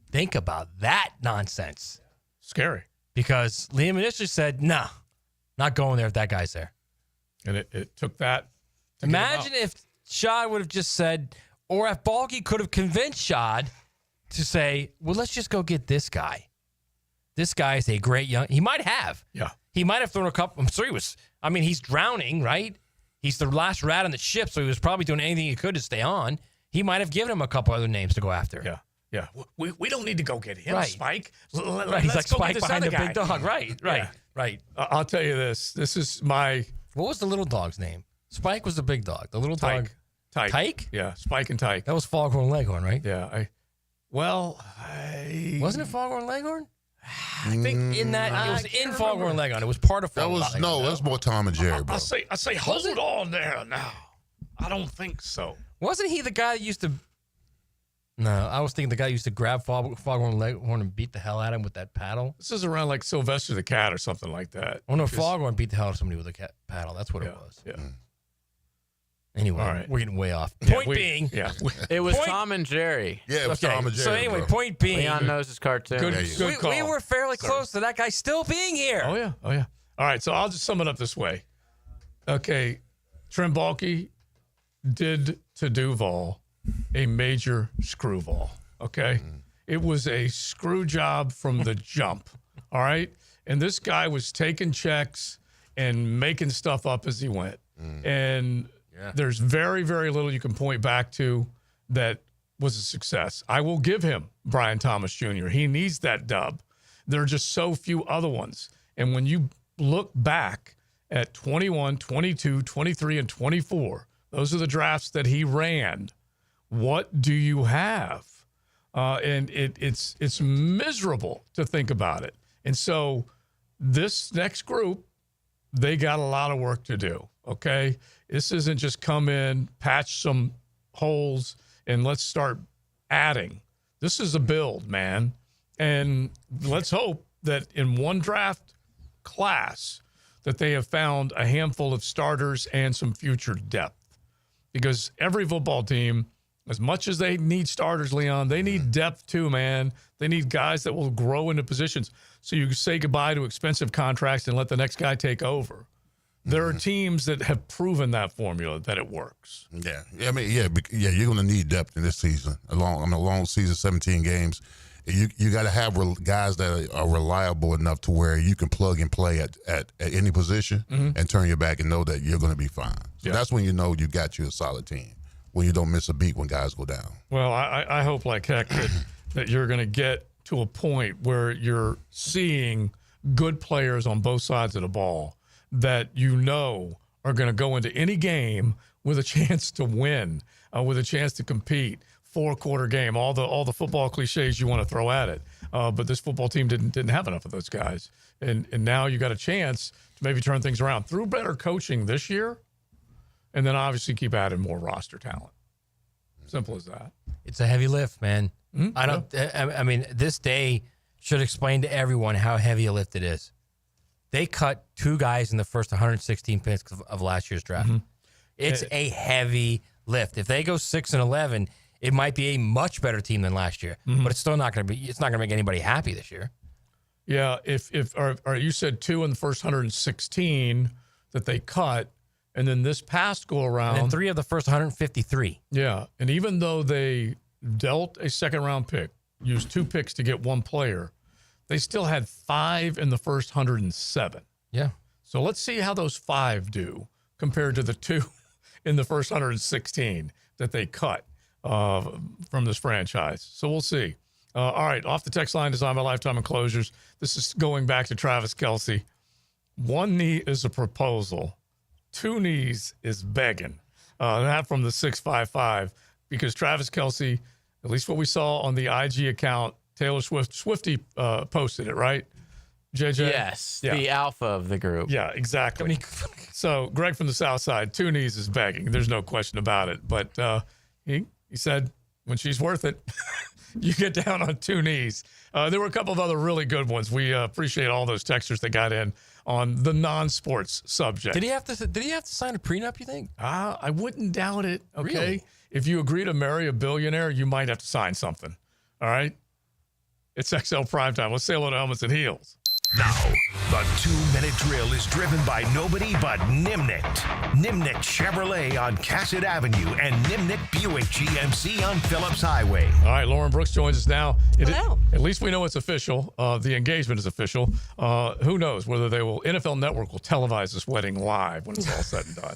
Think about that nonsense. Scary. Because Liam initially said, nah, not going there if that guy's there. And it took that. Imagine if Shad would have just said, or if Baalke could have convinced Shad to say, well, let's just go get this guy. This guy is a great young. He might have. Yeah. He might have thrown a couple. I'm sure he was. I mean, he's drowning, right? He's the last rat on the ship, so he was probably doing anything he could to stay on. He might have given him a couple other names to go after. Yeah. Yeah. We don't need to go get him, Right. Spike. Right. He's like Spike behind the big dog. Right. Right. Yeah. Right. I'll tell you this. This is my. What was the little dog's name? Spike was the big dog. The little dog. Tyke. Tyke? Yeah. Spike and Tyke. That was Foghorn Leghorn, right? Yeah. Wasn't it Foghorn Leghorn? I think in that it was in Foghorn Leghorn. It was part of That Foghorn was Leghorn. that's more Tom and Jerry, bro. I say hold on there now. I don't think so. Wasn't he the guy that used to? No, I was thinking the guy used to grab Foghorn Leghorn and beat the hell out of him with that paddle. This is around like Sylvester the Cat or something like that. Oh, no, Foghorn beat the hell out of somebody with a paddle. That's what it was. Yeah. Anyway, All right. we're getting way off. Yeah, Point being. Yeah. It was Tom and Jerry. Yeah, it was Okay, Tom and Jerry. so anyway, bro. point being. Leon knows his cartoon. Good call. We were fairly close to that guy still being here. Oh, yeah. Oh, yeah. All right, so I'll just sum it up this way. Okay, Trent Baalke did to Duval a major screwball, okay? It was a screw job from the jump, all right? And this guy was taking checks and making stuff up as he went. And there's very, very little you can point back to that was a success. I will give him Brian Thomas Jr. He needs that dub. There are just so few other ones. And when you look back at 21, 22, 23, and 24, those are the drafts that he ran. What do you have? And it's miserable to think about it. And so this next group, they got a lot of work to do, okay? This isn't just come in, patch some holes, and let's start adding. This is a build, man. And let's hope that in one draft class that they have found a handful of starters and some future depth. Because every football team, as much as they need starters, Leon, they need depth too, man. They need guys that will grow into positions. So you say goodbye to expensive contracts and let the next guy take over. There are teams that have proven that formula, that it works. Yeah. I mean, you're going to need depth in this season. A long season, 17 games. You got to have guys that are reliable enough to where you can plug and play at any position and turn your back and know that you're going to be fine. So that's when you know you got you a solid team, when you don't miss a beat when guys go down. Well, I hope like heck that you're going to get to a point where you're seeing good players on both sides of the ball that you know are going to go into any game with a chance to win, with a chance to compete. 4-quarter game, all the football cliches you want to throw at it. But this football team didn't have enough of those guys. And now you got a chance to maybe turn things around through better coaching this year, and then obviously keep adding more roster talent. Simple as that. It's a heavy lift, man. I mean, this day should explain to everyone how heavy a lift it is. They cut 2 guys in the first 116 picks of last year's draft. It's a heavy lift. If they go 6-11, it might be a much better team than last year, but it's still not going to be. It's not going to make anybody happy this year. Yeah, if you said 2 in the first 116 that they cut, and then this past go around, and then 3 of the first 153. Yeah, and even though they dealt a second round pick, used 2 picks to get 1 player, they still had 5 in the first 107. Yeah. So let's see how those 5 do compared to the 2 in the first 116 that they cut from this franchise. So we'll see. All right, off the text line, designed by Lifetime Enclosures. This is going back to Travis Kelce. 1 knee is a proposal. 2 knees is begging. That from the 655, because Travis Kelce, at least what we saw on the IG account, Taylor Swiftie posted it, right? JJ? Yes, the alpha of the group. Yeah, exactly. So Greg from the South Side, 2 knees is begging. There's no question about it. But he said, when she's worth it, you get down on 2 knees. There were a couple of other really good ones. We appreciate all those texters that got in on the non-sports subject. Did he have to sign a prenup, you think? I wouldn't doubt it. Okay. Really? If you agree to marry a billionaire, you might have to sign something. All right. It's XL Primetime. Let's say hello to Helmets and Heels. Now, the 2-minute drill is driven by nobody but Nimnicht. Nimnicht Chevrolet on Cassett Avenue and Nimnicht Buick GMC on Phillips Highway. All right, Lauren Brooks joins us now. Hello. At least we know it's official. The engagement is official. Who knows whether NFL Network will televise this wedding live when it's all said and done.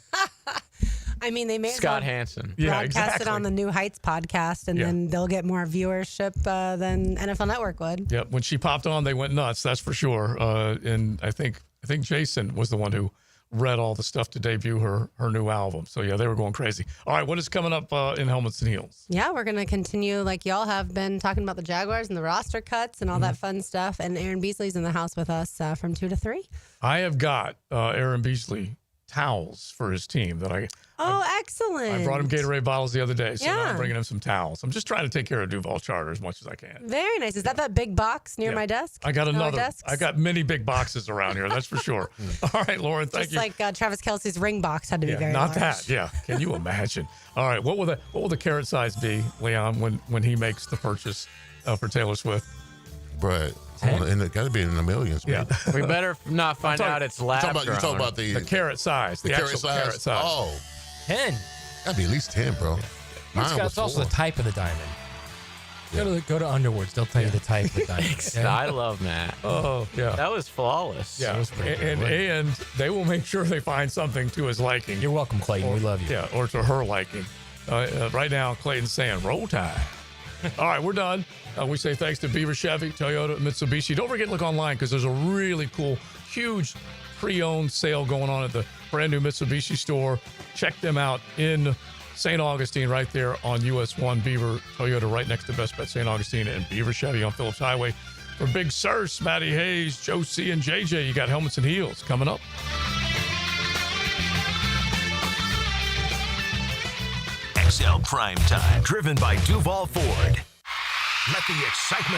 I mean, they may Scott as well Hansen. broadcast it on the New Heights podcast, and then they'll get more viewership than NFL Network would. Yeah, when she popped on, they went nuts. That's for sure. And I think Jason was the one who read all the stuff to debut her new album. So yeah, they were going crazy. All right, what is coming up in Helmets and Heels? Yeah, we're going to continue like y'all have been talking about the Jaguars and the roster cuts and all that fun stuff. And Aaron Beasley's in the house with us from 2 to 3. I have got Aaron Beasley towels for his team that I excellent. I brought him Gatorade bottles the other day, so now Yeah. I'm bringing him some towels. I'm just trying to take care of Duval Charter as much as I can. Very nice. Is that big box near my desk? I got Our another. desks? I got many big boxes around here, that's for sure. All right, Lauren, thank Just you. like Travis Kelce's ring box had to be Yeah, very not large. that. Yeah. Can you imagine? All right. What will the carrot size be, Leon, when he makes the purchase for Taylor Swift? But and it got to be in the millions. Man. Yeah. We better not find out it's lab You talking about the carrot size. The actual carrot size. Oh, 10. That'd be at least 10, bro. Mine was It's also 4. the type of the diamond. Go to Underwoods. They'll tell you the type of the diamond. I love Matt. Oh, yeah. That was flawless. Yeah. That was pretty and good. they will make sure they find something to his liking. You're welcome, Clayton. We love you. Yeah, or to her liking. Right now, Clayton's saying, roll tide. All right, we're done. We say thanks to Beaver Chevy, Toyota, Mitsubishi. Don't forget to look online because there's a really cool, huge pre-owned sale going on at the brand new Mitsubishi store. Check them out in St. Augustine right there on US 1 Beaver Toyota right next to Best Bet St. Augustine and Beaver Chevy on Phillips Highway. For Big Sirs, Matty Hayes, Joe C. and JJ, you got Helmets and Heels coming up. XL Primetime, driven by Duval Ford. Let the excitement